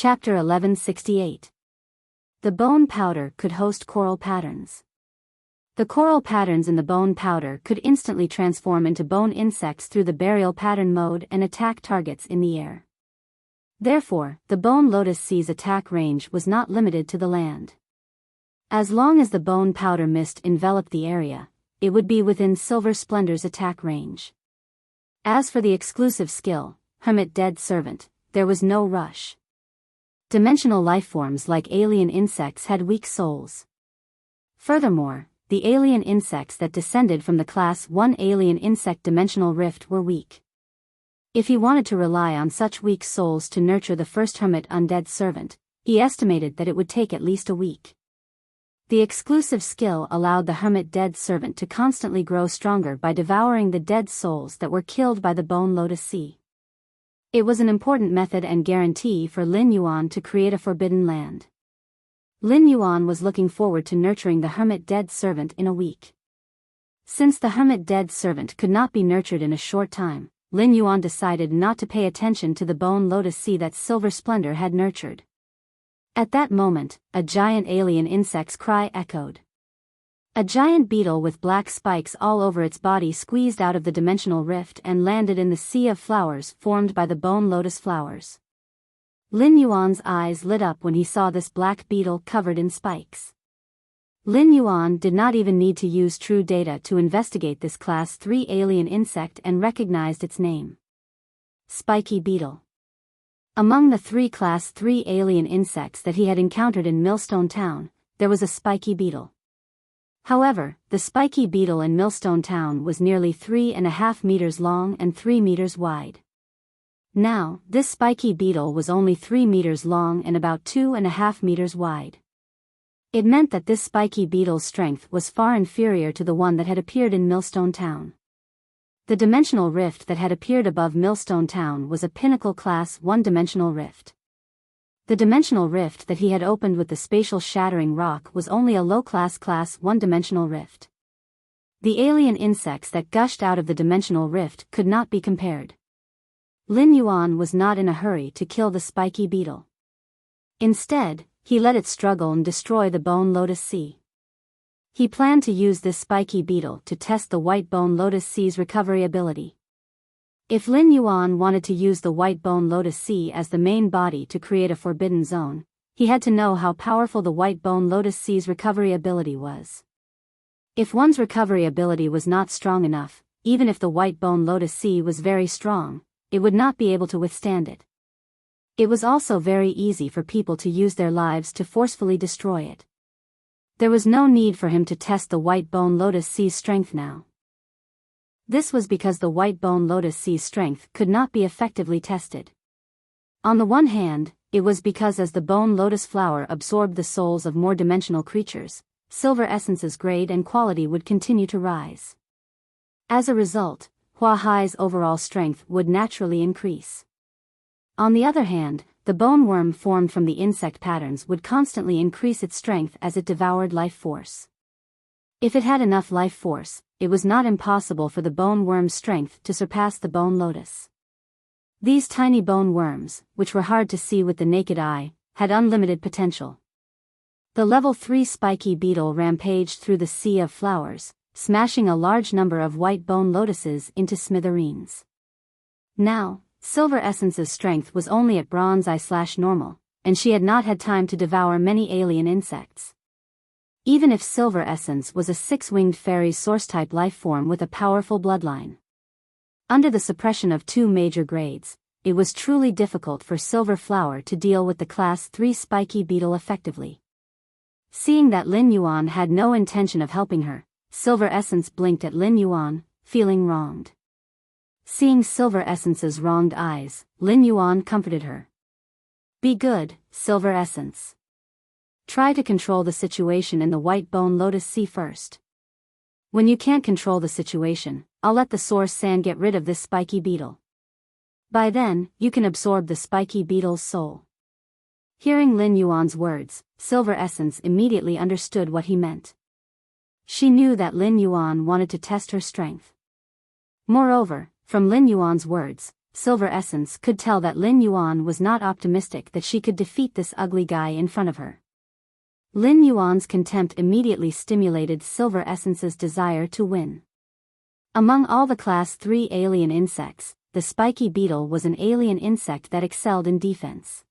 Chapter 1168. The bone powder could host coral patterns. The coral patterns in the bone powder could instantly transform into bone insects through the burial pattern mode and attack targets in the air. Therefore, the bone lotus sea's attack range was not limited to the land. As long as the bone powder mist enveloped the area, it would be within Silver Splendor's attack range. As for the exclusive skill, Hermit Dead Servant, there was no rush. Dimensional lifeforms like alien insects had weak souls. Furthermore, the alien insects that descended from the Class 1 alien insect dimensional rift were weak. If he wanted to rely on such weak souls to nurture the first Hermit Undead Servant, he estimated that it would take at least a week. The exclusive skill allowed the Hermit Dead Servant to constantly grow stronger by devouring the dead souls that were killed by the Bone Lotus Sea. It was an important method and guarantee for Lin Yuan to create a forbidden land. Lin Yuan was looking forward to nurturing the Hermit Dead Servant in a week. Since the Hermit Dead Servant could not be nurtured in a short time, Lin Yuan decided not to pay attention to the Bone Lotus Sea that Silver Splendor had nurtured. At that moment, a giant alien insect's cry echoed. A giant beetle with black spikes all over its body squeezed out of the dimensional rift and landed in the sea of flowers formed by the bone lotus flowers. Lin Yuan's eyes lit up when he saw this black beetle covered in spikes. Lin Yuan did not even need to use true data to investigate this Class 3 alien insect and recognized its name. Spiky beetle. Among the 3 Class 3 alien insects that he had encountered in Millstone Town, there was a spiky beetle. However, the spiky beetle in Millstone Town was nearly 3.5 meters long and 3 meters wide. Now, this spiky beetle was only 3 meters long and about 2.5 meters wide. It meant that this spiky beetle's strength was far inferior to the one that had appeared in Millstone Town. The dimensional rift that had appeared above Millstone Town was a pinnacle Class 1 dimensional rift. The dimensional rift that he had opened with the spatial shattering rock was only a low-class Class 1 dimensional rift. The alien insects that gushed out of the dimensional rift could not be compared. Lin Yuan was not in a hurry to kill the spiky beetle. Instead, he let it struggle and destroy the Bone Lotus Sea. He planned to use this spiky beetle to test the White Bone Lotus Sea's recovery ability. If Lin Yuan wanted to use the White Bone Lotus Sea as the main body to create a forbidden zone, he had to know how powerful the White Bone Lotus Sea's recovery ability was. If one's recovery ability was not strong enough, even if the White Bone Lotus Sea was very strong, it would not be able to withstand it. It was also very easy for people to use their lives to forcefully destroy it. There was no need for him to test the White Bone Lotus Sea's strength now. This was because the White Bone Lotus Sea's strength could not be effectively tested. On the one hand, it was because as the Bone Lotus flower absorbed the souls of more dimensional creatures, Silver Essence's grade and quality would continue to rise. As a result, Hua Hai's overall strength would naturally increase. On the other hand, the bone worm formed from the insect patterns would constantly increase its strength as it devoured life force. If it had enough life force, it was not impossible for the bone worm's strength to surpass the bone lotus. These tiny bone worms, which were hard to see with the naked eye, had unlimited potential. The level 3 spiky beetle rampaged through the sea of flowers, smashing a large number of white bone lotuses into smithereens. Now, Silver Essence's strength was only at bronze eye/normal, and she had not had time to devour many alien insects. Even if Silver Essence was a 6-winged fairy source-type lifeform with a powerful bloodline. Under the suppression of 2 major grades, it was truly difficult for Silver Flower to deal with the Class 3 spiky beetle effectively. Seeing that Lin Yuan had no intention of helping her, Silver Essence blinked at Lin Yuan, feeling wronged. Seeing Silver Essence's wronged eyes, Lin Yuan comforted her. Be good, Silver Essence. Try to control the situation in the White Bone Lotus Sea first. When you can't control the situation, I'll let the source sand get rid of this spiky beetle. By then, you can absorb the spiky beetle's soul. Hearing Lin Yuan's words, Silver Essence immediately understood what he meant. She knew that Lin Yuan wanted to test her strength. Moreover, from Lin Yuan's words, Silver Essence could tell that Lin Yuan was not optimistic that she could defeat this ugly guy in front of her. Lin Yuan's contempt immediately stimulated Silver Essence's desire to win. Among all the Class 3 alien insects, the spiky beetle was an alien insect that excelled in defense.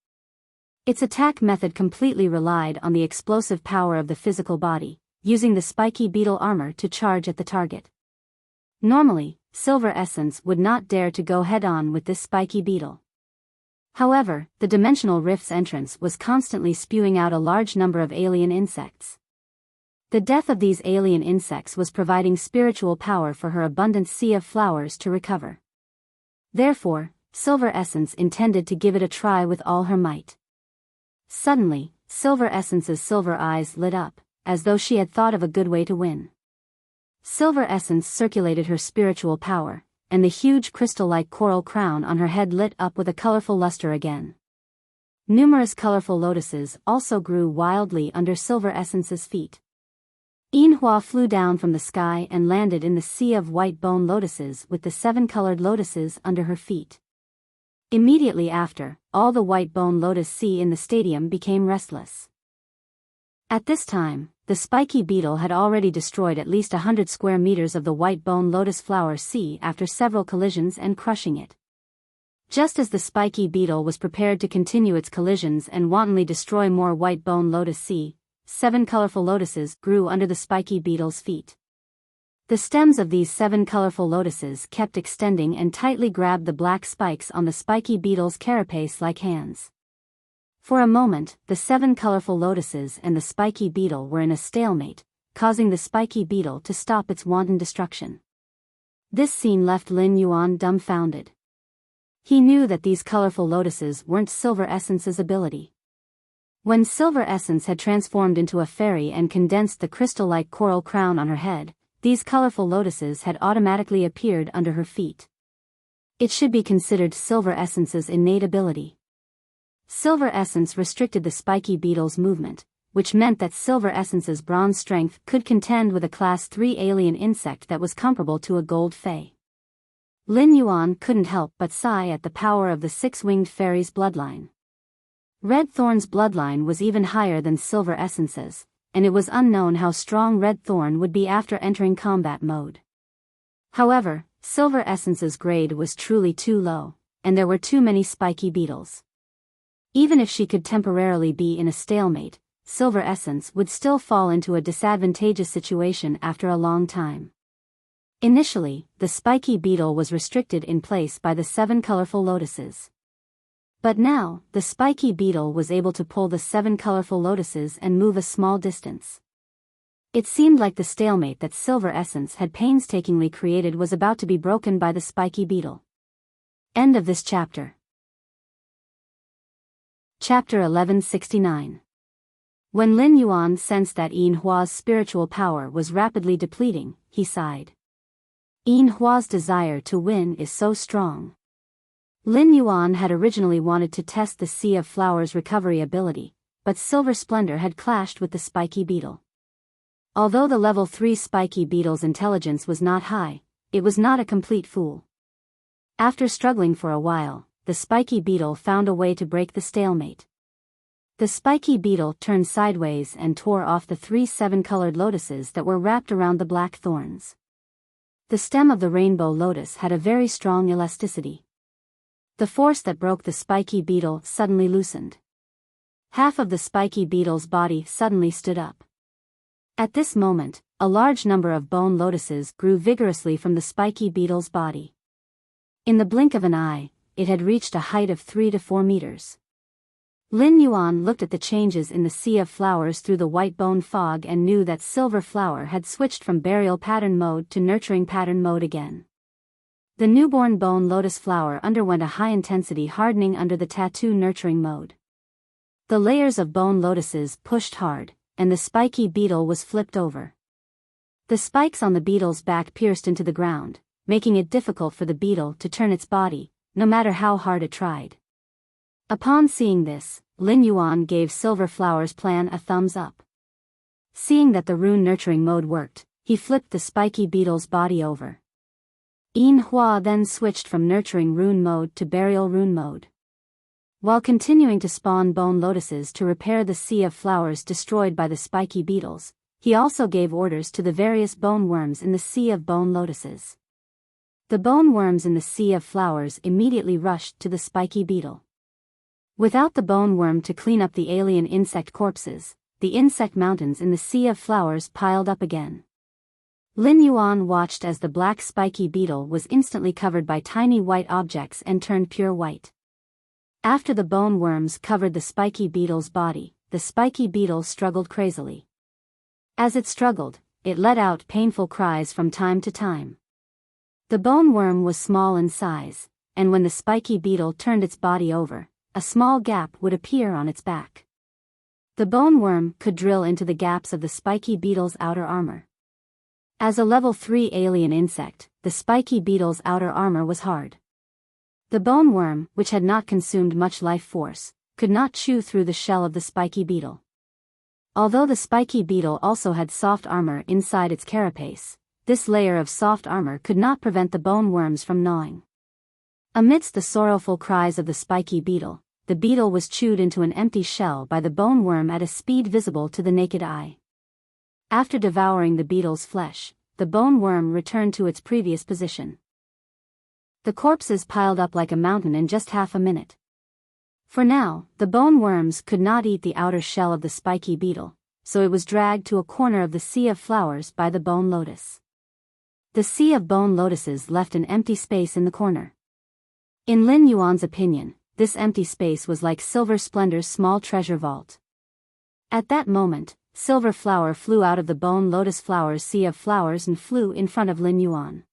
Its attack method completely relied on the explosive power of the physical body, using the spiky beetle armor to charge at the target. Normally, Silver Essence would not dare to go head-on with this spiky beetle. However, the Dimensional Rift's entrance was constantly spewing out a large number of alien insects. The death of these alien insects was providing spiritual power for her abundant sea of flowers to recover. Therefore, Silver Essence intended to give it a try with all her might. Suddenly, Silver Essence's silver eyes lit up, as though she had thought of a good way to win. Silver Essence circulated her spiritual power, and the huge crystal-like coral crown on her head lit up with a colorful luster again. Numerous colorful lotuses also grew wildly under Silver Essence's feet. Yinhua flew down from the sky and landed in the sea of white bone lotuses with the 7 colored lotuses under her feet. Immediately after, all the white bone lotus sea in the stadium became restless. At this time, the spiky beetle had already destroyed at least 100 square meters of the white bone lotus flower sea after several collisions and crushing it. Just as the spiky beetle was prepared to continue its collisions and wantonly destroy more white bone lotus sea, 7 colorful lotuses grew under the spiky beetle's feet. The stems of these 7 colorful lotuses kept extending and tightly grabbed the black spikes on the spiky beetle's carapace like hands. For a moment, the 7 colorful lotuses and the spiky beetle were in a stalemate, causing the spiky beetle to stop its wanton destruction. This scene left Lin Yuan dumbfounded. He knew that these colorful lotuses weren't Silver Essence's ability. When Silver Essence had transformed into a fairy and condensed the crystal-like coral crown on her head, these colorful lotuses had automatically appeared under her feet. It should be considered Silver Essence's innate ability. Silver Essence restricted the spiky beetle's movement, which meant that Silver Essence's bronze strength could contend with a Class 3 alien insect that was comparable to a gold fay. Lin Yuan couldn't help but sigh at the power of the 6-winged fairy's bloodline. Red Thorn's bloodline was even higher than Silver Essence's, and it was unknown how strong Red Thorn would be after entering combat mode. However, Silver Essence's grade was truly too low, and there were too many spiky beetles. Even if she could temporarily be in a stalemate, Silver Essence would still fall into a disadvantageous situation after a long time. Initially, the spiky beetle was restricted in place by the 7 colorful lotuses. But now, the spiky beetle was able to pull the 7 colorful lotuses and move a small distance. It seemed like the stalemate that Silver Essence had painstakingly created was about to be broken by the spiky beetle. End of this chapter. Chapter 1169. When Lin Yuan sensed that Yinhua's spiritual power was rapidly depleting, he sighed. Yinhua's desire to win is so strong. Lin Yuan had originally wanted to test the Sea of Flowers' recovery ability, but Silver Splendor had clashed with the spiky beetle. Although the level 3 spiky beetle's intelligence was not high, it was not a complete fool. After struggling for a while, the spiky beetle found a way to break the stalemate. The spiky beetle turned sideways and tore off the 3 7-colored lotuses that were wrapped around the black thorns. The stem of the rainbow lotus had a very strong elasticity. The force that broke the spiky beetle suddenly loosened. Half of the spiky beetle's body suddenly stood up. At this moment, a large number of bone lotuses grew vigorously from the spiky beetle's body. In the blink of an eye, it had reached a height of 3 to 4 meters. Lin Yuan looked at the changes in the Sea of Flowers through the white bone fog and knew that Silver Flower had switched from burial pattern mode to nurturing pattern mode again. The newborn bone lotus flower underwent a high-intensity hardening under the tattoo nurturing mode. The layers of bone lotuses pushed hard, and the spiky beetle was flipped over. The spikes on the beetle's back pierced into the ground, making it difficult for the beetle to turn its body, no matter how hard it tried. Upon seeing this, Lin Yuan gave Silver Flower's plan a thumbs up. Seeing that the rune nurturing mode worked, he flipped the spiky beetle's body over. Yin Hua then switched from nurturing rune mode to burial rune mode. While continuing to spawn bone lotuses to repair the sea of flowers destroyed by the spiky beetles, he also gave orders to the various bone worms in the sea of bone lotuses. The bone worms in the sea of flowers immediately rushed to the spiky beetle. Without the bone worm to clean up the alien insect corpses, the insect mountains in the sea of flowers piled up again. Lin Yuan watched as the black spiky beetle was instantly covered by tiny white objects and turned pure white. After the bone worms covered the spiky beetle's body, the spiky beetle struggled crazily. As it struggled, it let out painful cries from time to time. The bone worm was small in size, and when the spiky beetle turned its body over, a small gap would appear on its back. The bone worm could drill into the gaps of the spiky beetle's outer armor. As a level 3 alien insect, the spiky beetle's outer armor was hard. The bone worm, which had not consumed much life force, could not chew through the shell of the spiky beetle. Although the spiky beetle also had soft armor inside its carapace, this layer of soft armor could not prevent the bone worms from gnawing. Amidst the sorrowful cries of the spiky beetle, the beetle was chewed into an empty shell by the bone worm at a speed visible to the naked eye. After devouring the beetle's flesh, the bone worm returned to its previous position. The corpses piled up like a mountain in just half a minute. For now, the bone worms could not eat the outer shell of the spiky beetle, so it was dragged to a corner of the sea of flowers by the bone lotus. The sea of bone lotuses left an empty space in the corner. In Lin Yuan's opinion, this empty space was like Silver Splendor's small treasure vault. At that moment, Silver Flower flew out of the bone lotus flower's sea of flowers and flew in front of Lin Yuan.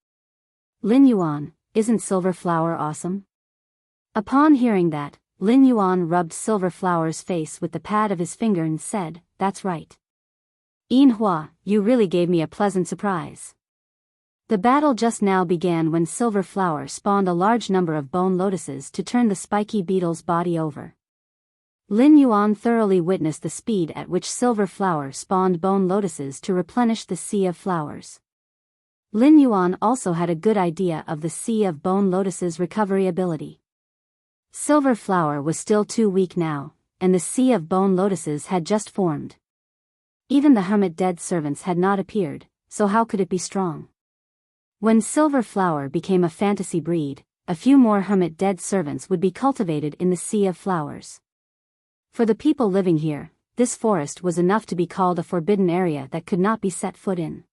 Lin Yuan, isn't Silver Flower awesome? Upon hearing that, Lin Yuan rubbed Silver Flower's face with the pad of his finger and said, "That's right. Yin Hua, you really gave me a pleasant surprise." The battle just now began when Silver Flower spawned a large number of bone lotuses to turn the spiky beetle's body over. Lin Yuan thoroughly witnessed the speed at which Silver Flower spawned bone lotuses to replenish the sea of flowers. Lin Yuan also had a good idea of the sea of bone lotuses' recovery ability. Silver Flower was still too weak now, and the sea of bone lotuses had just formed. Even the hermit dead servants had not appeared, so how could it be strong? When Silver Flower became a fantasy breed, a few more hermit dead servants would be cultivated in the sea of flowers. For the people living here, this forest was enough to be called a forbidden area that could not be set foot in.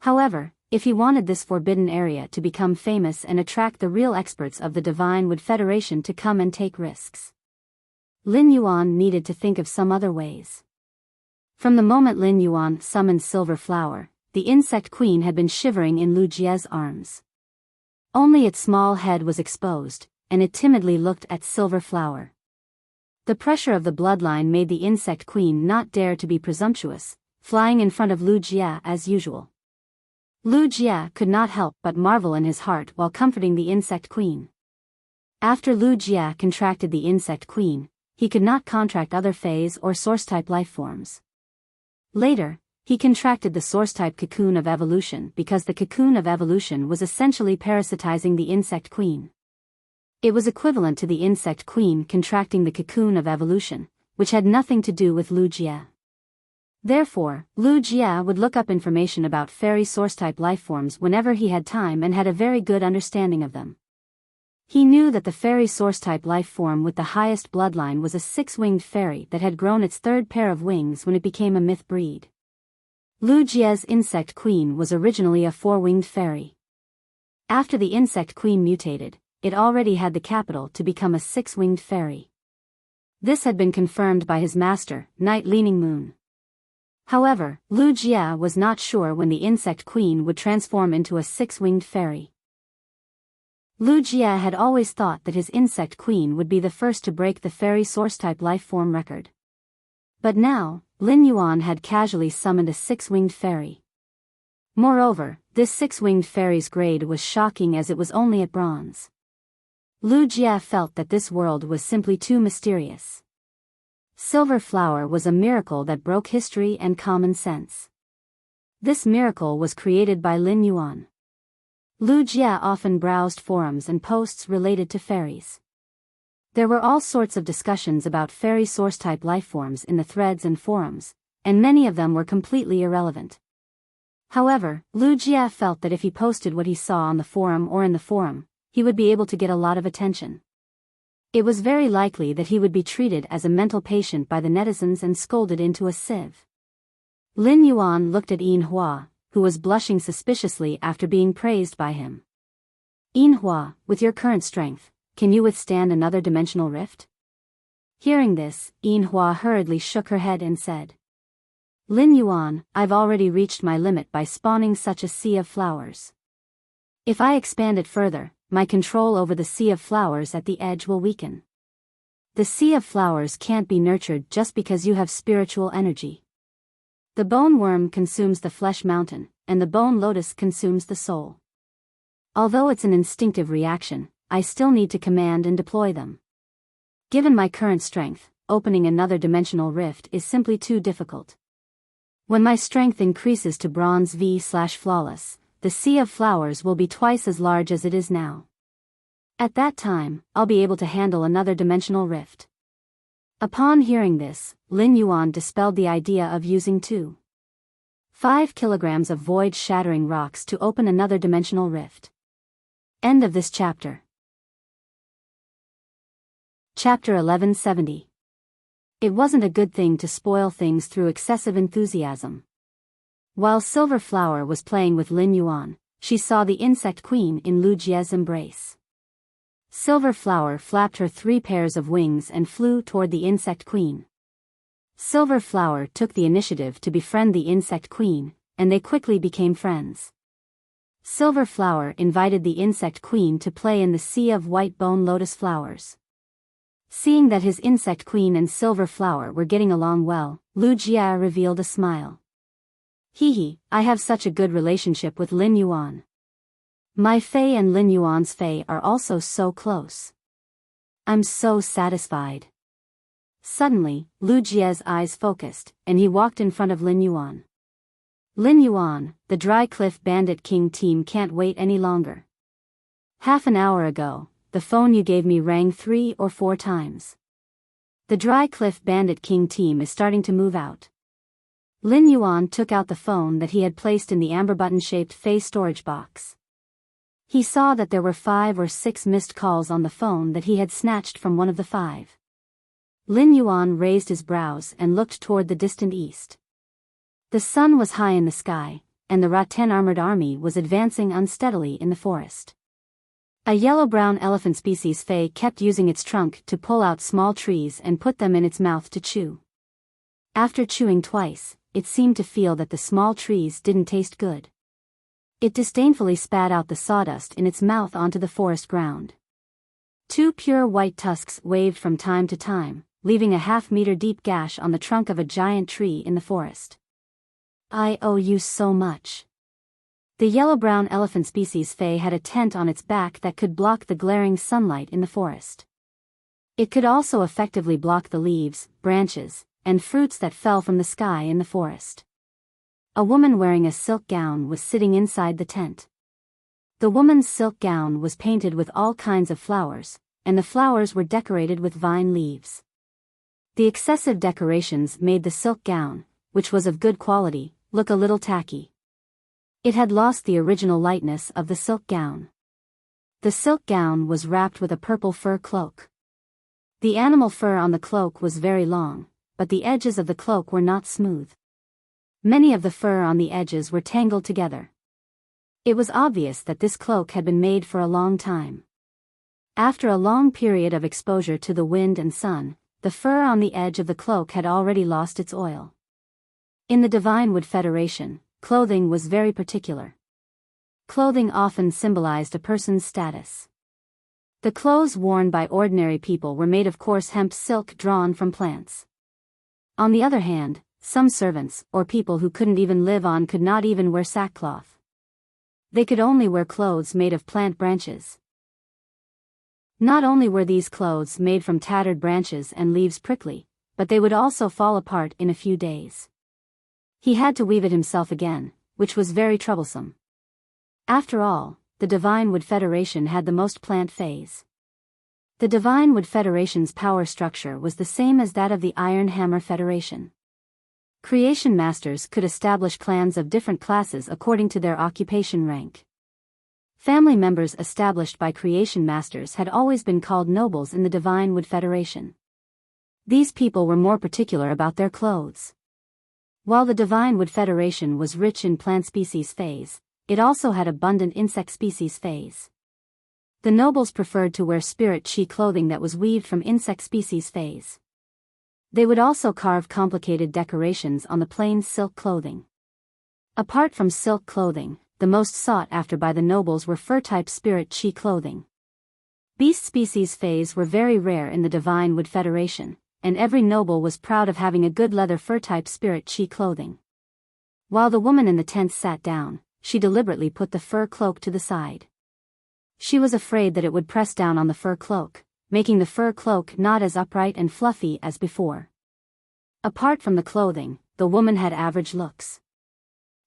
However, if he wanted this forbidden area to become famous and attract the real experts of the Divine Wood Federation to come and take risks, Lin Yuan needed to think of some other ways. From the moment Lin Yuan summoned Silver Flower, the insect queen had been shivering in Lu Jie's arms. Only its small head was exposed, and it timidly looked at Silver Flower. The pressure of the bloodline made the insect queen not dare to be presumptuous, flying in front of Lu Jie as usual. Lu Jie could not help but marvel in his heart while comforting the insect queen. After Lu Jie contracted the insect queen, he could not contract other phase or source-type life forms. Later, he contracted the source-type cocoon of evolution because the cocoon of evolution was essentially parasitizing the insect queen. It was equivalent to the insect queen contracting the cocoon of evolution, which had nothing to do with Lu Jie. Therefore, Lu Jie would look up information about fairy source-type lifeforms whenever he had time and had a very good understanding of them. He knew that the fairy source-type life form with the highest bloodline was a 6-winged fairy that had grown its 3rd pair of wings when it became a myth breed. Lu Jie's insect queen was originally a 4-winged fairy. After the insect queen mutated, it already had the capital to become a 6-winged fairy. This had been confirmed by his master, Night Leaning Moon. However, Lu Jie was not sure when the insect queen would transform into a 6-winged fairy. Lu Jie had always thought that his insect queen would be the first to break the fairy source-type life form record. But now, Lin Yuan had casually summoned a 6-winged fairy. Moreover, this 6-winged fairy's grade was shocking as it was only at bronze. Lu Jie felt that this world was simply too mysterious. Silver Flower was a miracle that broke history and common sense. This miracle was created by Lin Yuan. Lu Jie often browsed forums and posts related to fairies. There were all sorts of discussions about fairy source-type lifeforms in the threads and forums, and many of them were completely irrelevant. However, Lu Jie felt that if he posted what he saw on the forum or in the forum, he would be able to get a lot of attention. It was very likely that he would be treated as a mental patient by the netizens and scolded into a sieve. Lin Yuan looked at Yin Hua, who was blushing suspiciously after being praised by him. Yin Hua, with your current strength, can you withstand another dimensional rift? Hearing this, Yin Hua hurriedly shook her head and said, Lin Yuan, I've already reached my limit by spawning such a sea of flowers. If I expand it further, my control over the sea of flowers at the edge will weaken. The sea of flowers can't be nurtured just because you have spiritual energy. The bone worm consumes the flesh mountain, and the bone lotus consumes the soul. Although it's an instinctive reaction, I still need to command and deploy them. Given my current strength, opening another dimensional rift is simply too difficult. When my strength increases to bronze V/flawless, the sea of flowers will be twice as large as it is now. At that time, I'll be able to handle another dimensional rift. Upon hearing this, Lin Yuan dispelled the idea of using 2.5 kilograms of void-shattering rocks to open another dimensional rift. End of this chapter. Chapter 1170. It wasn't a good thing to spoil things through excessive enthusiasm. While Silver Flower was playing with Lin Yuan, she saw the insect queen in Lu Jie's embrace. Silver Flower flapped her 3 pairs of wings and flew toward the insect queen. Silver Flower took the initiative to befriend the insect queen, and they quickly became friends. Silver Flower invited the insect queen to play in the sea of white bone lotus flowers. Seeing that his insect queen and Silver Flower were getting along well, Lu Jie revealed a smile. Hee, I have such a good relationship with Lin Yuan. My Fei and Lin Yuan's Fei are also so close. I'm so satisfied. Suddenly, Lu Jie's eyes focused, and he walked in front of Lin Yuan. Lin Yuan, the Dry Cliff Bandit King team can't wait any longer. Half an hour ago, the phone you gave me rang 3 or 4 times. The Dry Cliff Bandit King team is starting to move out. Lin Yuan took out the phone that he had placed in the amber button-shaped Fei storage box. He saw that there were 5 or 6 missed calls on the phone that he had snatched from one of the 5. Lin Yuan raised his brows and looked toward the distant east. The sun was high in the sky, and the Rattan armored army was advancing unsteadily in the forest. A yellow-brown elephant species Fei kept using its trunk to pull out small trees and put them in its mouth to chew. After chewing twice, it seemed to feel that the small trees didn't taste good. It disdainfully spat out the sawdust in its mouth onto the forest ground. 2 pure white tusks waved from time to time, leaving a half-meter deep gash on the trunk of a giant tree in the forest. I owe you so much. The yellow-brown elephant species Fei had a tent on its back that could block the glaring sunlight in the forest. It could also effectively block the leaves, branches, and fruits that fell from the sky in the forest. A woman wearing a silk gown was sitting inside the tent. The woman's silk gown was painted with all kinds of flowers, and the flowers were decorated with vine leaves. The excessive decorations made the silk gown, which was of good quality, look a little tacky. It had lost the original lightness of the silk gown. The silk gown was wrapped with a purple fur cloak. The animal fur on the cloak was very long, but the edges of the cloak were not smooth. Many of the fur on the edges were tangled together. It was obvious that this cloak had been made for a long time. After a long period of exposure to the wind and sun, the fur on the edge of the cloak had already lost its oil. In the Divine Wood Federation, clothing was very particular. Clothing often symbolized a person's status. The clothes worn by ordinary people were made of coarse hemp silk drawn from plants. On the other hand, some servants, or people who couldn't even live on, could not even wear sackcloth. They could only wear clothes made of plant branches. Not only were these clothes made from tattered branches and leaves prickly, but they would also fall apart in a few days. He had to weave it himself again, which was very troublesome. After all, the Divine Wood Federation had the most plant phase. The Divine Wood Federation's power structure was the same as that of the Iron Hammer Federation. Creation Masters could establish clans of different classes according to their occupation rank. Family members established by Creation Masters had always been called nobles in the Divine Wood Federation. These people were more particular about their clothes. While the Divine Wood Federation was rich in plant species phase, it also had abundant insect species phase. The nobles preferred to wear spirit chi clothing that was weaved from insect species phase. They would also carve complicated decorations on the plain silk clothing. Apart from silk clothing, the most sought after by the nobles were fur-type spirit chi clothing. Beast species phase were very rare in the Divine Wood Federation, and every noble was proud of having a good leather fur-type spirit chi clothing. While the woman in the tent sat down, she deliberately put the fur cloak to the side. She was afraid that it would press down on the fur cloak, making the fur cloak not as upright and fluffy as before. Apart from the clothing, the woman had average looks.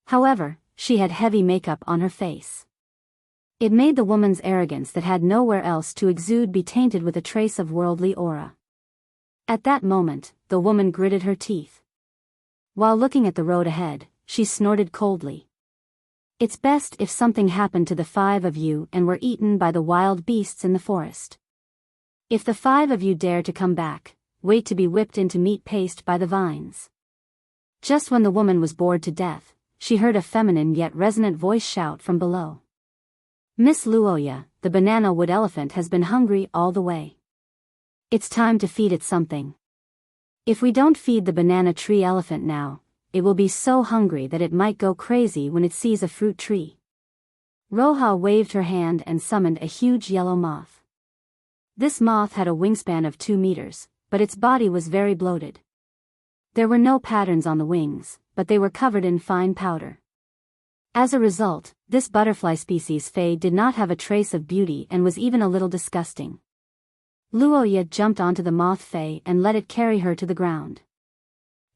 However, she had heavy makeup on her face. It made the woman's arrogance that had nowhere else to exude be tainted with a trace of worldly aura. At that moment, the woman gritted her teeth. While looking at the road ahead, she snorted coldly. It's best if something happened to the 5 of you and were eaten by the wild beasts in the forest. If the 5 of you dare to come back, wait to be whipped into meat paste by the vines. Just when the woman was bored to death, she heard a feminine yet resonant voice shout from below. Miss Luoya, the banana wood elephant has been hungry all the way. It's time to feed it something. If we don't feed the banana tree elephant now, it will be so hungry that it might go crazy when it sees a fruit tree. Roja waved her hand and summoned a huge yellow moth. This moth had a wingspan of 2 meters, but its body was very bloated. There were no patterns on the wings, but they were covered in fine powder. As a result, this butterfly species Fae did not have a trace of beauty and was even a little disgusting. Luoya jumped onto the moth Fae and let it carry her to the ground.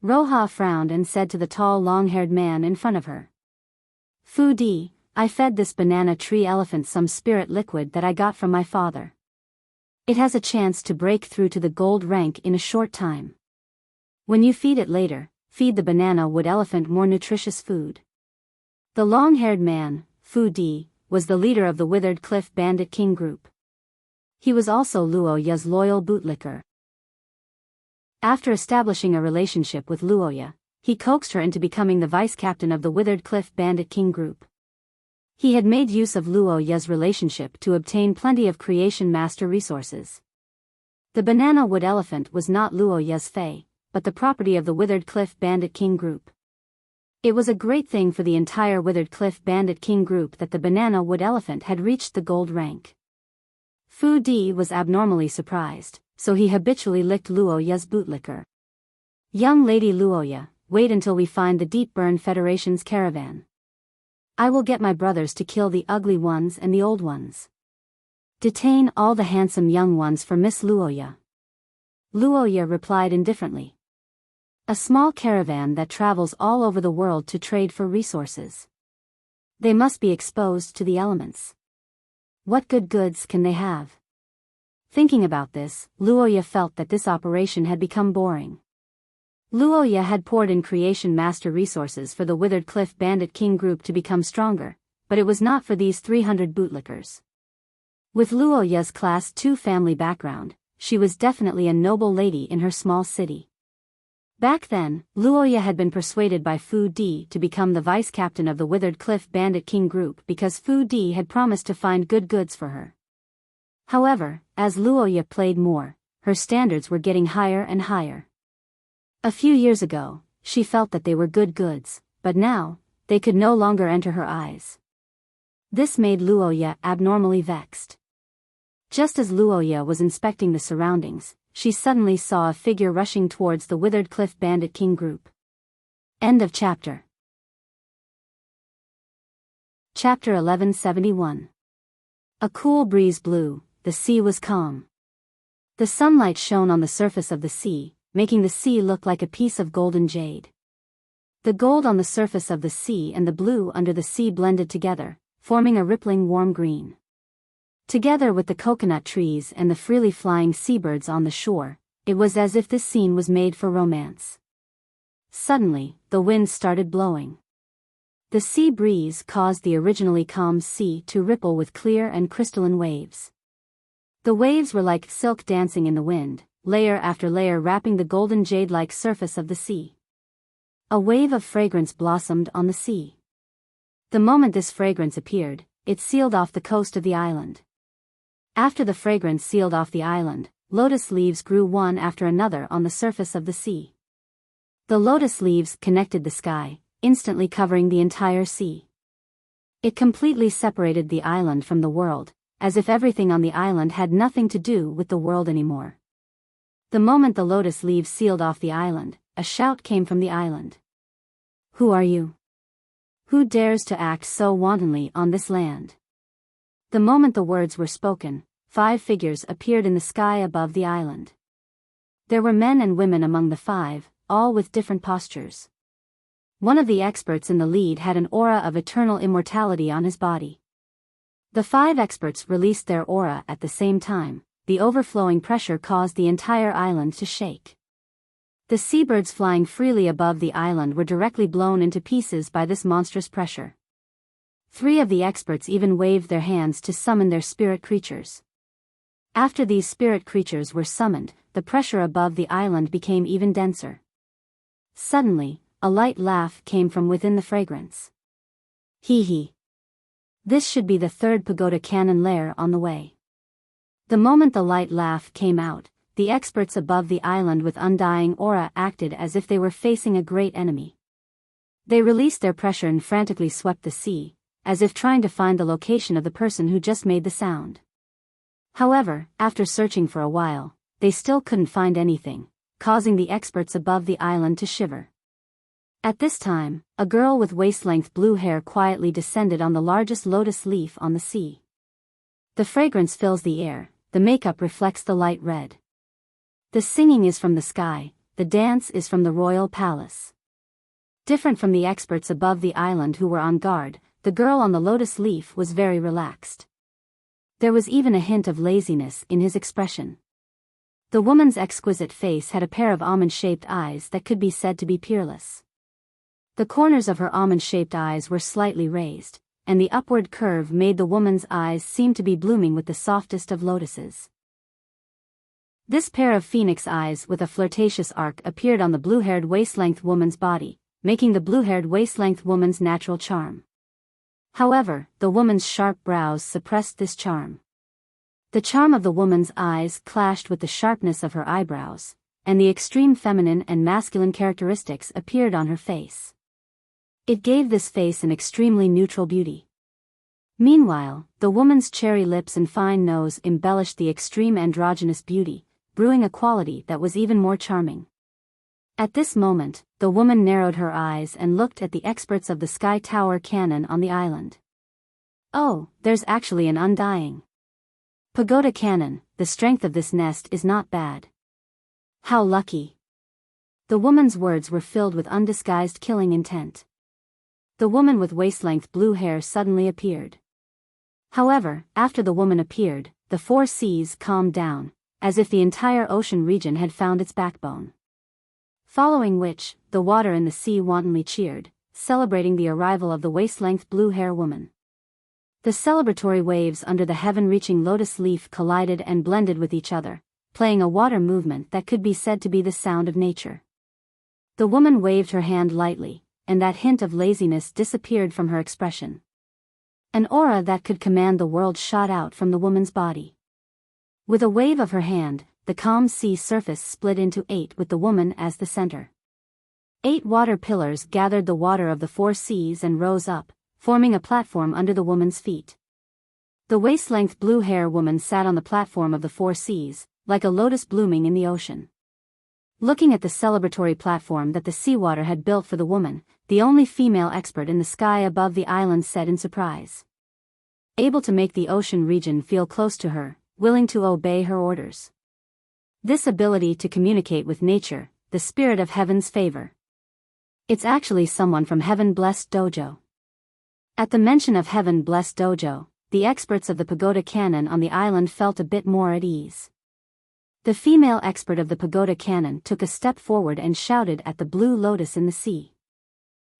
Roja frowned and said to the tall long-haired man in front of her. Fu Di, I fed this banana tree elephant some spirit liquid that I got from my father. It has a chance to break through to the gold rank in a short time. When you feed it later, feed the banana wood elephant more nutritious food. The long-haired man, Fu Di, was the leader of the Withered Cliff Bandit King group. He was also Luoya's loyal bootlicker. After establishing a relationship with Luoya, he coaxed her into becoming the vice-captain of the Withered Cliff Bandit King group. He had made use of Luoya's relationship to obtain plenty of Creation Master resources. The banana wood elephant was not Luoya's Fae, but the property of the Withered Cliff Bandit King group. It was a great thing for the entire Withered Cliff Bandit King group that the banana wood elephant had reached the gold rank. Fu Di was abnormally surprised, so he habitually licked Luoya's bootlicker. Young Lady Luoya, wait until we find the Deep Burn Federation's caravan. I will get my brothers to kill the ugly ones and the old ones. Detain all the handsome young ones for Miss Luoya. Luoya replied indifferently. A small caravan that travels all over the world to trade for resources. They must be exposed to the elements. What good goods can they have? Thinking about this, Luoya felt that this operation had become boring. Luoya had poured in Creation Master resources for the Withered Cliff Bandit King group to become stronger, but it was not for these 300 bootlickers. With Luoya's Class 2 family background, she was definitely a noble lady in her small city. Back then, Luoya had been persuaded by Fu Di to become the vice-captain of the Withered Cliff Bandit King group because Fu Di had promised to find good goods for her. However, as Luoya played more, her standards were getting higher and higher. A few years ago, she felt that they were good goods, but now, they could no longer enter her eyes. This made Luoya abnormally vexed. Just as Luoya was inspecting the surroundings, she suddenly saw a figure rushing towards the Withered Cliff Bandit King group. End of chapter. Chapter 1171. A cool breeze blew, the sea was calm. The sunlight shone on the surface of the sea, making the sea look like a piece of golden jade. The gold on the surface of the sea and the blue under the sea blended together, forming a rippling warm green. Together with the coconut trees and the freely flying seabirds on the shore, it was as if this scene was made for romance. Suddenly, the wind started blowing. The sea breeze caused the originally calm sea to ripple with clear and crystalline waves. The waves were like silk dancing in the wind, layer after layer wrapping the golden jade-like surface of the sea. A wave of fragrance blossomed on the sea. The moment this fragrance appeared, it sealed off the coast of the island. After the fragrance sealed off the island, lotus leaves grew one after another on the surface of the sea. The lotus leaves connected the sky, instantly covering the entire sea. It completely separated the island from the world, as if everything on the island had nothing to do with the world anymore. The moment the lotus leaves sealed off the island, a shout came from the island. "Who are you? Who dares to act so wantonly on this land?" The moment the words were spoken, 5 figures appeared in the sky above the island. There were men and women among the 5, all with different postures. One of the experts in the lead had an aura of eternal immortality on his body. The 5 experts released their aura at the same time. The overflowing pressure caused the entire island to shake. The seabirds flying freely above the island were directly blown into pieces by this monstrous pressure. 3 of the experts even waved their hands to summon their spirit creatures. After these spirit creatures were summoned, the pressure above the island became even denser. Suddenly, a light laugh came from within the fragrance. Hee hee. This should be the 3rd pagoda cannon lair on the way. The moment the light laugh came out, the experts above the island with undying aura acted as if they were facing a great enemy. They released their pressure and frantically swept the sea, as if trying to find the location of the person who just made the sound. However, after searching for a while, they still couldn't find anything, causing the experts above the island to shiver. At this time, a girl with waist-length blue hair quietly descended on the largest lotus leaf on the sea. The fragrance fills the air, the makeup reflects the light red. The singing is from the sky, the dance is from the royal palace. Different from the experts above the island who were on guard, the girl on the lotus leaf was very relaxed. There was even a hint of laziness in his expression. The woman's exquisite face had a pair of almond-shaped eyes that could be said to be peerless. The corners of her almond-shaped eyes were slightly raised, and the upward curve made the woman's eyes seem to be blooming with the softest of lotuses. This pair of phoenix eyes with a flirtatious arc appeared on the blue-haired waist-length woman's body, making the blue-haired waist-length woman's natural charm. However, the woman's sharp brows suppressed this charm. The charm of the woman's eyes clashed with the sharpness of her eyebrows, and the extreme feminine and masculine characteristics appeared on her face. It gave this face an extremely neutral beauty. Meanwhile, the woman's cherry lips and fine nose embellished the extreme androgynous beauty, brewing a quality that was even more charming. At this moment, the woman narrowed her eyes and looked at the experts of the Sky Tower cannon on the island. Oh, there's actually an undying pagoda cannon. The strength of this nest is not bad. How lucky. The woman's words were filled with undisguised killing intent. The woman with waist-length blue hair suddenly appeared. However, after the woman appeared, the 4 seas calmed down, as if the entire ocean region had found its backbone. Following which, the water in the sea wantonly cheered, celebrating the arrival of the waist-length blue hair woman. The celebratory waves under the heaven-reaching lotus leaf collided and blended with each other, playing a water movement that could be said to be the sound of nature. The woman waved her hand lightly, and that hint of laziness disappeared from her expression. An aura that could command the world shot out from the woman's body. With a wave of her hand, the calm sea surface split into 8 with the woman as the center. 8 water pillars gathered the water of the 4 seas and rose up, forming a platform under the woman's feet. The waist-length blue hair woman sat on the platform of the 4 seas, like a lotus blooming in the ocean. Looking at the celebratory platform that the seawater had built for the woman, the only female expert in the sky above the island said in surprise. Able to make the ocean region feel close to her, willing to obey her orders. This ability to communicate with nature, the spirit of heaven's favor. It's actually someone from heaven-blessed dojo. At the mention of heaven-blessed dojo, the experts of the pagoda canon on the island felt a bit more at ease. The female expert of the pagoda canon took a step forward and shouted at the blue lotus in the sea.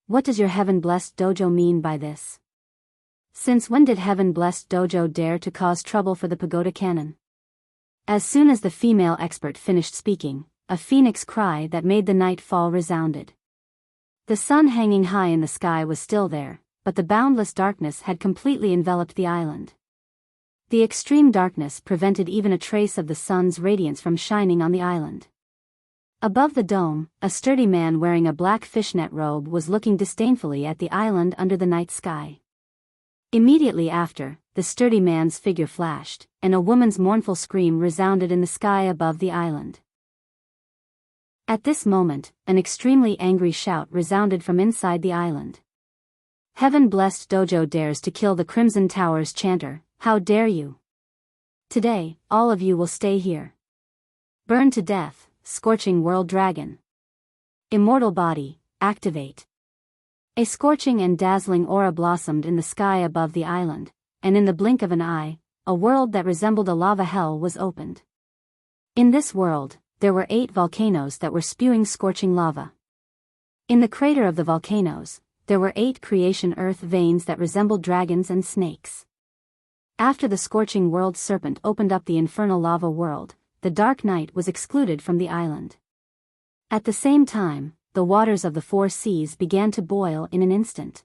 What does your heaven-blessed dojo mean by this? Since when did heaven-blessed dojo dare to cause trouble for the pagoda canon? As soon as the female expert finished speaking, a phoenix cry that made the night fall resounded. The sun hanging high in the sky was still there, but the boundless darkness had completely enveloped the island. The extreme darkness prevented even a trace of the sun's radiance from shining on the island. Above the dome, a sturdy man wearing a black fishnet robe was looking disdainfully at the island under the night sky. Immediately after, the sturdy man's figure flashed, and a woman's mournful scream resounded in the sky above the island. At this moment, an extremely angry shout resounded from inside the island. Heaven-blessed dojo dares to kill the Crimson Tower's chanter. How dare you? Today, all of you will stay here. Burn to death, scorching world dragon. Immortal body, activate. A scorching and dazzling aura blossomed in the sky above the island, and in the blink of an eye, a world that resembled a lava hell was opened. In this world, there were 8 volcanoes that were spewing scorching lava. In the crater of the volcanoes, there were 8 creation earth veins that resembled dragons and snakes. After the scorching world serpent opened up the infernal lava world, the dark night was excluded from the island. At the same time, the waters of the 4 seas began to boil in an instant.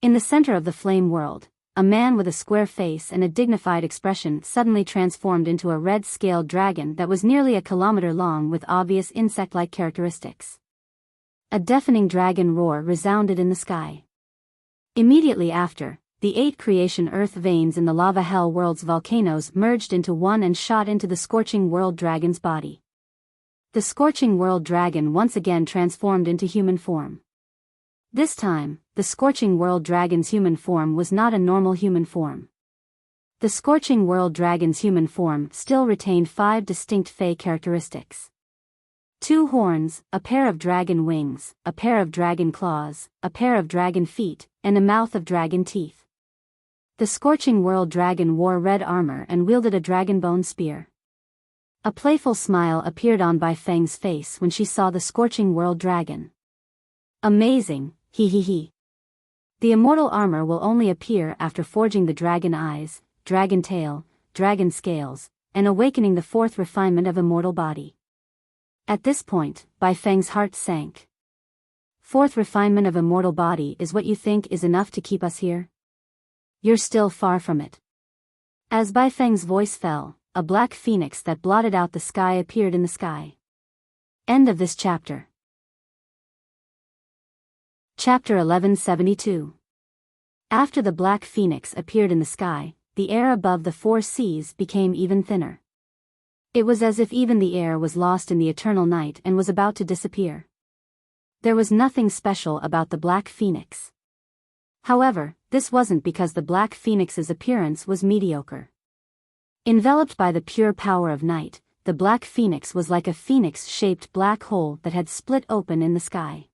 In the center of the flame world, a man with a square face and a dignified expression suddenly transformed into a red-scaled dragon that was nearly a kilometer long with obvious insect-like characteristics. A deafening dragon roar resounded in the sky. Immediately after, the 8 creation earth veins in the lava hell world's volcanoes merged into one and shot into the scorching world dragon's body. The scorching world dragon once again transformed into human form. This time, the scorching world dragon's human form was not a normal human form. The scorching world dragon's human form still retained 5 distinct Fey characteristics. 2 horns, a pair of dragon wings, a pair of dragon claws, a pair of dragon feet, and a mouth of dragon teeth. The scorching world dragon wore red armor and wielded a dragon bone spear. A playful smile appeared on Bai Feng's face when she saw the scorching world dragon. Amazing, he. The immortal armor will only appear after forging the dragon eyes, dragon tail, dragon scales, and awakening the 4th refinement of immortal body. At this point, Bai Feng's heart sank. 4th refinement of immortal body is what you think is enough to keep us here? You're still far from it. As Bai Feng's voice fell, a black phoenix that blotted out the sky appeared in the sky. End of this chapter. Chapter 1172. After the black phoenix appeared in the sky, the air above the 4 seas became even thinner. It was as if even the air was lost in the eternal night and was about to disappear. There was nothing special about the black phoenix. However, this wasn't because the black phoenix's appearance was mediocre. Enveloped by the pure power of night, the black phoenix was like a phoenix-shaped black hole that had split open in the sky.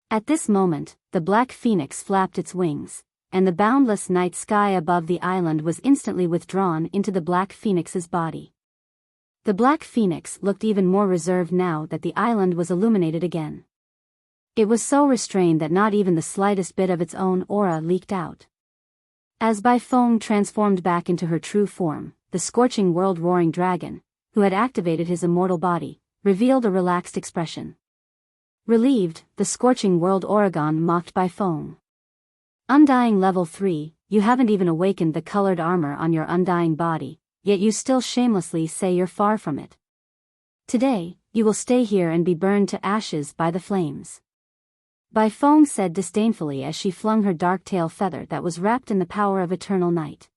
At this moment, the black phoenix flapped its wings, and the boundless night sky above the island was instantly withdrawn into the black phoenix's body. The black phoenix looked even more reserved now that the island was illuminated again. It was so restrained that not even the slightest bit of its own aura leaked out. As Bai Feng transformed back into her true form, the scorching world roaring dragon, who had activated his immortal body, revealed a relaxed expression. Relieved, the scorching world Oregon mocked Bai Feng. Undying level 3, you haven't even awakened the colored armor on your undying body, yet you still shamelessly say you're far from it. Today, you will stay here and be burned to ashes by the flames. Bai Feng said disdainfully as she flung her dark tail feather that was wrapped in the power of eternal night.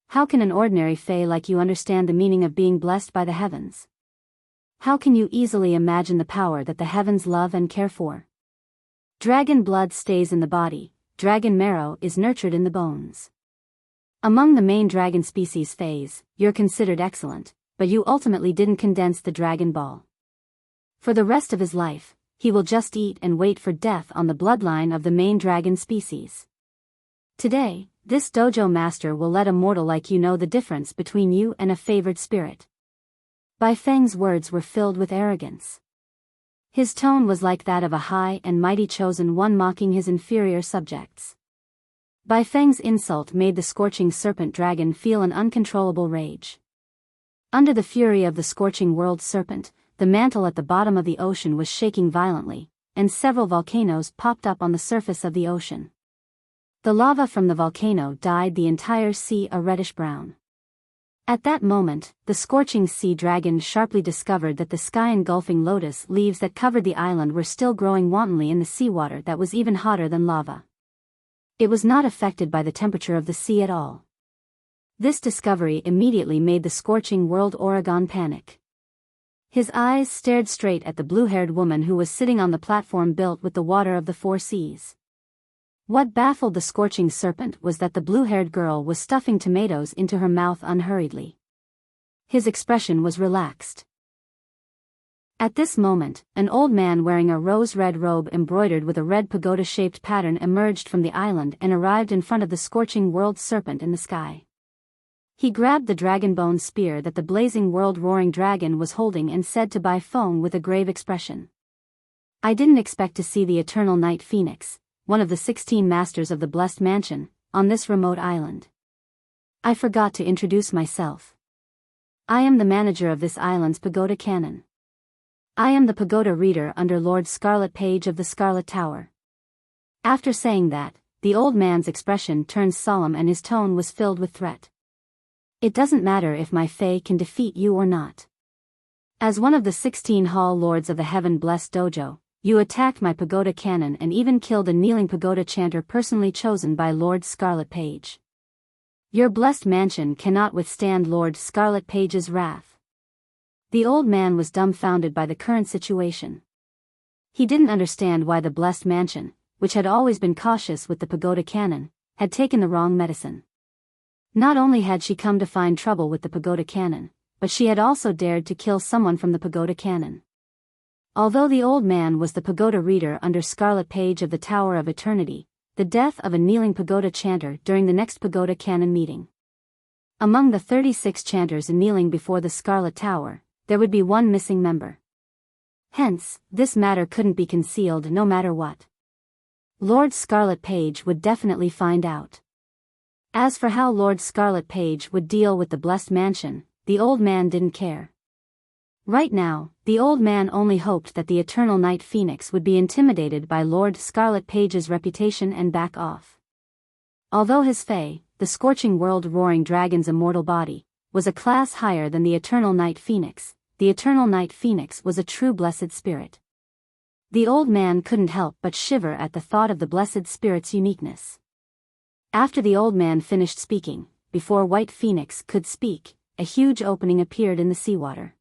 How can an ordinary Fae like you understand the meaning of being blessed by the heavens? How can you easily imagine the power that the heavens love and care for? Dragon blood stays in the body, dragon marrow is nurtured in the bones. Among the main dragon species Faes, you're considered excellent, but you ultimately didn't condense the dragon ball. For the rest of his life, he will just eat and wait for death on the bloodline of the main dragon species. Today, this dojo master will let a mortal like you know the difference between you and a favored spirit. Bai Feng's words were filled with arrogance. His tone was like that of a high and mighty chosen one mocking his inferior subjects. Bai Feng's insult made the scorching serpent dragon feel an uncontrollable rage. Under the fury of the scorching world serpent, the mantle at the bottom of the ocean was shaking violently, and several volcanoes popped up on the surface of the ocean. The lava from the volcano dyed the entire sea a reddish brown. At that moment, the scorching sea dragon sharply discovered that the sky-engulfing lotus leaves that covered the island were still growing wantonly in the seawater that was even hotter than lava. It was not affected by the temperature of the sea at all. This discovery immediately made the scorching world Oregon panic. His eyes stared straight at the blue-haired woman who was sitting on the platform built with the water of the four seas. What baffled the scorching serpent was that the blue-haired girl was stuffing tomatoes into her mouth unhurriedly. His expression was relaxed. At this moment, an old man wearing a rose-red robe embroidered with a red pagoda-shaped pattern emerged from the island and arrived in front of the scorching world serpent in the sky. He grabbed the dragon bone spear that the blazing world roaring dragon was holding and said to Bai Feng with a grave expression. "I didn't expect to see the eternal night phoenix, one of the 16 masters of the blessed mansion, on this remote island. I forgot to introduce myself. I am the manager of this island's pagoda canon. I am the pagoda reader under Lord Scarlet Page of the Scarlet Tower." After saying that, the old man's expression turned solemn and his tone was filled with threat. "It doesn't matter if my fae can defeat you or not. As one of the 16 hall lords of the heaven-blessed dojo, you attacked my pagoda cannon and even killed a kneeling pagoda chanter personally chosen by Lord Scarlet Page. Your blessed mansion cannot withstand Lord Scarlet Page's wrath." The old man was dumbfounded by the current situation. He didn't understand why the blessed mansion, which had always been cautious with the pagoda cannon, had taken the wrong medicine. Not only had she come to find trouble with the pagoda cannon, but she had also dared to kill someone from the pagoda cannon. Although the old man was the pagoda reader under Scarlet Page of the Tower of Eternity, the death of a kneeling pagoda chanter during the next pagoda canon meeting. Among the 36 chanters kneeling before the Scarlet Tower, there would be one missing member. Hence, this matter couldn't be concealed no matter what. Lord Scarlet Page would definitely find out. As for how Lord Scarlet Page would deal with the blessed mansion, the old man didn't care. Right now, the old man only hoped that the eternal night phoenix would be intimidated by Lord Scarlet Page's reputation and back off. Although his fae, the scorching world roaring dragon's immortal body, was a class higher than the eternal night phoenix, the eternal night phoenix was a true blessed spirit. The old man couldn't help but shiver at the thought of the blessed spirit's uniqueness. After the old man finished speaking, before White Phoenix could speak, a huge opening appeared in the seawater.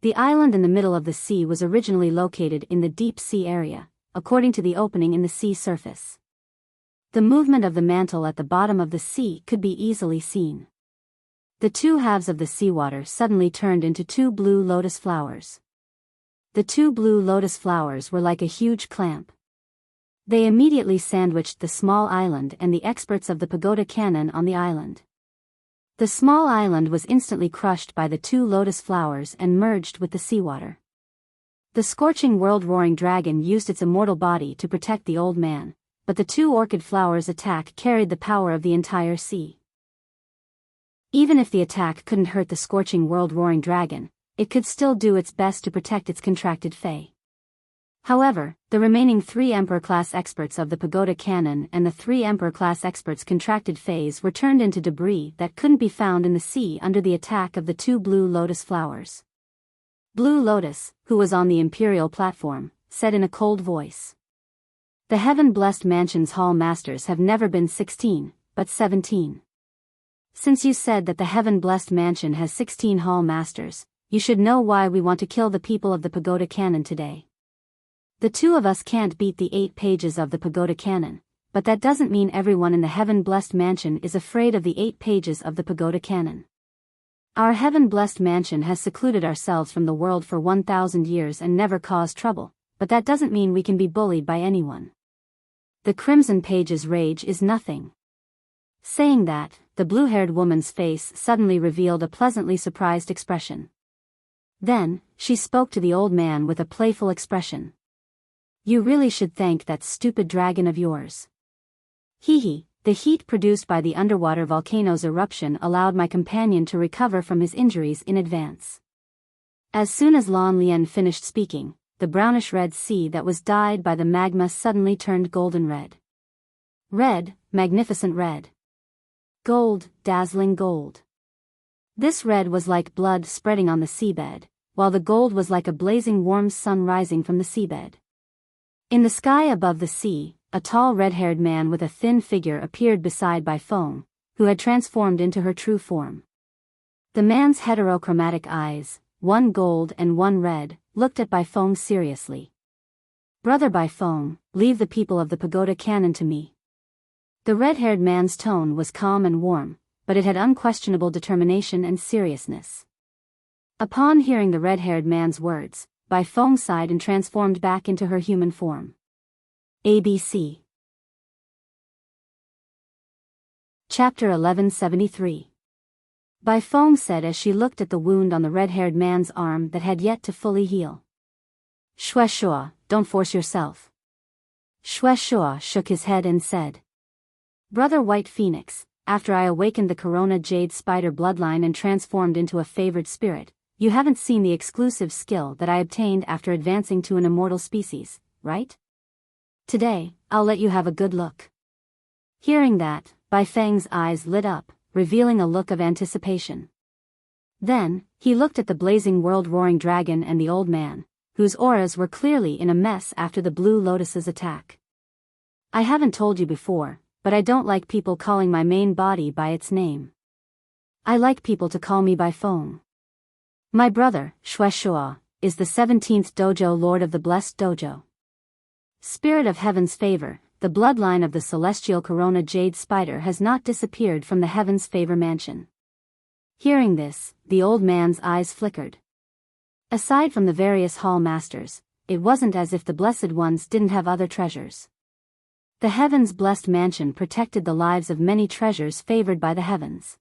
The island in the middle of the sea was originally located in the deep sea area, according to the opening in the sea surface. The movement of the mantle at the bottom of the sea could be easily seen. The two halves of the seawater suddenly turned into two blue lotus flowers. The two blue lotus flowers were like a huge clamp. They immediately sandwiched the small island and the experts of the pagoda canon on the island. The small island was instantly crushed by the two lotus flowers and merged with the seawater. The scorching world-roaring dragon used its immortal body to protect the old man, but the two orchid flowers' attack carried the power of the entire sea. Even if the attack couldn't hurt the scorching world-roaring dragon, it could still do its best to protect its contracted fae. However, the remaining 3 Emperor-class experts of the pagoda canon and the 3 Emperor-class experts' contracted faes were turned into debris that couldn't be found in the sea under the attack of the two blue lotus flowers. Blue Lotus, who was on the imperial platform, said in a cold voice. "The heaven-blessed mansion's hall masters have never been 16, but 17. Since you said that the heaven-blessed mansion has 16 hall masters, you should know why we want to kill the people of the pagoda canon today. The two of us can't beat the 8 pages of the pagoda canon, but that doesn't mean everyone in the heaven-blessed mansion is afraid of the 8 pages of the pagoda canon. Our heaven-blessed mansion has secluded ourselves from the world for 1,000 years and never caused trouble, but that doesn't mean we can be bullied by anyone. The Crimson Page's rage is nothing. Saying that, the blue-haired woman's face suddenly revealed a pleasantly surprised expression. Then, she spoke to the old man with a playful expression. "You really should thank that stupid dragon of yours. Hee. The heat produced by the underwater volcano's eruption allowed my companion to recover from his injuries in advance." As soon as Lan Lian finished speaking, the brownish-red sea that was dyed by the magma suddenly turned golden red. Red, magnificent red. Gold, dazzling gold. This red was like blood spreading on the seabed, while the gold was like a blazing warm sun rising from the seabed. In the sky above the sea, a tall red-haired man with a thin figure appeared beside Bai Feng, who had transformed into her true form. The man's heterochromatic eyes, one gold and one red, looked at Bai Feng seriously. "Brother Bai Feng, leave the people of the pagoda canon to me." The red-haired man's tone was calm and warm, but it had unquestionable determination and seriousness. Upon hearing the red-haired man's words, Bai Feng sighed and transformed back into her human form. ABC. Chapter 1173. Bai Feng said as she looked at the wound on the red-haired man's arm that had yet to fully heal. "Shua, don't force yourself." Shua shook his head and said, "Brother White Phoenix, after I awakened the Corona Jade Spider bloodline and transformed into a favored spirit, you haven't seen the exclusive skill that I obtained after advancing to an immortal species, right? Today, I'll let you have a good look." Hearing that, Bai Feng's eyes lit up, revealing a look of anticipation. Then, he looked at the blazing world-roaring dragon and the old man, whose auras were clearly in a mess after the Blue Lotus's attack. "I haven't told you before, but I don't like people calling my main body by its name. I like people to call me Bai Feng. My brother, Shua, is the 17th Dojo Lord of the Blessed Dojo. Spirit of Heaven's favor, the bloodline of the celestial Corona Jade Spider has not disappeared from the Heaven's Favor Mansion." Hearing this, the old man's eyes flickered. Aside from the various hall masters, it wasn't as if the Blessed Ones didn't have other treasures. The Heaven's Blessed Mansion protected the lives of many treasures favored by the heavens.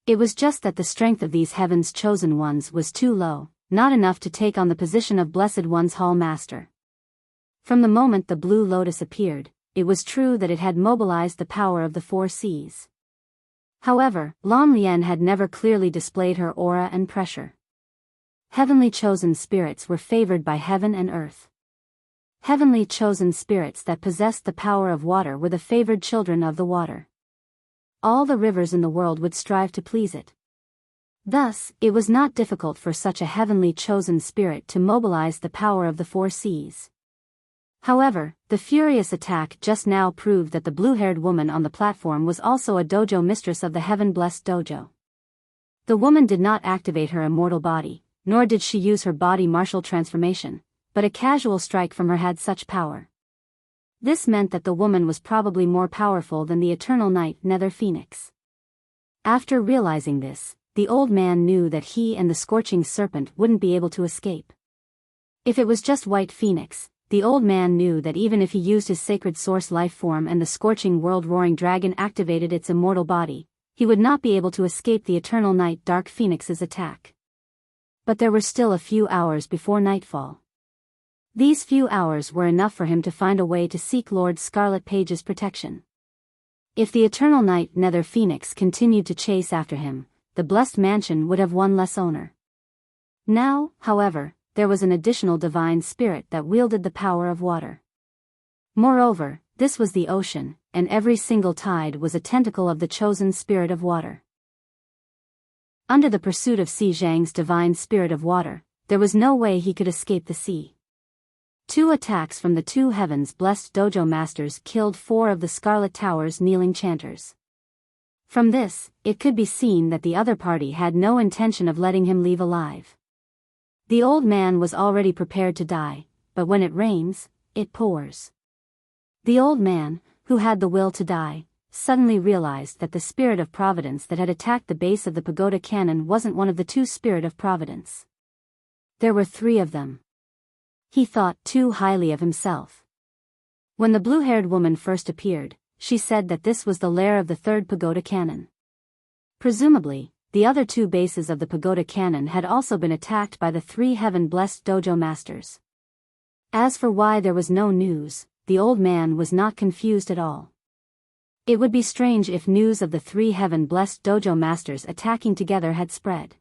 It was just that the strength of these Heaven's chosen ones was too low, not enough to take on the position of Blessed One's hall master. From the moment the Blue Lotus appeared, it was true that it had mobilized the power of the four seas. However, Lan Lian had never clearly displayed her aura and pressure. Heavenly chosen spirits were favored by heaven and earth. Heavenly chosen spirits that possessed the power of water were the favored children of the water. All the rivers in the world would strive to please it. Thus, it was not difficult for such a heavenly chosen spirit to mobilize the power of the four seas. However, the furious attack just now proved that the blue-haired woman on the platform was also a dojo mistress of the heaven-blessed dojo. The woman did not activate her immortal body, nor did she use her body martial transformation, but a casual strike from her had such power. This meant that the woman was probably more powerful than the eternal night Nether Phoenix. After realizing this, the old man knew that he and the scorching serpent wouldn't be able to escape. If it was just White Phoenix, the old man knew that even if he used his sacred source life form and the scorching world-roaring dragon activated its immortal body, he would not be able to escape the eternal night Dark Phoenix's attack. But there were still a few hours before nightfall. These few hours were enough for him to find a way to seek Lord Scarlet Page's protection. If the eternal night Nether Phoenix continued to chase after him, the blessed mansion would have one less owner. Now, however, there was an additional divine spirit that wielded the power of water. Moreover, this was the ocean, and every single tide was a tentacle of the chosen spirit of water. Under the pursuit of Si Zhang's divine spirit of water, there was no way he could escape the sea. 2 attacks from the 2 heavens blessed dojo masters killed 4 of the Scarlet Tower's kneeling chanters. From this, it could be seen that the other party had no intention of letting him leave alive. The old man was already prepared to die, but when it rains, it pours. The old man, who had the will to die, suddenly realized that the spirit of providence that had attacked the base of the pagoda cannon wasn't one of the 2 spirit of providence. There were 3 of them. He thought too highly of himself. When the blue-haired woman first appeared, she said that this was the lair of the third pagoda cannon. Presumably, the other two bases of the pagoda cannon had also been attacked by the three heaven-blessed dojo masters. As for why there was no news, the old man was not confused at all. It would be strange if news of the three heaven-blessed dojo masters attacking together had spread.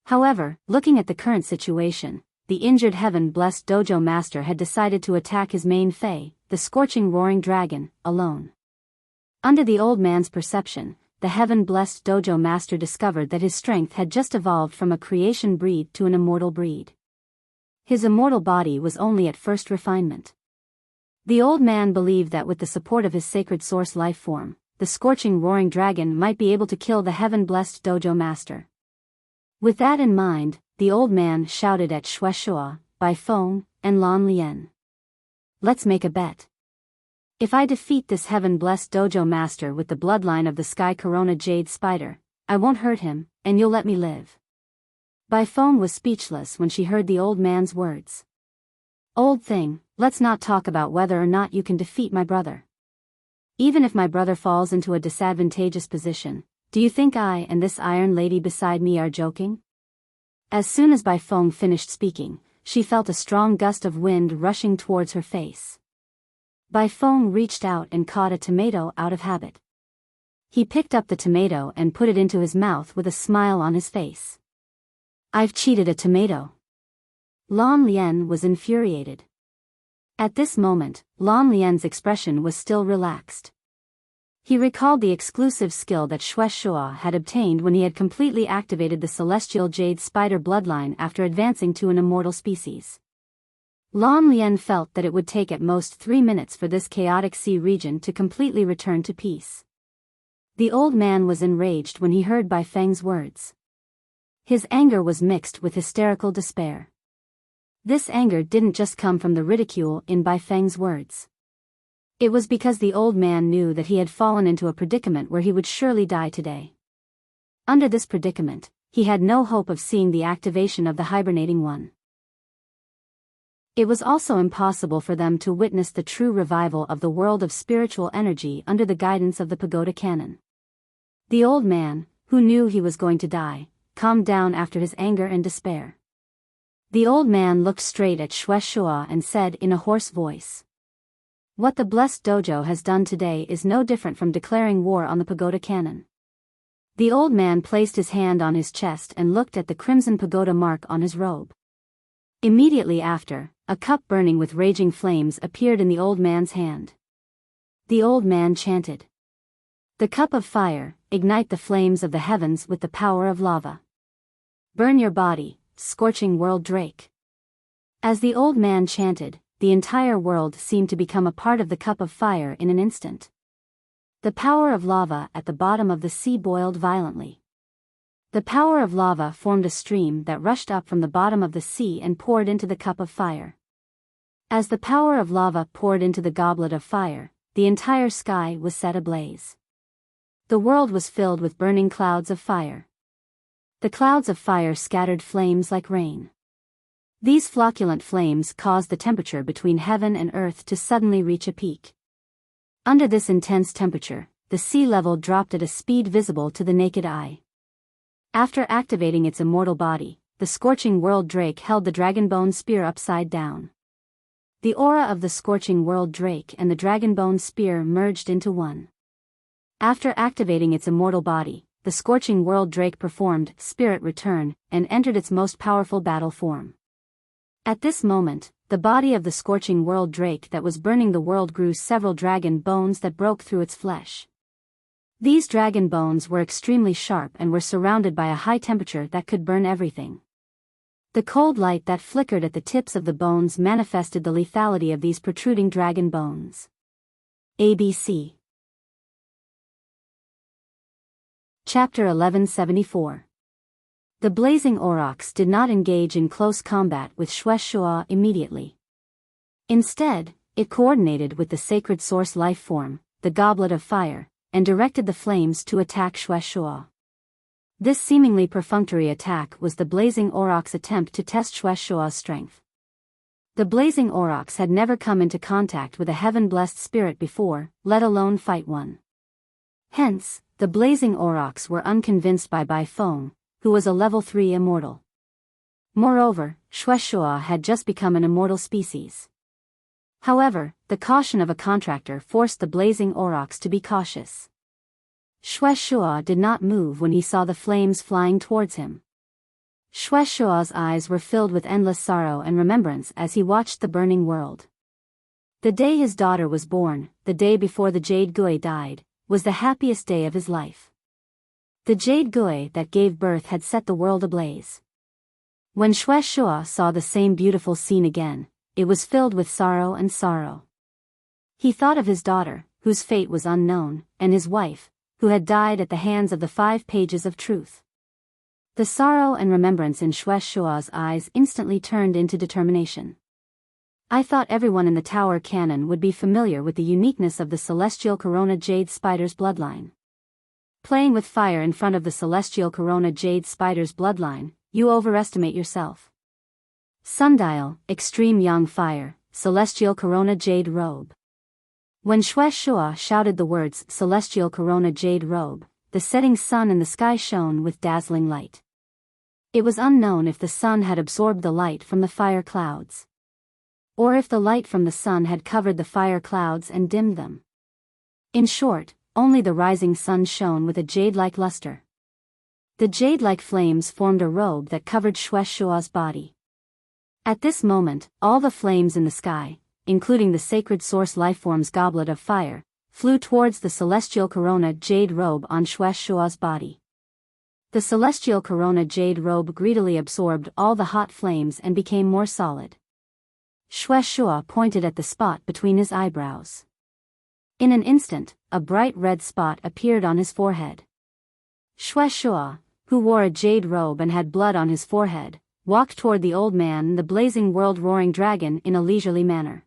However, looking at the current situation, the injured heaven-blessed dojo master had decided to attack his main fae, the scorching roaring dragon, alone. Under the old man's perception, the heaven-blessed dojo master discovered that his strength had just evolved from a creation breed to an immortal breed. His immortal body was only at first refinement. The old man believed that with the support of his sacred source life form, the scorching roaring dragon might be able to kill the heaven-blessed dojo master. With that in mind, the old man shouted at Shueshua, Bai Feng, and Lan Lian. Let's make a bet. If I defeat this heaven-blessed dojo master with the bloodline of the Sky Corona Jade Spider, I won't hurt him, and you'll let me live. Bai Feng was speechless when she heard the old man's words. Old thing, let's not talk about whether or not you can defeat my brother. Even if my brother falls into a disadvantageous position, do you think I and this iron lady beside me are joking? As soon as Bai Feng finished speaking, she felt a strong gust of wind rushing towards her face. Bai Feng reached out and caught a tomato out of habit. He picked up the tomato and put it into his mouth with a smile on his face. I've cheated a tomato. Lan Lian was infuriated. At this moment, Lan Lian's expression was still relaxed. He recalled the exclusive skill that Shueshua had obtained when he had completely activated the celestial jade spider bloodline after advancing to an immortal species. Lan Lian felt that it would take at most 3 minutes for this chaotic sea region to completely return to peace. The old man was enraged when he heard Bai Feng's words. His anger was mixed with hysterical despair. This anger didn't just come from the ridicule in Bai Feng's words. It was because the old man knew that he had fallen into a predicament where he would surely die today. Under this predicament, he had no hope of seeing the activation of the hibernating one. It was also impossible for them to witness the true revival of the world of spiritual energy under the guidance of the pagoda cannon. The old man, who knew he was going to die, calmed down after his anger and despair. The old man looked straight at Shueshua and said in a hoarse voice. What the blessed dojo has done today is no different from declaring war on the pagoda cannon. The old man placed his hand on his chest and looked at the crimson pagoda mark on his robe. Immediately after, a cup burning with raging flames appeared in the old man's hand. The old man chanted. The cup of fire, ignite the flames of the heavens with the power of lava. Burn your body, scorching world drake. As the old man chanted, the entire world seemed to become a part of the cup of fire in an instant. The power of lava at the bottom of the sea boiled violently. The power of lava formed a stream that rushed up from the bottom of the sea and poured into the cup of fire. As the power of lava poured into the goblet of fire, the entire sky was set ablaze. The world was filled with burning clouds of fire. The clouds of fire scattered flames like rain. These flocculent flames caused the temperature between heaven and earth to suddenly reach a peak. Under this intense temperature, the sea level dropped at a speed visible to the naked eye. After activating its immortal body, the scorching world drake held the dragonbone spear upside down. The aura of the scorching world drake and the dragonbone spear merged into one. After activating its immortal body, the scorching world drake performed spirit return and entered its most powerful battle form. At this moment, the body of the scorching world drake that was burning the world grew several dragon bones that broke through its flesh. These dragon bones were extremely sharp and were surrounded by a high temperature that could burn everything. The cold light that flickered at the tips of the bones manifested the lethality of these protruding dragon bones. ABC Chapter 1174. The blazing aurochs did not engage in close combat with Shueshua immediately. Instead, it coordinated with the sacred source life form, the goblet of fire, and directed the flames to attack Shueshua. This seemingly perfunctory attack was the blazing auroch's attempt to test Shueshua's strength. The blazing aurochs had never come into contact with a heaven-blessed spirit before, let alone fight one. Hence, the blazing aurochs were unconvinced by Bai Feng, who was a level 3 immortal. Moreover, Shueshua had just become an immortal species. However, the caution of a contractor forced the blazing aurochs to be cautious. Shueshua did not move when he saw the flames flying towards him. Shueshua's eyes were filled with endless sorrow and remembrance as he watched the burning world. The day his daughter was born, the day before the Jade Gui died, was the happiest day of his life. The Jade Gui that gave birth had set the world ablaze. When Shueshua saw the same beautiful scene again, it was filled with sorrow and sorrow. He thought of his daughter, whose fate was unknown, and his wife, who had died at the hands of the 5 pages of truth. The sorrow and remembrance in Shueshua's eyes instantly turned into determination. I thought everyone in the Tower Canon would be familiar with the uniqueness of the Celestial Corona Jade Spider's bloodline. Playing with fire in front of the Celestial Corona Jade Spider's bloodline, you overestimate yourself. Sundial, Extreme Young Fire, Celestial Corona Jade Robe. When Shueshua shouted the words Celestial Corona Jade Robe, the setting sun in the sky shone with dazzling light. It was unknown if the sun had absorbed the light from the fire clouds, or if the light from the sun had covered the fire clouds and dimmed them. In short, only the rising sun shone with a jade-like luster. The jade-like flames formed a robe that covered Shueshua's body. At this moment, all the flames in the sky, including the sacred source lifeform's goblet of fire, flew towards the Celestial Corona Jade Robe on Shueshua's body. The Celestial Corona Jade Robe greedily absorbed all the hot flames and became more solid. Shueshua pointed at the spot between his eyebrows. In an instant, a bright red spot appeared on his forehead. Shueshua, who wore a jade robe and had blood on his forehead, walked toward the old man and the blazing world-roaring dragon in a leisurely manner.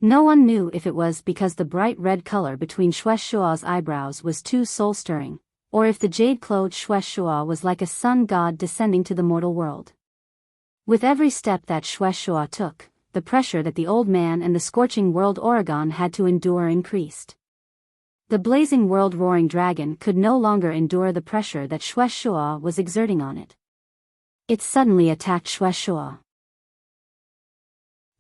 No one knew if it was because the bright red color between Shueshua's eyebrows was too soul-stirring, or if the jade-clothed Shueshua was like a sun god descending to the mortal world. With every step that Shueshua took, the pressure that the old man and the scorching world Oregon had to endure increased. The blazing world-roaring dragon could no longer endure the pressure that Shueshua was exerting on it. It suddenly attacked Shueshua.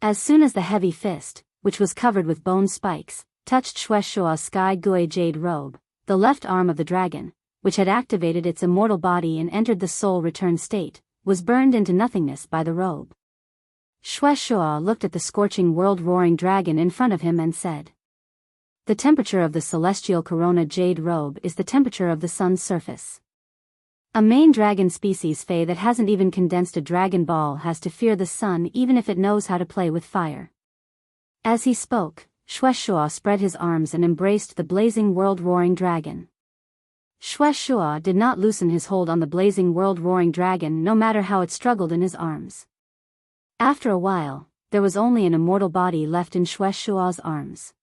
As soon as the heavy fist, which was covered with bone spikes, touched Shueshua's sky gui jade robe, the left arm of the dragon, which had activated its immortal body and entered the soul return state, was burned into nothingness by the robe. Shueshua looked at the scorching world-roaring dragon in front of him and said, "The temperature of the Celestial Corona Jade Robe is the temperature of the sun's surface. A main dragon species Fae that hasn't even condensed a dragon ball has to fear the sun even if it knows how to play with fire." As he spoke, Shueshua spread his arms and embraced the blazing world-roaring dragon. Shueshua did not loosen his hold on the blazing world-roaring dragon no matter how it struggled in his arms. After a while, there was only an immortal body left in Shueshua's arms.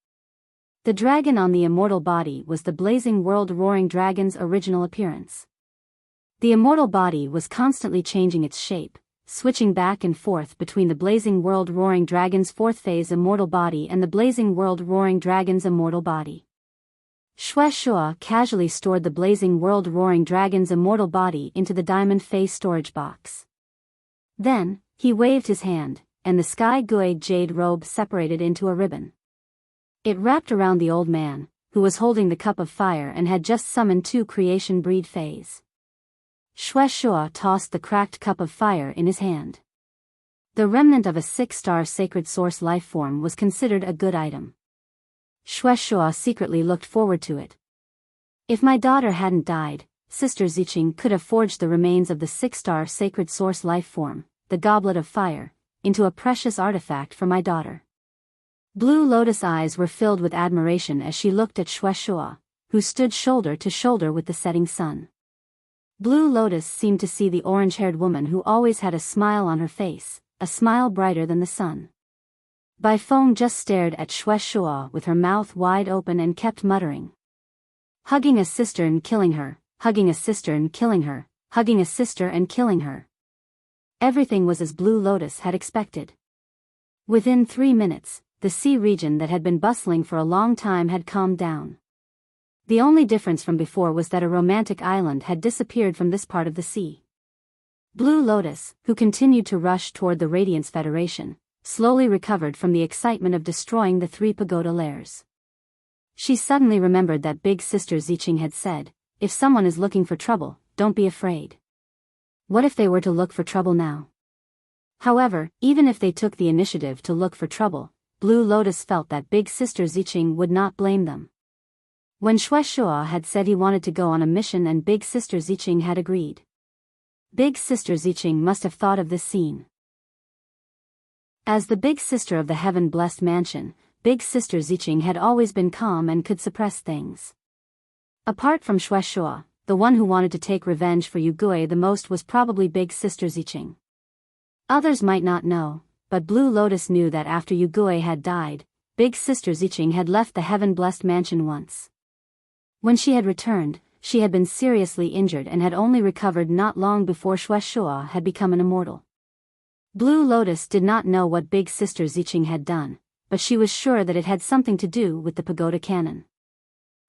The dragon on the immortal body was the blazing world-roaring dragon's original appearance. The immortal body was constantly changing its shape, switching back and forth between the blazing world-roaring dragon's fourth phase immortal body and the blazing world-roaring dragon's immortal body. Shueshua casually stored the blazing world-roaring dragon's immortal body into the diamond face storage box. Then, he waved his hand, and the sky gui jade robe separated into a ribbon. It wrapped around the old man, who was holding the cup of fire and had just summoned 2 creation breed Faes. Shueshua tossed the cracked cup of fire in his hand. The remnant of a 6-star sacred source lifeform was considered a good item. Shueshua secretly looked forward to it. If my daughter hadn't died, Sister Ziqing could have forged the remains of the 6-star sacred source lifeform, the Goblet of Fire, into a precious artifact for my daughter. Blue Lotus eyes were filled with admiration as she looked at Shueshua, who stood shoulder to shoulder with the setting sun. Blue Lotus seemed to see the orange-haired woman who always had a smile on her face, a smile brighter than the sun. Bai Feng just stared at Shueshua with her mouth wide open and kept muttering. Hugging a sister and killing her, hugging a sister and killing her, hugging a sister and killing her. Everything was as Blue Lotus had expected. Within 3 minutes, the sea region that had been bustling for a long time had calmed down. The only difference from before was that a romantic island had disappeared from this part of the sea. Blue Lotus, who continued to rush toward the Radiance Federation, slowly recovered from the excitement of destroying the 3 pagoda lairs. She suddenly remembered that Big Sister Ziching had said, "If someone is looking for trouble, don't be afraid." What if they were to look for trouble now? However, even if they took the initiative to look for trouble, Blue Lotus felt that Big Sister Ziching would not blame them. When Shueshua had said he wanted to go on a mission and Big Sister Ziching had agreed, Big Sister Ziching must have thought of this scene. As the big sister of the heaven-blessed mansion, Big Sister Ziching had always been calm and could suppress things. Apart from Shueshua, the one who wanted to take revenge for Yugui the most was probably Big Sister Ziching. Others might not know, but Blue Lotus knew that after Yugui had died, Big Sister Ziching had left the heaven-blessed mansion once. When she had returned, she had been seriously injured and had only recovered not long before Shueshua had become an immortal. Blue Lotus did not know what Big Sister Ziching had done, but she was sure that it had something to do with the pagoda cannon.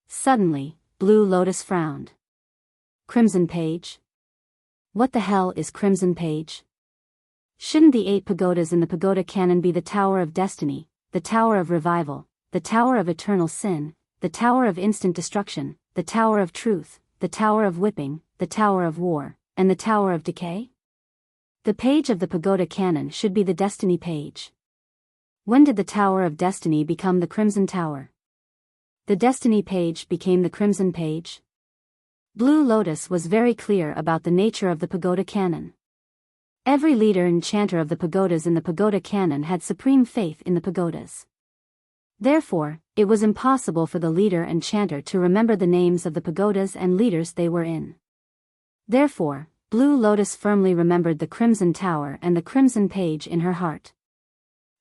Suddenly, Blue Lotus frowned. Crimson Page? What the hell is Crimson Page? Shouldn't the 8 pagodas in the pagoda cannon be the Tower of Destiny, the Tower of Revival, the Tower of Eternal Sin, the Tower of Instant Destruction, the Tower of Truth, the Tower of Whipping, the Tower of War, and the Tower of Decay? The page of the pagoda cannon should be the Destiny page. When did the Tower of Destiny become the Crimson Tower? The Destiny page became the Crimson page? Blue Lotus was very clear about the nature of the pagoda cannon. Every leader and chanter of the pagodas in the pagoda canon had supreme faith in the pagodas. Therefore, it was impossible for the leader and chanter to remember the names of the pagodas and leaders they were in. Therefore, Blue Lotus firmly remembered the Crimson Tower and the Crimson Page in her heart.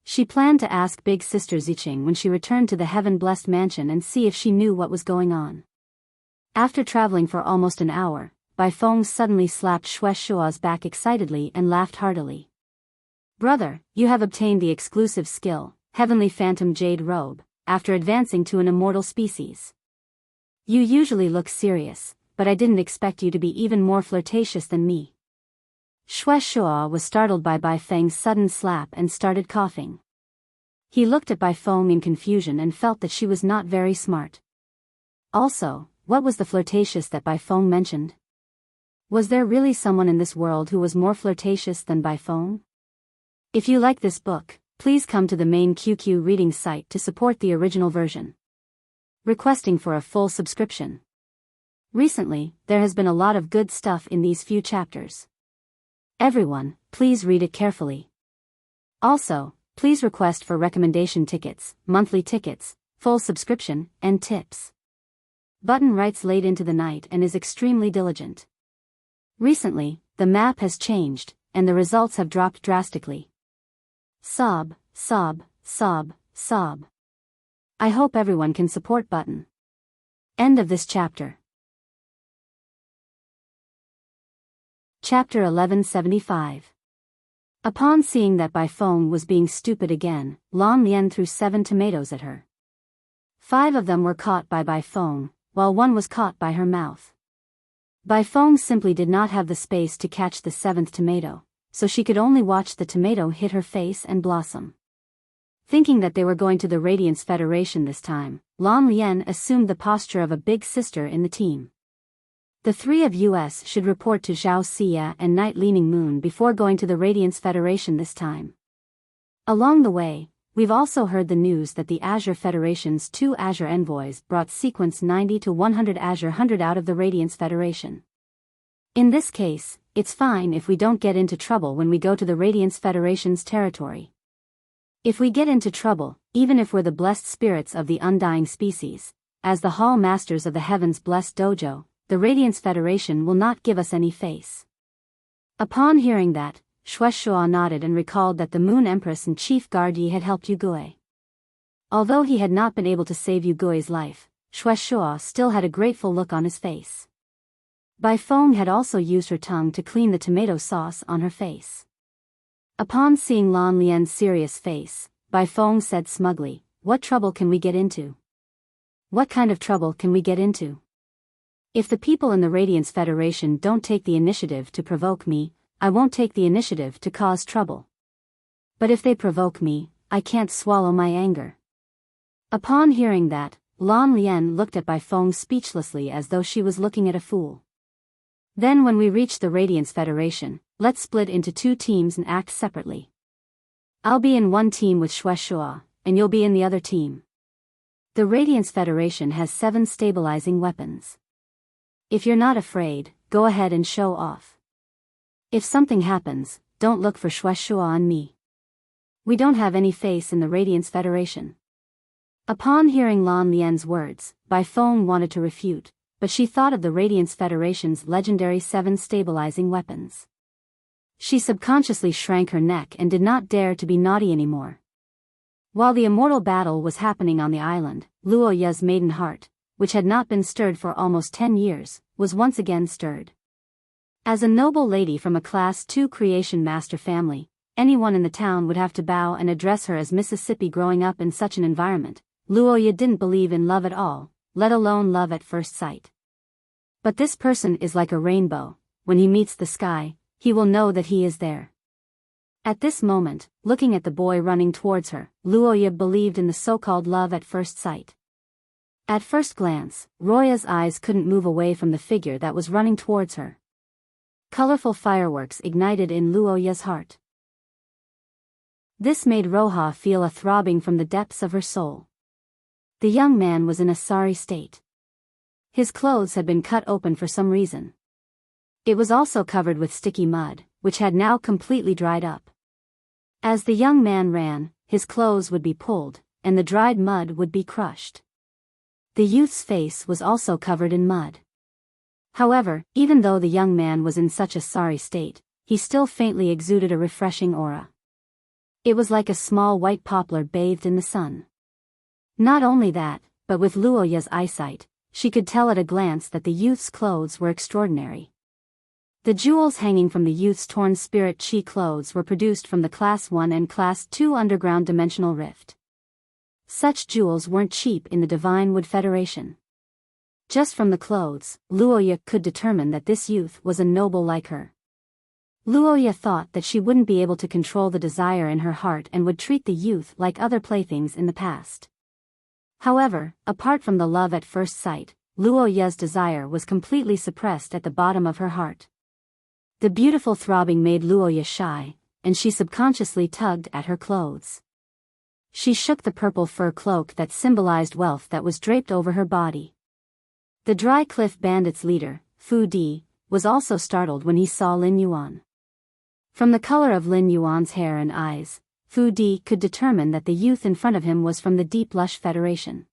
She planned to ask Big Sister Ziching when she returned to the heaven-blessed mansion and see if she knew what was going on. After traveling for almost an hour, Bai Feng suddenly slapped Shueshua's back excitedly and laughed heartily. "Brother, you have obtained the exclusive skill, Heavenly Phantom Jade Robe, after advancing to an immortal species. You usually look serious, but I didn't expect you to be even more flirtatious than me." Shueshua was startled by Bai Feng's sudden slap and started coughing. He looked at Bai Feng in confusion and felt that she was not very smart. Also, what was the flirtatious that Bai Feng mentioned? Was there really someone in this world who was more flirtatious than Bai Feng? If you like this book, please come to the main QQ reading site to support the original version. Requesting for a full subscription. Recently, there has been a lot of good stuff in these few chapters. Everyone, please read it carefully. Also, please request for recommendation tickets, monthly tickets, full subscription, and tips. Button writes late into the night and is extremely diligent. Recently, the map has changed, and the results have dropped drastically. Sob, sob, sob, sob. I hope everyone can support Button. End of this chapter. Chapter 1175. Upon seeing that Bai Feng was being stupid again, Lan Lian threw 7 tomatoes at her. 5 of them were caught by Bai Feng, while 1 was caught by her mouth. Bai Feng simply did not have the space to catch the 7th tomato, so she could only watch the tomato hit her face and blossom. Thinking that they were going to the Radiance Federation this time, Lan Lian assumed the posture of a big sister in the team. The 3 of us should report to Zhao Xia and Night Leaning Moon before going to the Radiance Federation this time. Along the way, we've also heard the news that the Azure Federation's 2 Azure envoys brought sequence 90 to 100 Azure 100 out of the Radiance Federation. In this case, it's fine if we don't get into trouble when we go to the Radiance Federation's territory. If we get into trouble, even if we're the blessed spirits of the undying species, as the Hall Masters of the Heavens blessed dojo, the Radiance Federation will not give us any face. Upon hearing that, Shueshua nodded and recalled that the Moon Empress and Chief Guard Yi had helped Yugui. Although he had not been able to save Yugui's life, Shueshua still had a grateful look on his face. Bai Feng had also used her tongue to clean the tomato sauce on her face. Upon seeing Lan Lian's serious face, Bai Feng said smugly, "What trouble can we get into? What kind of trouble can we get into? If the people in the Radiance Federation don't take the initiative to provoke me, I won't take the initiative to cause trouble. But if they provoke me, I can't swallow my anger." Upon hearing that, Lan Lian looked at Bai Feng speechlessly as though she was looking at a fool. "Then when we reach the Radiance Federation, let's split into 2 teams and act separately. I'll be in one team with Shueshua, and you'll be in the other team. The Radiance Federation has 7 stabilizing weapons. If you're not afraid, go ahead and show off. If something happens, don't look for Shueshua and me. We don't have any face in the Radiance Federation." Upon hearing Lan Lian's words, Bai Feng wanted to refute, but she thought of the Radiance Federation's legendary 7 stabilizing weapons. She subconsciously shrank her neck and did not dare to be naughty anymore. While the immortal battle was happening on the island, Luo Ye's maiden heart, which had not been stirred for almost 10 years, was once again stirred. As a noble lady from a Class 2 Creation Master family, anyone in the town would have to bow and address her as Mississippi. Growing up in such an environment, Luo Ye didn't believe in love at all, let alone love at first sight. But this person is like a rainbow. When he meets the sky, he will know that he is there. At this moment, looking at the boy running towards her, Luo Ye believed in the so-called love at first sight. At first glance, Roya's eyes couldn't move away from the figure that was running towards her. Colorful fireworks ignited in Luo Ye's heart. This made Roja feel a throbbing from the depths of her soul. The young man was in a sorry state. His clothes had been cut open for some reason. It was also covered with sticky mud, which had now completely dried up. As the young man ran, his clothes would be pulled, and the dried mud would be crushed. The youth's face was also covered in mud. However, even though the young man was in such a sorry state, he still faintly exuded a refreshing aura. It was like a small white poplar bathed in the sun. Not only that, but with Luo Ye's eyesight, she could tell at a glance that the youth's clothes were extraordinary. The jewels hanging from the youth's torn spirit chi clothes were produced from the Class 1 and Class 2 underground dimensional rift. Such jewels weren't cheap in the Divine Wood Federation. Just from the clothes, Luo Ye could determine that this youth was a noble like her. Luo Ye thought that she wouldn't be able to control the desire in her heart and would treat the youth like other playthings in the past. However, apart from the love at first sight, Luo Ye's desire was completely suppressed at the bottom of her heart. The beautiful throbbing made Luo Ye shy, and she subconsciously tugged at her clothes. She shook the purple fur cloak that symbolized wealth that was draped over her body. The Dry Cliff Bandits' leader, Fu Di, was also startled when he saw Lin Yuan. From the color of Lin Yuan's hair and eyes, Fu Di could determine that the youth in front of him was from the Deep Lush Federation.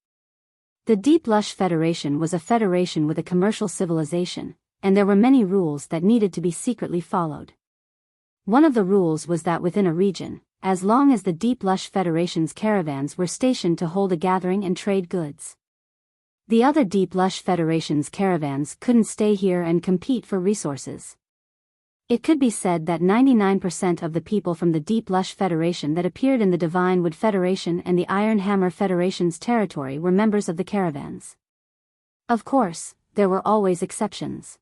The Deep Lush Federation was a federation with a commercial civilization, and there were many rules that needed to be secretly followed. One of the rules was that within a region, as long as the Deep Lush Federation's caravans were stationed to hold a gathering and trade goods, the other Deep Lush Federation's caravans couldn't stay here and compete for resources. It could be said that 99% of the people from the Deep Lush Federation that appeared in the Divine Wood Federation and the Iron Hammer Federation's territory were members of the caravans. Of course, there were always exceptions.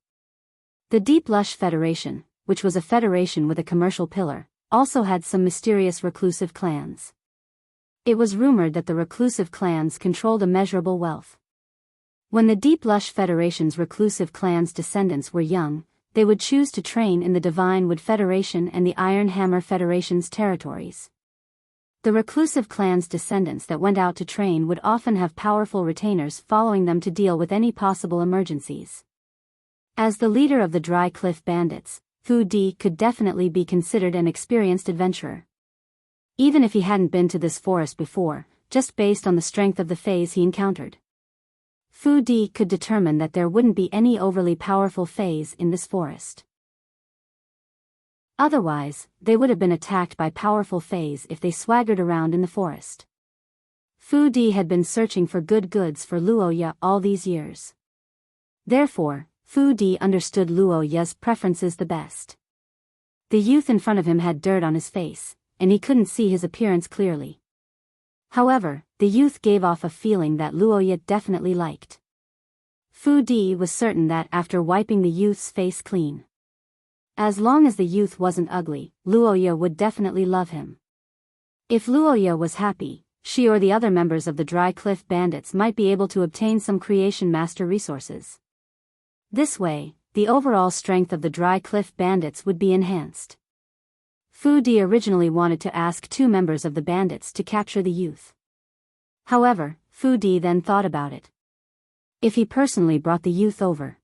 The Deep Lush Federation, which was a federation with a commercial pillar, also had some mysterious reclusive clans. It was rumored that the reclusive clans controlled immeasurable wealth. When the Deep Lush Federation's reclusive clans' descendants were young, they would choose to train in the Divine Wood Federation and the Iron Hammer Federation's territories. The reclusive clan's descendants that went out to train would often have powerful retainers following them to deal with any possible emergencies. As the leader of the Dry Cliff Bandits, Fu Di could definitely be considered an experienced adventurer. Even if he hadn't been to this forest before, just based on the strength of the fays he encountered, Fu Di could determine that there wouldn't be any overly powerful fays in this forest. Otherwise, they would have been attacked by powerful fays if they swaggered around in the forest. Fu Di had been searching for good goods for Luo Ye all these years. Therefore, Fu Di understood Luo Ye's preferences the best. The youth in front of him had dirt on his face, and he couldn't see his appearance clearly. However, the youth gave off a feeling that Luoya definitely liked. Fu Di was certain that after wiping the youth's face clean, as long as the youth wasn't ugly, Luoya would definitely love him. If Luoya was happy, she or the other members of the Dry Cliff Bandits might be able to obtain some Creation Master resources. This way, the overall strength of the Dry Cliff Bandits would be enhanced. Fu Di originally wanted to ask 2 members of the bandits to capture the youth. However, Fu Di then thought about it. If he personally brought the youth over,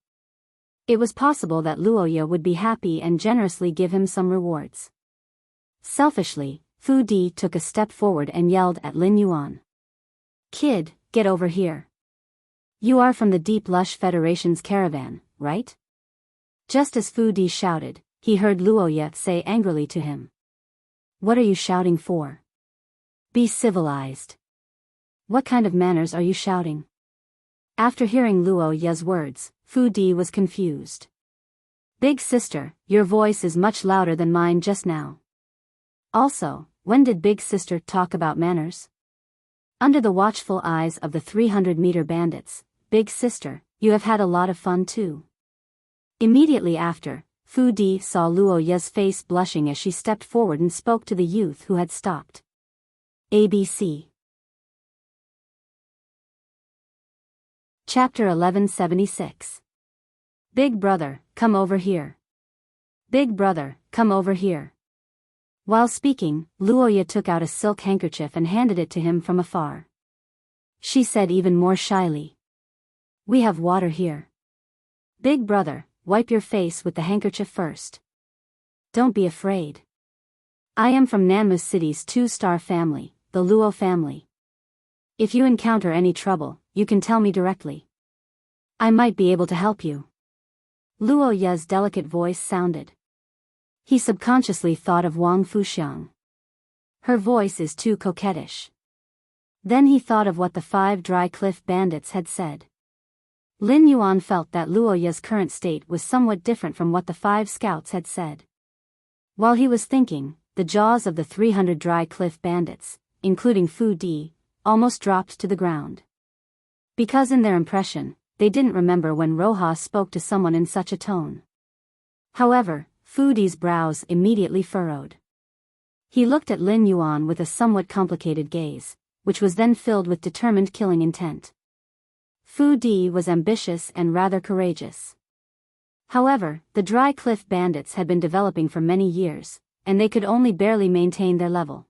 it was possible that Luoya would be happy and generously give him some rewards. Selfishly, Fu Di took a step forward and yelled at Lin Yuan. "Kid, get over here. You are from the Deep Lush Federation's caravan, right?" Just as Fu Di shouted, he heard Luoya say angrily to him. "What are you shouting for? Be civilized. What kind of manners are you shouting?" After hearing Luoya's words, Fu Di was confused. "Big sister, your voice is much louder than mine just now. Also, when did Big sister talk about manners?" Under the watchful eyes of the 300-meter bandits, "Big sister, you have had a lot of fun too." Immediately after, Fu Di saw Luoya's face blushing as she stepped forward and spoke to the youth who had stopped. ABC. Chapter 1176. Big brother, come over here. Big brother, come over here. While speaking, Luoya took out a silk handkerchief and handed it to him from afar. She said even more shyly, "We have water here. Big brother, wipe your face with the handkerchief first. Don't be afraid. I am from Nanmu City's 2-star family, the Luo family. If you encounter any trouble, you can tell me directly. I might be able to help you." Luoya's delicate voice sounded. He subconsciously thought of Wang Fuxiang. Her voice is too coquettish. Then he thought of what the 5 Dry Cliff Bandits had said. Lin Yuan felt that Luoya's current state was somewhat different from what the 5 scouts had said. While he was thinking, the jaws of the 300 Dry Cliff Bandits, including Fu Di, almost dropped to the ground. Because in their impression, they didn't remember when Roja spoke to someone in such a tone. However, Fu Di's brows immediately furrowed. He looked at Lin Yuan with a somewhat complicated gaze, which was then filled with determined killing intent. Fu Di was ambitious and rather courageous. However, the Dry Cliff Bandits had been developing for many years, and they could only barely maintain their level.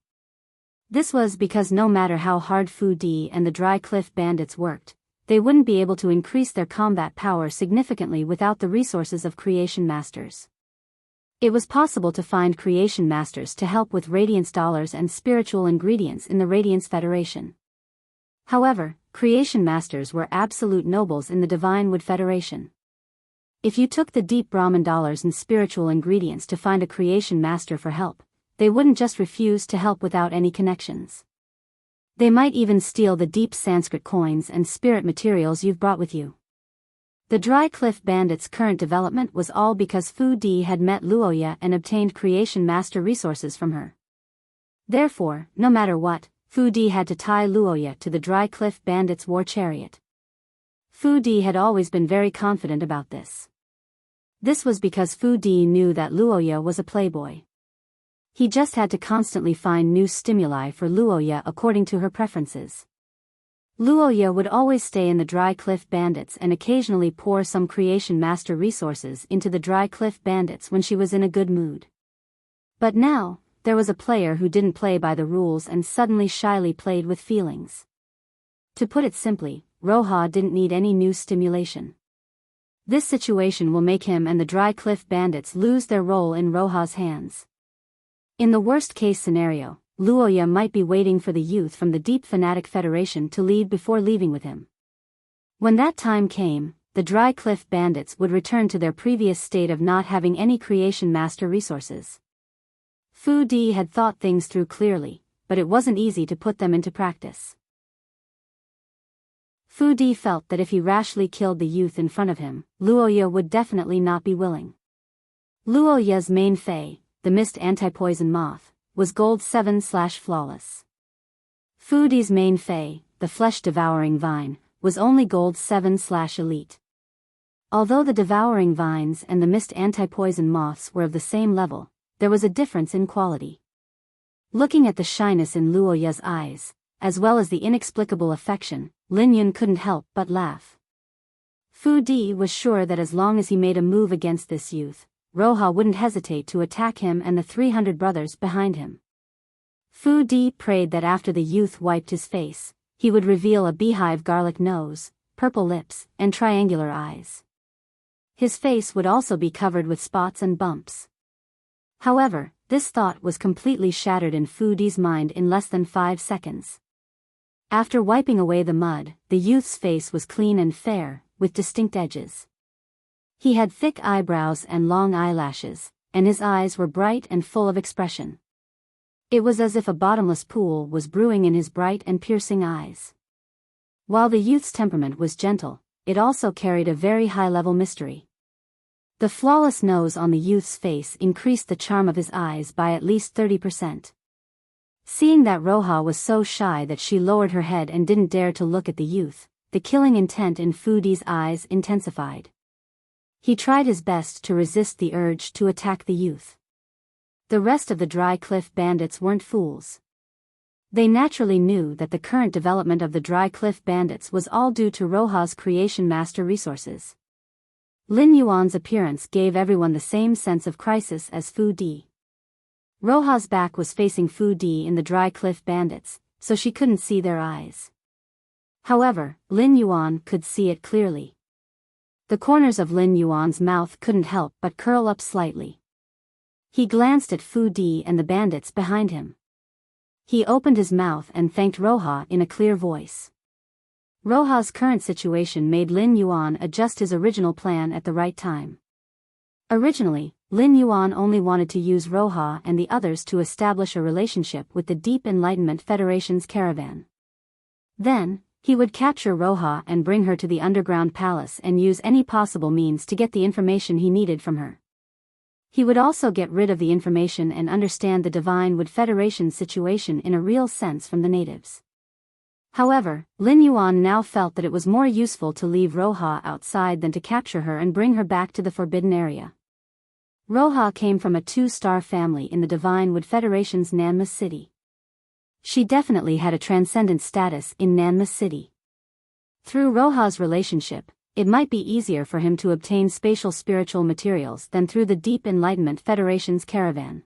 This was because no matter how hard Fu Di and the Dry Cliff Bandits worked, they wouldn't be able to increase their combat power significantly without the resources of Creation Masters. It was possible to find Creation Masters to help with Radiance dollars and spiritual ingredients in the Radiance Federation. However, Creation Masters were absolute nobles in the Divine Wood Federation. If you took the deep Brahman dollars and spiritual ingredients to find a Creation Master for help, they wouldn't just refuse to help without any connections. They might even steal the deep Sanskrit coins and spirit materials you've brought with you. The Dry Cliff Bandits' current development was all because Fu Di had met Luoya and obtained Creation Master resources from her. Therefore, no matter what, Fu Di had to tie Luoya to the Dry Cliff Bandits' war chariot. Fu Di had always been very confident about this. This was because Fu Di knew that Luoya was a playboy. He just had to constantly find new stimuli for Luoya according to her preferences. Luoya would always stay in the Dry Cliff Bandits and occasionally pour some Creation Master resources into the Dry Cliff Bandits when she was in a good mood. But now, there was a player who didn't play by the rules and suddenly shyly played with feelings. To put it simply, Roja didn't need any new stimulation. This situation will make him and the Dry Cliff Bandits lose their role in Roja's hands. In the worst-case scenario, Luoya might be waiting for the youth from the Deep Fanatic Federation to leave before leaving with him. When that time came, the Dry Cliff Bandits would return to their previous state of not having any Creation Master resources. Fu Di had thought things through clearly, but it wasn't easy to put them into practice. Fu Di felt that if he rashly killed the youth in front of him, Luoya would definitely not be willing. Luoya's main Fei, the mist anti-poison moth, was gold 7/flawless. Fu Di's main fae, the flesh-devouring vine, was only gold 7/elite. Although the devouring vines and the mist anti-poison moths were of the same level, there was a difference in quality. Looking at the shyness in Luo Ye's eyes, as well as the inexplicable affection, Lin Yun couldn't help but laugh. Fu Di was sure that as long as he made a move against this youth, Roha wouldn't hesitate to attack him and the 300 brothers behind him. Fu Di prayed that after the youth wiped his face, he would reveal a beehive garlic nose, purple lips, and triangular eyes. His face would also be covered with spots and bumps. However, this thought was completely shattered in Fu Di's mind in less than 5 seconds. After wiping away the mud, the youth's face was clean and fair, with distinct edges. He had thick eyebrows and long eyelashes, and his eyes were bright and full of expression. It was as if a bottomless pool was brewing in his bright and piercing eyes. While the youth's temperament was gentle, it also carried a very high-level mystery. The flawless nose on the youth's face increased the charm of his eyes by at least 30%. Seeing that Roha was so shy that she lowered her head and didn't dare to look at the youth, the killing intent in Fu Di's eyes intensified. He tried his best to resist the urge to attack the youth. The rest of the Dry Cliff Bandits weren't fools. They naturally knew that the current development of the Dry Cliff Bandits was all due to Roha's creation master resources. Lin Yuan's appearance gave everyone the same sense of crisis as Fu Di. Roha's back was facing Fu Di in the Dry Cliff Bandits, so she couldn't see their eyes. However, Lin Yuan could see it clearly. The corners of Lin Yuan's mouth couldn't help but curl up slightly. He glanced at Fu Di and the bandits behind him. He opened his mouth and thanked Roha in a clear voice. Roha's current situation made Lin Yuan adjust his original plan at the right time. Originally, Lin Yuan only wanted to use Roha and the others to establish a relationship with the Deep Enlightenment Federation's caravan. Then, he would capture Roha and bring her to the underground palace and use any possible means to get the information he needed from her. He would also get rid of the information and understand the Divine Wood Federation's situation in a real sense from the natives. However, Lin Yuan now felt that it was more useful to leave Roha outside than to capture her and bring her back to the Forbidden Area. Roha came from a 2-star family in the Divine Wood Federation's Nanma City. She definitely had a transcendent status in Nanma City. Through Roha's relationship, it might be easier for him to obtain spatial spiritual materials than through the Deep Enlightenment Federation's caravan.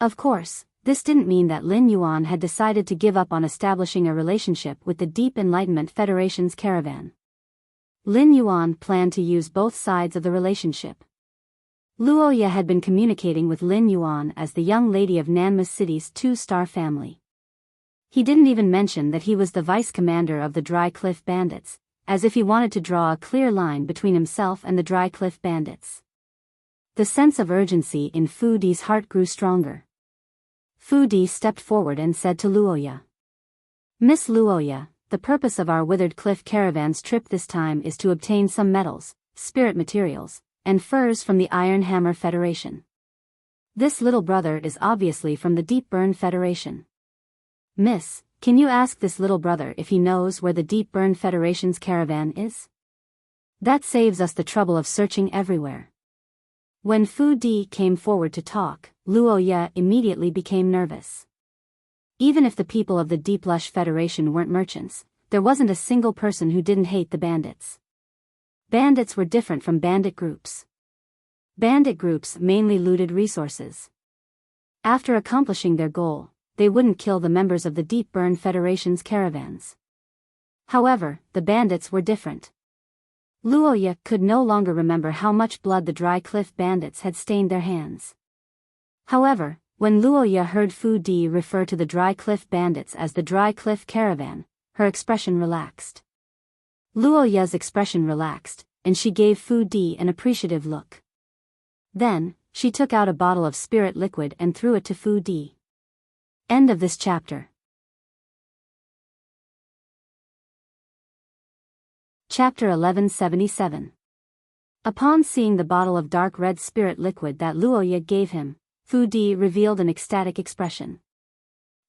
Of course, this didn't mean that Lin Yuan had decided to give up on establishing a relationship with the Deep Enlightenment Federation's caravan. Lin Yuan planned to use both sides of the relationship. Luo Ye had been communicating with Lin Yuan as the young lady of Nanma City's 2-star family. He didn't even mention that he was the vice commander of the Dry Cliff Bandits, as if he wanted to draw a clear line between himself and the Dry Cliff Bandits. The sense of urgency in Fu Di's heart grew stronger. Fu Di stepped forward and said to Luo Ye, "Miss Luo Ye, the purpose of our Withered Cliff Caravan's trip this time is to obtain some metals, spirit materials, and furs from the Iron Hammer Federation. This little brother is obviously from the Deep Burn Federation. Miss, can you ask this little brother if he knows where the Deep Burn Federation's caravan is? That saves us the trouble of searching everywhere." When Fu Di came forward to talk, Luo Ye immediately became nervous. Even if the people of the Deep Lush Federation weren't merchants, there wasn't a single person who didn't hate the bandits. Bandits were different from bandit groups. Bandit groups mainly looted resources. After accomplishing their goal, they wouldn't kill the members of the Deep Burn Federation's caravans. However, the bandits were different. Luo Ye could no longer remember how much blood the Dry Cliff Bandits had stained their hands. However, when Luo Ye heard Fu Di refer to the Dry Cliff Bandits as the Dry Cliff Caravan, her expression relaxed. Luo Ye's expression relaxed, and she gave Fu Di an appreciative look. Then, she took out a bottle of spirit liquid and threw it to Fu Di. End of this chapter. Chapter 1177. Upon seeing the bottle of dark red spirit liquid that Luoya gave him, Fu Di revealed an ecstatic expression.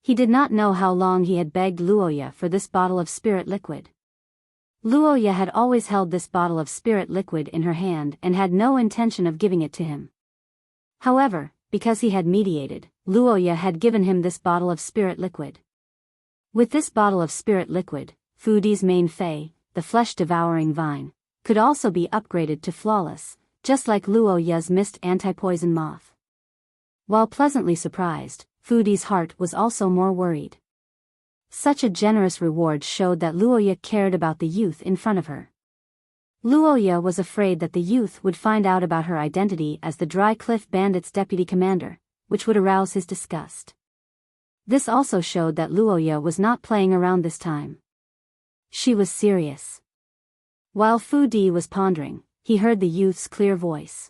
He did not know how long he had begged Luoya for this bottle of spirit liquid. Luoya had always held this bottle of spirit liquid in her hand and had no intention of giving it to him. However, because he had mediated, Luoya had given him this bottle of spirit liquid. With this bottle of spirit liquid, Fu Di's main fei, the flesh-devouring vine, could also be upgraded to flawless, just like Luoya's mist anti-poison moth. While pleasantly surprised, Fu Di's heart was also more worried. Such a generous reward showed that Luoya cared about the youth in front of her. Luoya was afraid that the youth would find out about her identity as the Dry Cliff Bandits' deputy commander, which would arouse his disgust. This also showed that Luoya was not playing around this time. She was serious. While Fu Di was pondering, he heard the youth's clear voice.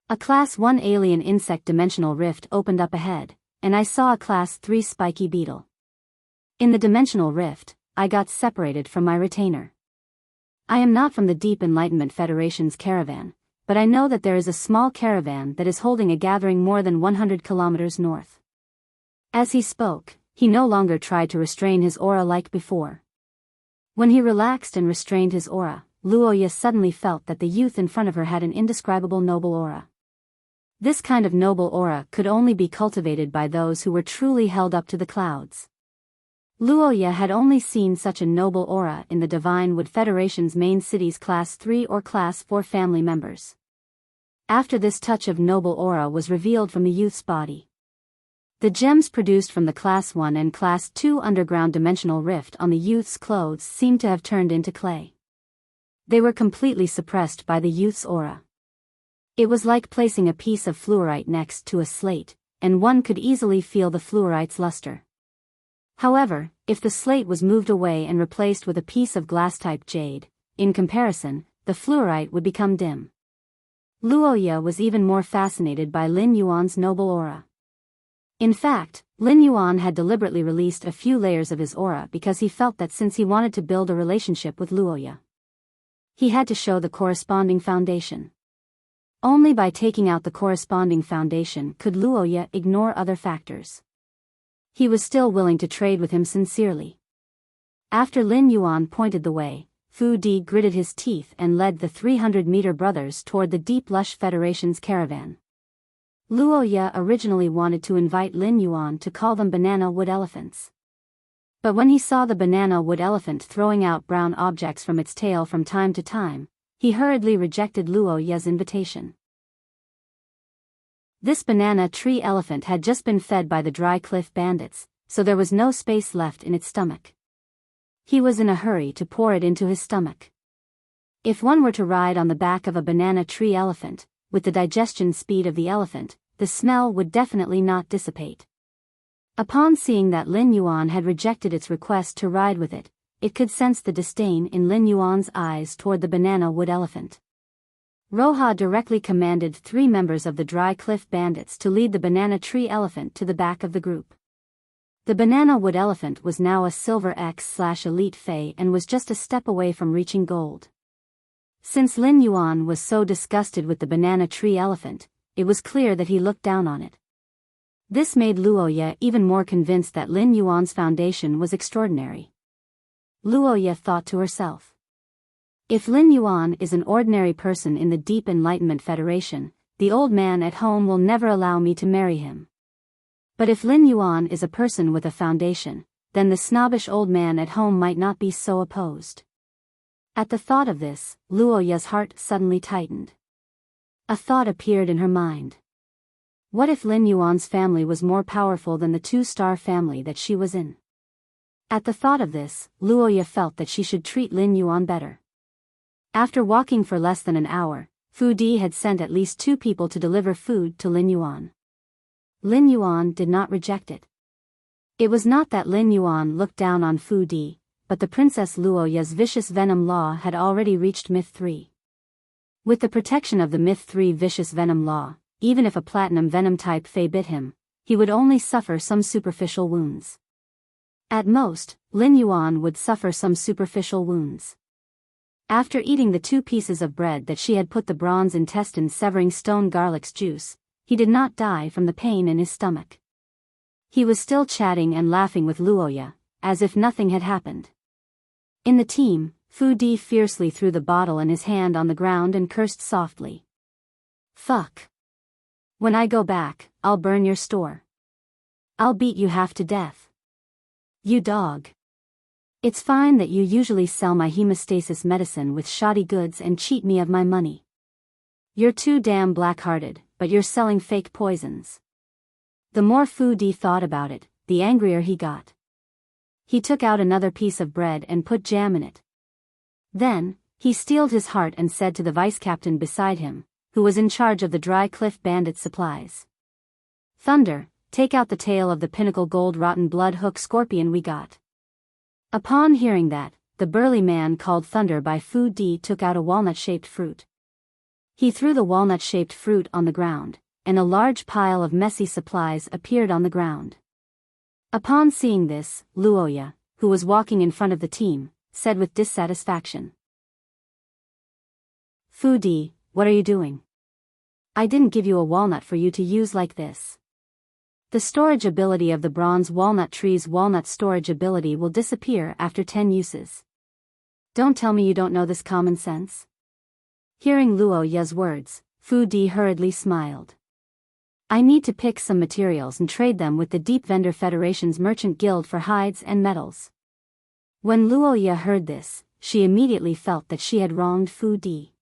A Class 1 alien insect dimensional rift opened up ahead, and I saw a Class 3 spiky beetle. In the dimensional rift, I got separated from my retainer. I am not from the Deep Enlightenment Federation's caravan, but I know that there is a small caravan that is holding a gathering more than 100 kilometers north. As he spoke, he no longer tried to restrain his aura like before. When he relaxed and restrained his aura, Luoya suddenly felt that the youth in front of her had an indescribable noble aura. This kind of noble aura could only be cultivated by those who were truly held up to the clouds. Luoya had only seen such a noble aura in the Divine Wood Federation's main city's Class 3 or Class 4 family members. After this touch of noble aura was revealed from the youth's body, the gems produced from the Class 1 and Class 2 underground dimensional rift on the youth's clothes seemed to have turned into clay. They were completely suppressed by the youth's aura. It was like placing a piece of fluorite next to a slate, and one could easily feel the fluorite's luster. However, if the slate was moved away and replaced with a piece of glass-type jade, in comparison, the fluorite would become dim. Luoya was even more fascinated by Lin Yuan's noble aura. In fact, Lin Yuan had deliberately released a few layers of his aura because he felt that since he wanted to build a relationship with Luoya, he had to show the corresponding foundation. Only by taking out the corresponding foundation could Luoya ignore other factors. He was still willing to trade with him sincerely. After Lin Yuan pointed the way, Fu Di gritted his teeth and led the 300-meter brothers toward the Deep Lush Federation's caravan. Luoya originally wanted to invite Lin Yuan to call them banana wood elephants. But when he saw the banana wood elephant throwing out brown objects from its tail from time to time, he hurriedly rejected Luoya's invitation. This banana tree elephant had just been fed by the Dry Cliff Bandits, so there was no space left in its stomach. He was in a hurry to pour it into his stomach. If one were to ride on the back of a banana tree elephant, with the digestion speed of the elephant, the smell would definitely not dissipate. Upon seeing that Lin Yuan had rejected its request to ride with it, it could sense the disdain in Lin Yuan's eyes toward the banana wood elephant. Roha directly commanded 3 members of the Dry Cliff Bandits to lead the banana tree elephant to the back of the group. The banana wood elephant was now a Silver X/Elite Fey and was just a step away from reaching gold. Since Lin Yuan was so disgusted with the banana tree elephant, it was clear that he looked down on it. This made Luoya even more convinced that Lin Yuan's foundation was extraordinary. Luoya thought to herself, if Lin Yuan is an ordinary person in the Deep Enlightenment Federation, the old man at home will never allow me to marry him. But if Lin Yuan is a person with a foundation, then the snobbish old man at home might not be so opposed. At the thought of this, Luoya's heart suddenly tightened. A thought appeared in her mind. What if Lin Yuan's family was more powerful than the 2-star family that she was in? At the thought of this, Luoya felt that she should treat Lin Yuan better. After walking for less than an hour, Fu Di had sent at least 2 people to deliver food to Lin Yuan. Lin Yuan did not reject it. It was not that Lin Yuan looked down on Fu Di, but the Princess Luoya's vicious venom law had already reached Myth 3. With the protection of the Myth 3 vicious venom law, even if a platinum venom-type Fey bit him, he would only suffer some superficial wounds. At most, Lin Yuan would suffer some superficial wounds. After eating the 2 pieces of bread that she had put the bronze intestine severing stone garlic's juice, he did not die from the pain in his stomach. He was still chatting and laughing with Luoya, as if nothing had happened. In the team, Fu Di fiercely threw the bottle and his hand on the ground and cursed softly. Fuck. When I go back, I'll burn your store. I'll beat you half to death. You dog. It's fine that you usually sell my hemostasis medicine with shoddy goods and cheat me of my money. You're too damn black-hearted, but you're selling fake poisons. The more Fu Di thought about it, the angrier he got. He took out another piece of bread and put jam in it. Then, he steeled his heart and said to the vice-captain beside him, who was in charge of the Dry Cliff Bandit supplies. Thunder, take out the tail of the pinnacle gold rotten blood hook scorpion we got. Upon hearing that, the burly man called Thunder by Fu Di took out a walnut-shaped fruit. He threw the walnut-shaped fruit on the ground, and a large pile of messy supplies appeared on the ground. Upon seeing this, Luoya, who was walking in front of the team, said with dissatisfaction. Fu Di, what are you doing? I didn't give you a walnut for you to use like this. The storage ability of the bronze walnut tree's walnut storage ability will disappear after 10 uses. Don't tell me you don't know this common sense. Hearing Luoya's words, Fu Di hurriedly smiled. I need to pick some materials and trade them with the Deep Vendor Federation's Merchant Guild for hides and metals. When Luoya heard this, she immediately felt that she had wronged Fu Di.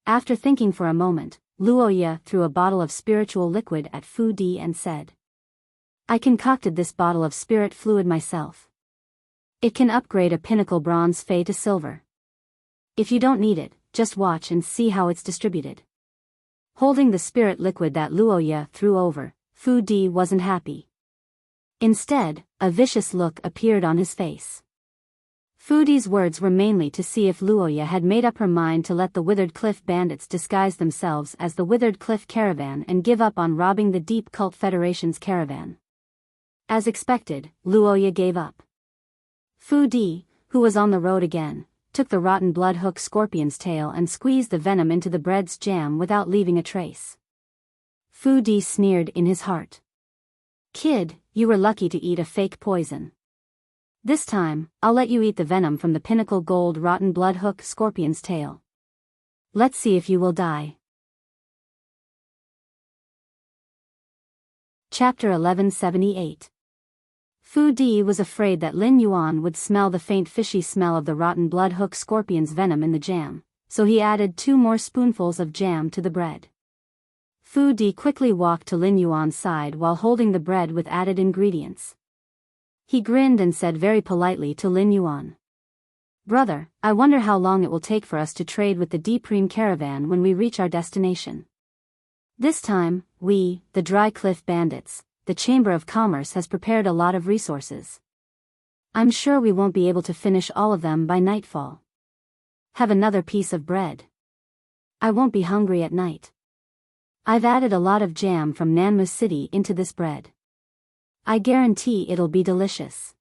After thinking for a moment, Luoya threw a bottle of spiritual liquid at Fu Di and said, I concocted this bottle of spirit fluid myself. It can upgrade a pinnacle bronze fey to silver. If you don't need it, just watch and see how it's distributed. Holding the spirit liquid that Luoya threw over, Fu Di wasn't happy. Instead, a vicious look appeared on his face. Fu Di's words were mainly to see if Luoya had made up her mind to let the Withered Cliff bandits disguise themselves as the Withered Cliff caravan and give up on robbing the Deep Cult Federation's caravan. As expected, Luoya gave up. Fu Di, who was on the road again, took the rotten bloodhook scorpion's tail and squeezed the venom into the bread's jam without leaving a trace. Fu Di sneered in his heart. Kid, you were lucky to eat a fake poison. This time, I'll let you eat the venom from the pinnacle gold rotten bloodhook scorpion's tail. Let's see if you will die. Chapter 1178. Fu Di was afraid that Lin Yuan would smell the faint fishy smell of the rotten bloodhook scorpion's venom in the jam, so he added 2 more spoonfuls of jam to the bread. Fu Di quickly walked to Lin Yuan's side while holding the bread with added ingredients. He grinned and said very politely to Lin Yuan. Brother, I wonder how long it will take for us to trade with the Deepream caravan when we reach our destination. This time, we, the Dry Cliff Bandits, the Chamber of Commerce has prepared a lot of resources. I'm sure we won't be able to finish all of them by nightfall. Have another piece of bread. I won't be hungry at night. I've added a lot of jam from Nanmu City into this bread. I guarantee it'll be delicious.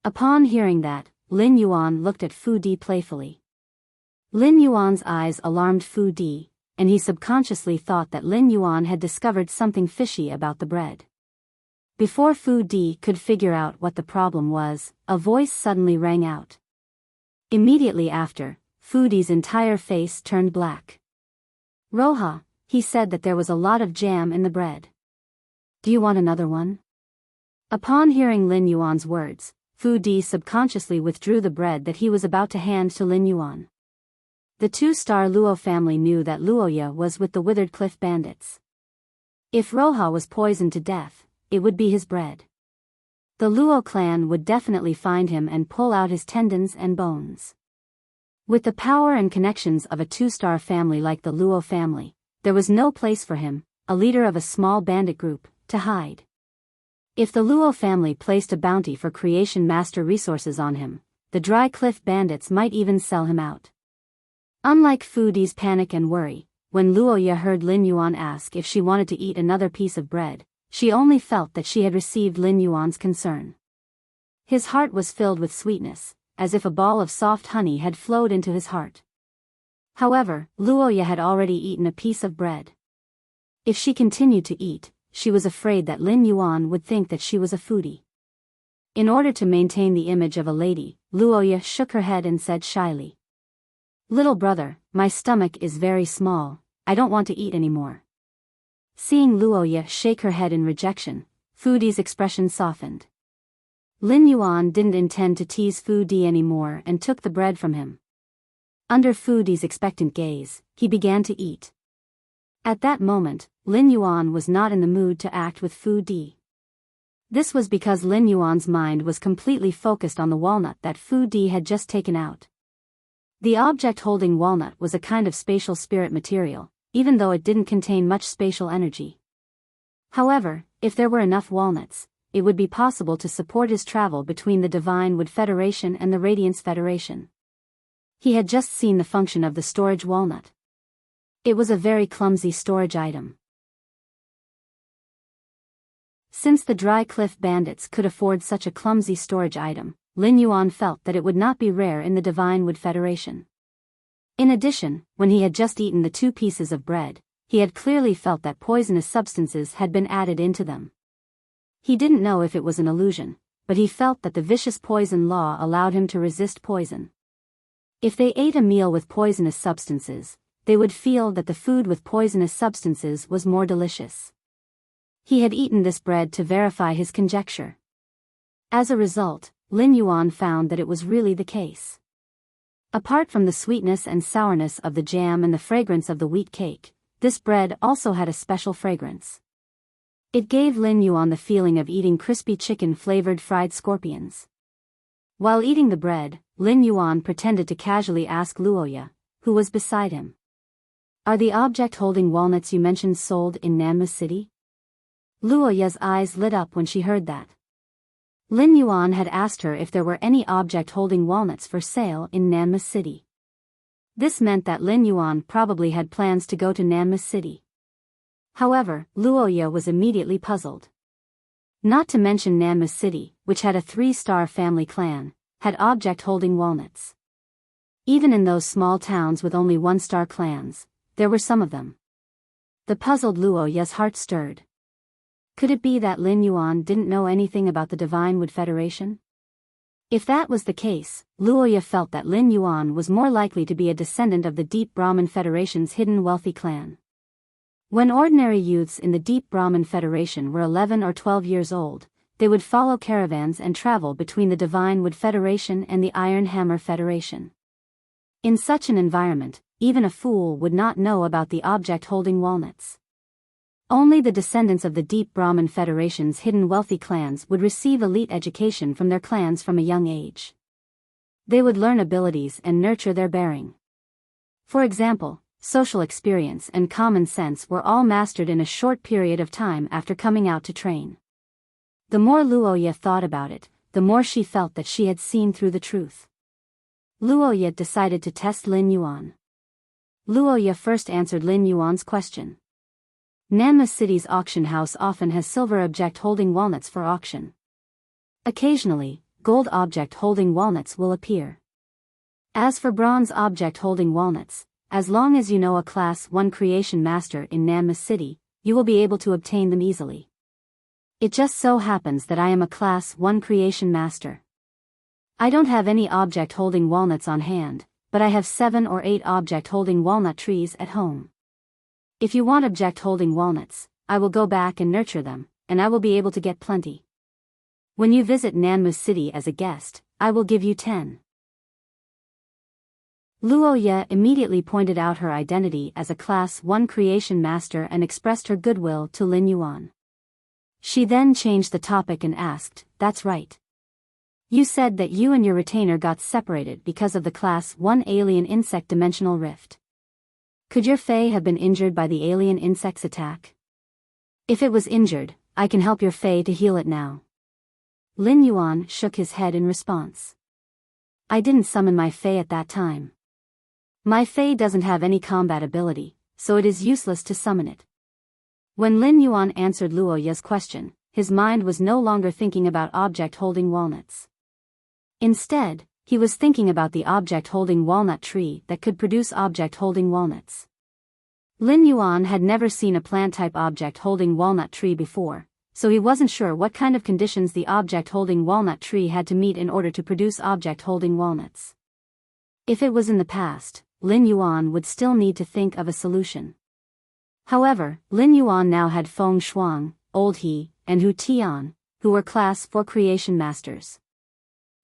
Upon hearing that, Lin Yuan looked at Fu Di playfully. Lin Yuan's eyes alarmed Fu Di, and he subconsciously thought that Lin Yuan had discovered something fishy about the bread. Before Fu Di could figure out what the problem was, a voice suddenly rang out. Immediately after, Fu Di's entire face turned black. Roha, he said that there was a lot of jam in the bread. Do you want another one? Upon hearing Lin Yuan's words, Fu Di subconsciously withdrew the bread that he was about to hand to Lin Yuan. The 2-star Luo family knew that Luoya was with the Withered Cliff bandits. If Roha was poisoned to death, it would be his bread. The Luo clan would definitely find him and pull out his tendons and bones. With the power and connections of a 2-star family like the Luo family, there was no place for him, a leader of a small bandit group, to hide. If the Luo family placed a bounty for creation master resources on him, the Dry Cliff bandits might even sell him out. Unlike Fu Di's panic and worry, when Luoya heard Lin Yuan ask if she wanted to eat another piece of bread, she only felt that she had received Lin Yuan's concern. His heart was filled with sweetness, as if a ball of soft honey had flowed into his heart. However, Luoya had already eaten a piece of bread. If she continued to eat, she was afraid that Lin Yuan would think that she was a foodie. In order to maintain the image of a lady, Luoya shook her head and said shyly, "Little brother, my stomach is very small, I don't want to eat anymore." Seeing Luoya shake her head in rejection, Fu Di's expression softened. Lin Yuan didn't intend to tease Fu Di anymore and took the bread from him. Under Fu Di's expectant gaze, he began to eat. At that moment, Lin Yuan was not in the mood to act with Fu Di. This was because Lin Yuan's mind was completely focused on the walnut that Fu Di had just taken out. The object-holding walnut was a kind of spatial spirit material, even though it didn't contain much spatial energy. However, if there were enough walnuts, it would be possible to support his travel between the Divine Wood Federation and the Radiance Federation. He had just seen the function of the storage walnut. It was a very clumsy storage item. Since the Dry Cliff Bandits could afford such a clumsy storage item, Lin Yuan felt that it would not be rare in the Divine Wood Federation. In addition, when he had just eaten the 2 pieces of bread, he had clearly felt that poisonous substances had been added into them. He didn't know if it was an illusion, but he felt that the vicious poison law allowed him to resist poison. If they ate a meal with poisonous substances, they would feel that the food with poisonous substances was more delicious. He had eaten this bread to verify his conjecture. As a result, Lin Yuan found that it was really the case. Apart from the sweetness and sourness of the jam and the fragrance of the wheat cake, this bread also had a special fragrance. It gave Lin Yuan the feeling of eating crispy chicken-flavored fried scorpions. While eating the bread, Lin Yuan pretended to casually ask Luoya, who was beside him, "Are the object-holding walnuts you mentioned sold in Nanma City?" Luoya's eyes lit up when she heard that. Lin Yuan had asked her if there were any object-holding walnuts for sale in Nanma City. This meant that Lin Yuan probably had plans to go to Nanma City. However, Luoya was immediately puzzled. Not to mention Nanma City, which had a 3-star family clan, had object-holding walnuts. Even in those small towns with only 1-star clans, there were some of them. The puzzled Luoya's heart stirred. Could it be that Lin Yuan didn't know anything about the Divine Wood Federation? If that was the case, Luoya felt that Lin Yuan was more likely to be a descendant of the Deep Brahmin Federation's hidden wealthy clan. When ordinary youths in the Deep Brahmin Federation were 11 or 12 years old, they would follow caravans and travel between the Divine Wood Federation and the Iron Hammer Federation. In such an environment, even a fool would not know about the object-holding walnuts. Only the descendants of the Deep Brahmin Federation's hidden wealthy clans would receive elite education from their clans from a young age. They would learn abilities and nurture their bearing. For example, social experience and common sense were all mastered in a short period of time after coming out to train. The more Luoya thought about it, the more she felt that she had seen through the truth. Luoya decided to test Lin Yuan. Luoya first answered Lin Yuan's question. Nanma City's auction house often has silver object-holding walnuts for auction. Occasionally, gold object-holding walnuts will appear. As for bronze object-holding walnuts, as long as you know a Class 1 creation master in Nanma City, you will be able to obtain them easily. It just so happens that I am a Class 1 creation master. I don't have any object-holding walnuts on hand, but I have 7 or 8 object-holding walnut trees at home. If you want object-holding walnuts, I will go back and nurture them, and I will be able to get plenty. When you visit Nanma City as a guest, I will give you 10. Luoya immediately pointed out her identity as a Class 1 creation master and expressed her goodwill to Lin Yuan. She then changed the topic and asked, "That's right. You said that you and your retainer got separated because of the Class 1 alien insect dimensional rift. Could your Fae have been injured by the alien insect's attack? If it was injured, I can help your Fae to heal it now." Lin Yuan shook his head in response. "I didn't summon my Fae at that time. My Fae doesn't have any combat ability, so it is useless to summon it." When Lin Yuan answered Luoya's question, his mind was no longer thinking about object-holding walnuts. Instead, he was thinking about the object-holding walnut tree that could produce object-holding walnuts. Lin Yuan had never seen a plant-type object-holding walnut tree before, so he wasn't sure what kind of conditions the object-holding walnut tree had to meet in order to produce object-holding walnuts. If it was in the past, Lin Yuan would still need to think of a solution. However, Lin Yuan now had Feng Shuang, Old He, and Hu Tian, who were Class 4 creation masters.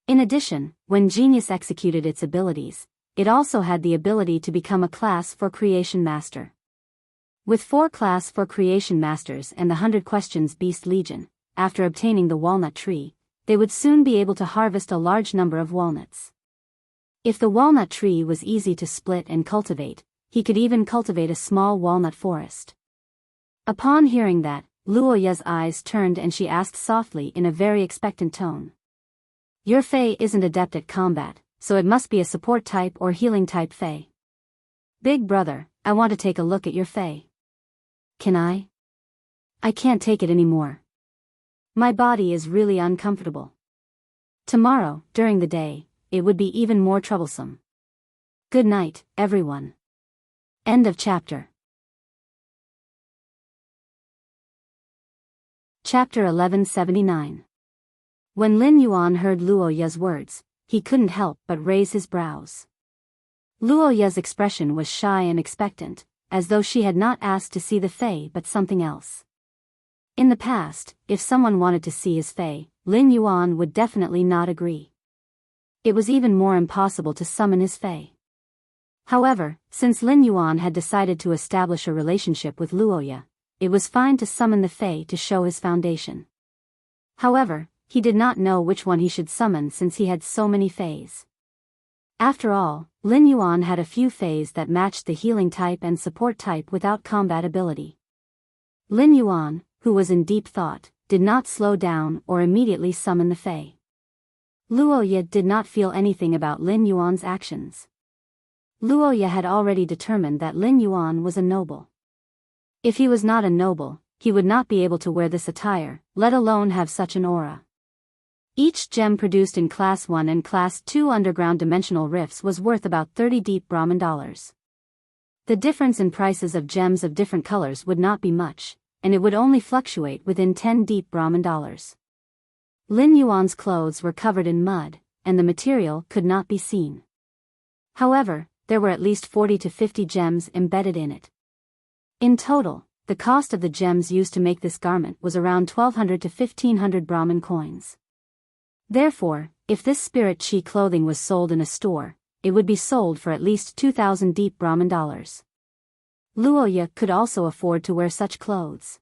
In addition, when Genius executed its abilities, it also had the ability to become a Class 4 creation master. With 4 Class 4 creation masters and the 100 Questions Beast Legion, after obtaining the walnut tree, they would soon be able to harvest a large number of walnuts. If the walnut tree was easy to split and cultivate, he could even cultivate a small walnut forest. Upon hearing that, Luoya's eyes turned and she asked softly in a very expectant tone. Your Fae isn't adept at combat, so it must be a support type or healing type Fae. Big brother, I want to take a look at your Fae. Can I? I can't take it anymore. My body is really uncomfortable. Tomorrow, during the day, it would be even more troublesome. Good night, everyone. End of chapter. Chapter 1179. When Lin Yuan heard Luoya's words, he couldn't help but raise his brows. Luoya's expression was shy and expectant, as though she had not asked to see the Fae but something else. In the past, if someone wanted to see his Fae, Lin Yuan would definitely not agree. It was even more impossible to summon his Fae. However, since Lin Yuan had decided to establish a relationship with Luoya, it was fine to summon the Fae to show his foundation. However, he did not know which one he should summon since he had so many Faes. After all, Lin Yuan had a few Faes that matched the healing type and support type without combat ability. Lin Yuan, who was in deep thought, did not slow down or immediately summon the Fae. Luoya did not feel anything about Lin Yuan's actions. Luoya had already determined that Lin Yuan was a noble. If he was not a noble, he would not be able to wear this attire, let alone have such an aura. Each gem produced in Class 1 and Class 2 underground dimensional rifts was worth about 30 deep Brahmin dollars. The difference in prices of gems of different colors would not be much, and it would only fluctuate within 10 deep Brahmin dollars. Lin Yuan's clothes were covered in mud, and the material could not be seen. However, there were at least 40 to 50 gems embedded in it. In total, the cost of the gems used to make this garment was around 1,200 to 1,500 Brahmin coins. Therefore, if this spirit chi clothing was sold in a store, it would be sold for at least 2,000 deep Brahmin dollars. Luoya could also afford to wear such clothes.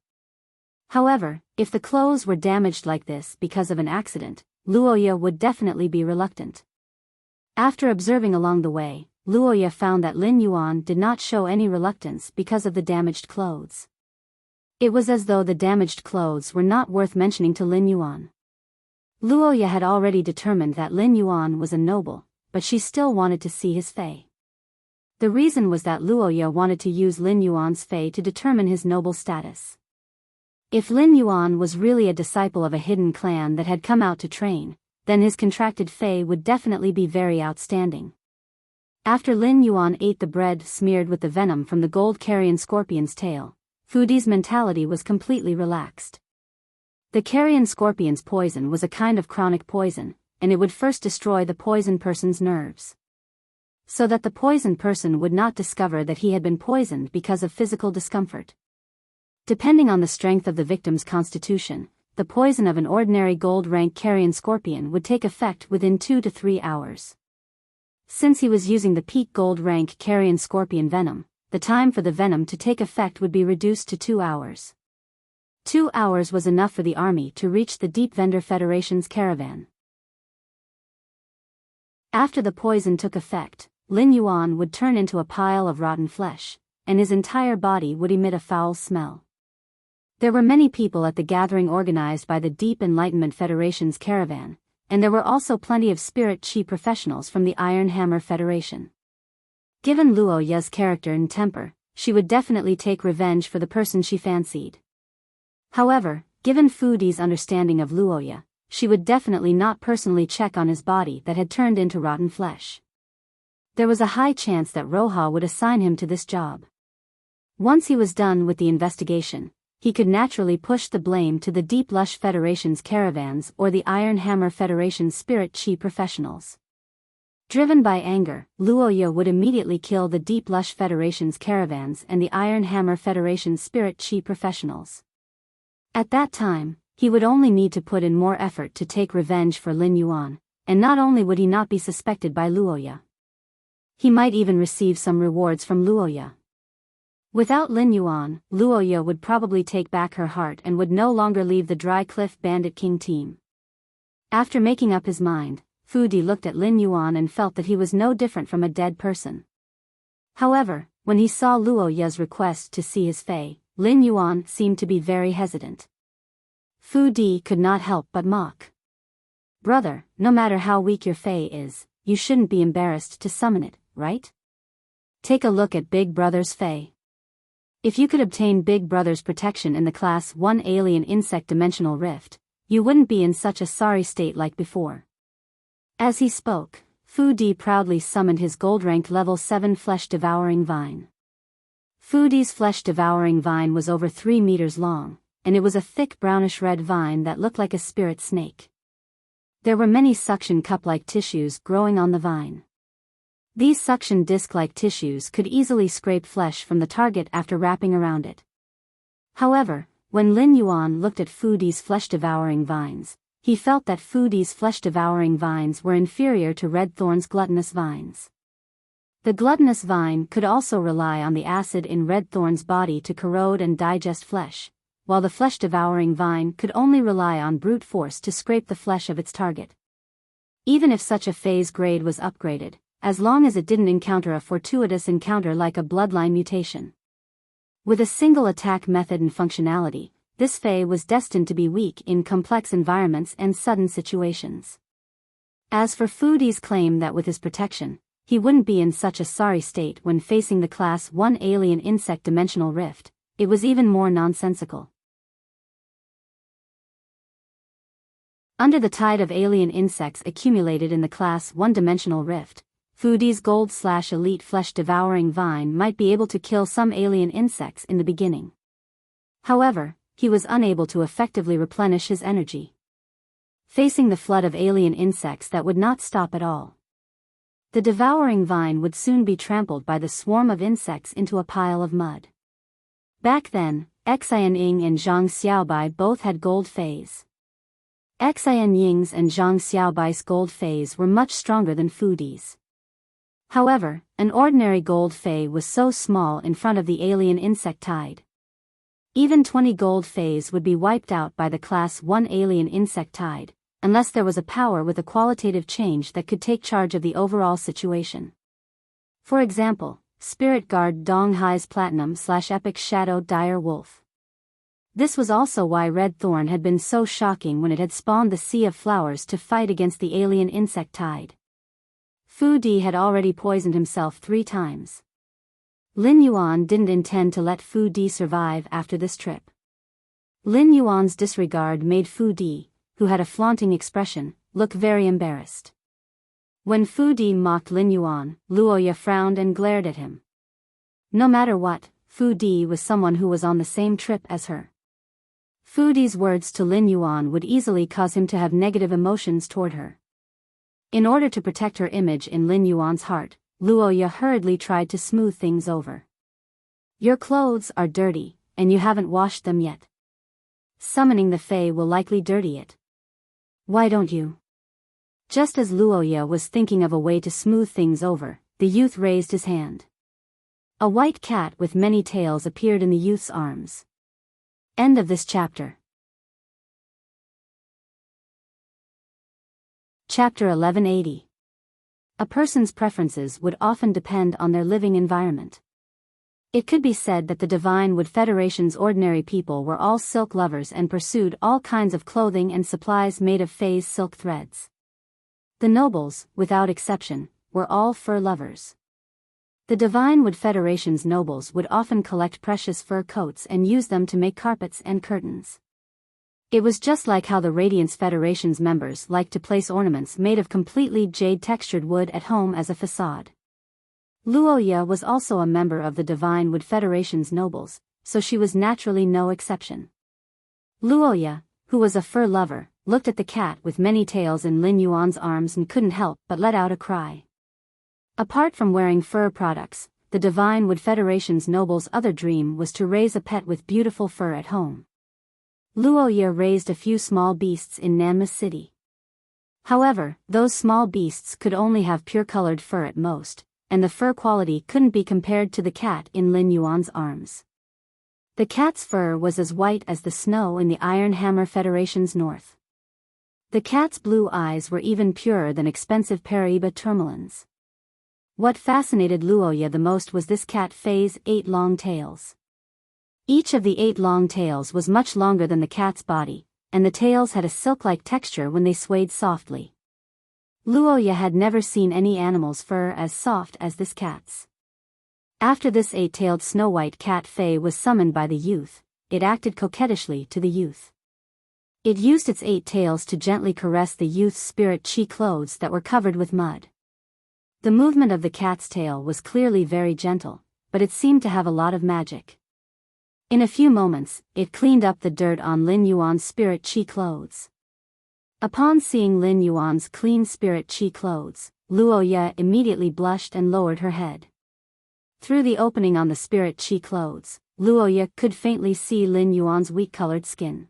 However, if the clothes were damaged like this because of an accident, Luoya would definitely be reluctant. After observing along the way, Luoya found that Lin Yuan did not show any reluctance because of the damaged clothes. It was as though the damaged clothes were not worth mentioning to Lin Yuan. Luoya had already determined that Lin Yuan was a noble, but she still wanted to see his Fae. The reason was that Luoya wanted to use Lin Yuan's Fae to determine his noble status. If Lin Yuan was really a disciple of a hidden clan that had come out to train, then his contracted Fae would definitely be very outstanding. After Lin Yuan ate the bread smeared with the venom from the gold carrion scorpion's tail, Fudi's mentality was completely relaxed. The carrion scorpion's poison was a kind of chronic poison, and it would first destroy the poisoned person's nerves, so that the poisoned person would not discover that he had been poisoned because of physical discomfort. Depending on the strength of the victim's constitution, the poison of an ordinary gold-rank carrion scorpion would take effect within 2 to 3 hours. Since he was using the peak gold-rank carrion scorpion venom, the time for the venom to take effect would be reduced to 2 hours. 2 hours was enough for the army to reach the Deep Vendor Federation's caravan. After the poison took effect, Lin Yuan would turn into a pile of rotten flesh, and his entire body would emit a foul smell. There were many people at the gathering organized by the Deep Enlightenment Federation's caravan, and there were also plenty of spirit chi professionals from the Iron Hammer Federation. Given Luoya's character and temper, she would definitely take revenge for the person she fancied. However, given Fudi's understanding of Luoya, she would definitely not personally check on his body that had turned into rotten flesh. There was a high chance that Roja would assign him to this job. Once he was done with the investigation, he could naturally push the blame to the Deep Lush Federation's caravans or the Iron Hammer Federation's spirit chi professionals. Driven by anger, Luoya would immediately kill the Deep Lush Federation's caravans and the Iron Hammer Federation's spirit chi professionals. At that time, he would only need to put in more effort to take revenge for Lin Yuan, and not only would he not be suspected by Luoya, he might even receive some rewards from Luoya. Without Lin Yuan, Luoya would probably take back her heart and would no longer leave the Dry Cliff Bandit King team. After making up his mind, Fu Di looked at Lin Yuan and felt that he was no different from a dead person. However, when he saw Luoya's request to see his Fei, Lin Yuan seemed to be very hesitant. Fu Di could not help but mock. "Brother, no matter how weak your Fei is, you shouldn't be embarrassed to summon it, right? Take a look at Big Brother's Fei. If you could obtain Big Brother's protection in the Class 1 Alien Insect Dimensional Rift, you wouldn't be in such a sorry state like before." As he spoke, Fu Di proudly summoned his gold-ranked level 7 flesh-devouring vine. Fu Di's flesh-devouring vine was over 3 meters long, and it was a thick brownish-red vine that looked like a spirit snake. There were many suction cup-like tissues growing on the vine. These suction disc-like tissues could easily scrape flesh from the target after wrapping around it. However, when Lin Yuan looked at Fu Di's flesh-devouring vines, he felt that Fu Di's flesh-devouring vines were inferior to Red Thorn's gluttonous vines. The gluttonous vine could also rely on the acid in Red Thorn's body to corrode and digest flesh, while the flesh-devouring vine could only rely on brute force to scrape the flesh of its target. Even if such a phase grade was upgraded, as long as it didn't encounter a fortuitous encounter like a bloodline mutation. With a single attack method and functionality, this Fei was destined to be weak in complex environments and sudden situations. As for Fu Di's claim that with his protection, he wouldn't be in such a sorry state when facing the Class 1 Alien Insect Dimensional Rift, it was even more nonsensical. Under the tide of alien insects accumulated in the Class 1 Dimensional Rift, Fu Di's gold/elite flesh-devouring vine might be able to kill some alien insects in the beginning. However, he was unable to effectively replenish his energy. Facing the flood of alien insects that would not stop at all, the devouring vine would soon be trampled by the swarm of insects into a pile of mud. Back then, Xian Ying and Zhang Xiaobai both had gold Feis. Xian Ying's and Zhang Xiaobai's gold Feis were much stronger than Fu Di's. However, an ordinary gold Fei was so small in front of the alien insect tide. Even 20 gold Feis would be wiped out by the Class 1 alien insect tide, unless there was a power with a qualitative change that could take charge of the overall situation. For example, Spirit Guard Dong Hai's Platinum/Epic Shadow Dire Wolf. This was also why Red Thorn had been so shocking when it had spawned the Sea of Flowers to fight against the alien insect tide. Fu Di had already poisoned himself 3 times. Lin Yuan didn't intend to let Fu Di survive after this trip. Lin Yuan's disregard made Fu Di, who had a flaunting expression, look very embarrassed. When Fu Di mocked Lin Yuan, Luoya frowned and glared at him. No matter what, Fu Di was someone who was on the same trip as her. Fu Di's words to Lin Yuan would easily cause him to have negative emotions toward her. In order to protect her image in Lin Yuan's heart, Luoya hurriedly tried to smooth things over. "Your clothes are dirty, and you haven't washed them yet. Summoning the Fei will likely dirty it. Why don't you?" Just as Luoya was thinking of a way to smooth things over, the youth raised his hand. A white cat with many tails appeared in the youth's arms. End of this chapter. Chapter 1180. A person's preferences would often depend on their living environment. It could be said that the Divine Wood Federation's ordinary people were all silk lovers and pursued all kinds of clothing and supplies made of Fei's silk threads. The nobles, without exception, were all fur lovers. The Divine Wood Federation's nobles would often collect precious fur coats and use them to make carpets and curtains. It was just like how the Radiance Federation's members liked to place ornaments made of completely jade-textured wood at home as a facade. Luoya was also a member of the Divine Wood Federation's nobles, so she was naturally no exception. Luoya, who was a fur lover, looked at the cat with many tails in Lin Yuan's arms and couldn't help but let out a cry. Apart from wearing fur products, the Divine Wood Federation's nobles' other dream was to raise a pet with beautiful fur at home. Luoya raised a few small beasts in Nanma City. However, those small beasts could only have pure-colored fur at most, and the fur quality couldn't be compared to the cat in Lin Yuan's arms. The cat's fur was as white as the snow in the Iron Hammer Federation's north. The cat's blue eyes were even purer than expensive Paraiba tourmalines. What fascinated Luoya the most was this cat Fei's 8 long tails. Each of the 8 long tails was much longer than the cat's body, and the tails had a silk-like texture when they swayed softly. Luoya had never seen any animal's fur as soft as this cat's. After this 8-tailed snow-white cat Fei was summoned by the youth, it acted coquettishly to the youth. It used its 8 tails to gently caress the youth's spirit chi clothes that were covered with mud. The movement of the cat's tail was clearly very gentle, but it seemed to have a lot of magic. In a few moments, it cleaned up the dirt on Lin Yuan's spirit chi clothes. Upon seeing Lin Yuan's clean spirit chi clothes, Luoya immediately blushed and lowered her head. Through the opening on the spirit chi clothes, Luoya could faintly see Lin Yuan's weak-colored skin.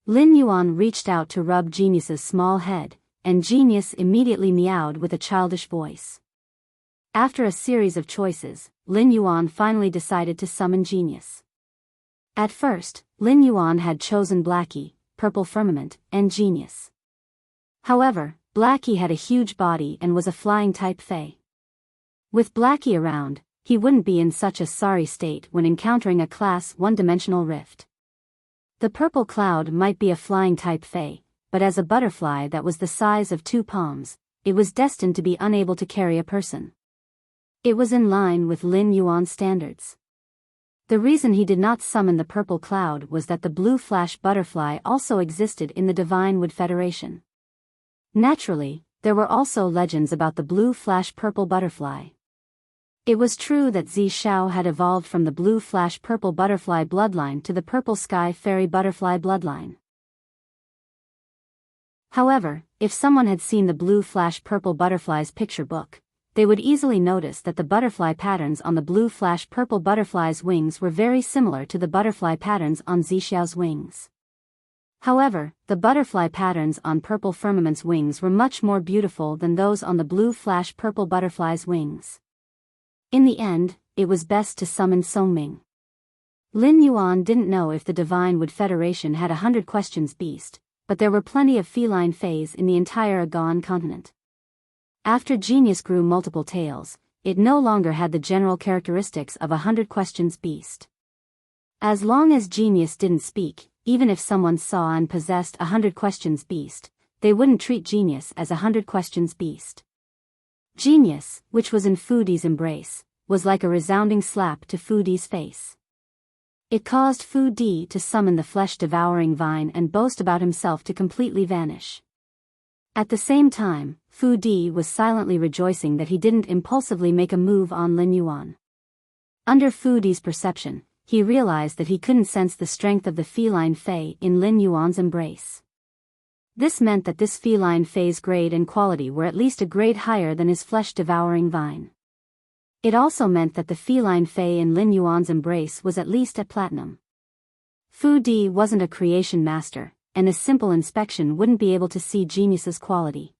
Lin Yuan reached out to rub Genius's small head, and Genius immediately meowed with a childish voice. After a series of choices, Lin Yuan finally decided to summon Genius. At first, Lin Yuan had chosen Blackie, Purple Firmament, and Genius. However, Blackie had a huge body and was a flying-type Fey. With Blackie around, he wouldn't be in such a sorry state when encountering a Class 1-dimensional rift. The Purple Cloud might be a flying-type Fey, but as a butterfly that was the size of 2 palms, it was destined to be unable to carry a person. It was in line with Lin Yuan's standards. The reason he did not summon the Purple Cloud was that the Blue Flash Butterfly also existed in the Divine Wood Federation. Naturally, there were also legends about the Blue Flash Purple Butterfly. It was true that Zi Xiao had evolved from the Blue Flash Purple Butterfly bloodline to the Purple Sky Fairy Butterfly bloodline. However, if someone had seen the Blue Flash Purple Butterfly's picture book, they would easily notice that the butterfly patterns on the Blue Flash Purple Butterfly's wings were very similar to the butterfly patterns on Zixiao's wings. However, the butterfly patterns on Purple Firmament's wings were much more beautiful than those on the Blue Flash Purple Butterfly's wings. In the end, it was best to summon Songming. Lin Yuan didn't know if the Divine Wood Federation had 100 questions beast, but there were plenty of feline fays in the entire Agaon continent. After Genius grew multiple tails, it no longer had the general characteristics of 100 questions beast. As long as Genius didn't speak, even if someone saw and possessed 100 questions beast, they wouldn't treat Genius as 100 questions beast. Genius, which was in Fu Di's embrace, was like a resounding slap to Fu Di's face. It caused Fu Di to summon the flesh-devouring vine and boast about himself to completely vanish. At the same time, Fu Di was silently rejoicing that he didn't impulsively make a move on Lin Yuan. Under Fu Di's perception, he realized that he couldn't sense the strength of the feline Fey in Lin Yuan's embrace. This meant that this feline Fey's grade and quality were at least a grade higher than his flesh-devouring vine. It also meant that the feline Fey in Lin Yuan's embrace was at least at platinum. Fu Di wasn't a creation master, and a simple inspection wouldn't be able to see Genius's quality.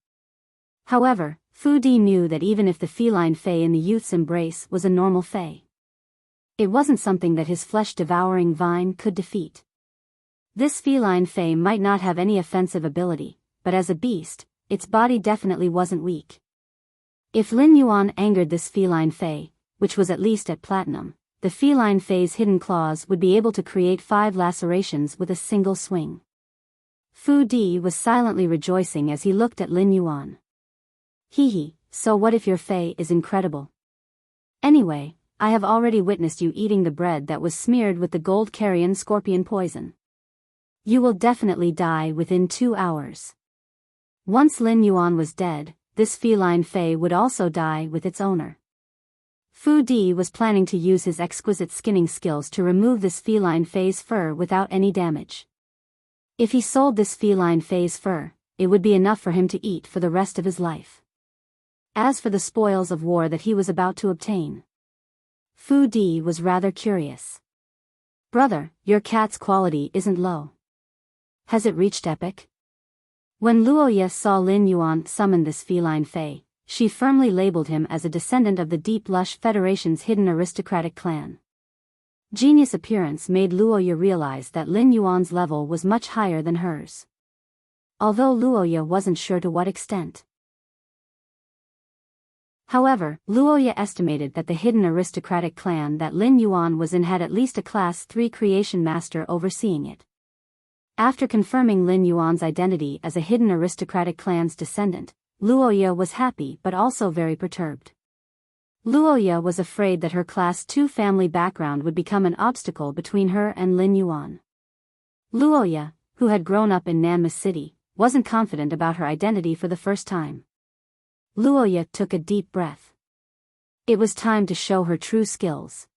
However, Fu Di knew that even if the feline Fey in the youth's embrace was a normal Fey, it wasn't something that his flesh-devouring vine could defeat. This feline Fey might not have any offensive ability, but as a beast, its body definitely wasn't weak. If Lin Yuan angered this feline Fey, which was at least at platinum, the feline Fey's hidden claws would be able to create 5 lacerations with a single swing. Fu Di was silently rejoicing as he looked at Lin Yuan. Hee, so what if your Fey is incredible? Anyway, I have already witnessed you eating the bread that was smeared with the gold carrion scorpion poison. You will definitely die within 2 hours. Once Lin Yuan was dead, this feline fae would also die with its owner. Fu Di was planning to use his exquisite skinning skills to remove this feline fae's fur without any damage. If he sold this feline fae's fur, it would be enough for him to eat for the rest of his life. As for the spoils of war that he was about to obtain, Fu Di was rather curious. Brother, your cat's quality isn't low. Has it reached epic? When Luoya saw Lin Yuan summon this feline fae, she firmly labeled him as a descendant of the Deep Lush Federation's hidden aristocratic clan. Genius appearance made Luoya realize that Lin Yuan's level was much higher than hers. Although Luoya wasn't sure to what extent. However, Luoya estimated that the hidden aristocratic clan that Lin Yuan was in had at least a Class 3 creation master overseeing it. After confirming Lin Yuan's identity as a hidden aristocratic clan's descendant, Luoya was happy but also very perturbed. Luoya was afraid that her Class 2 family background would become an obstacle between her and Lin Yuan. Luoya, who had grown up in Nanma City, wasn't confident about her identity for the first time. Luoya took a deep breath. It was time to show her true skills.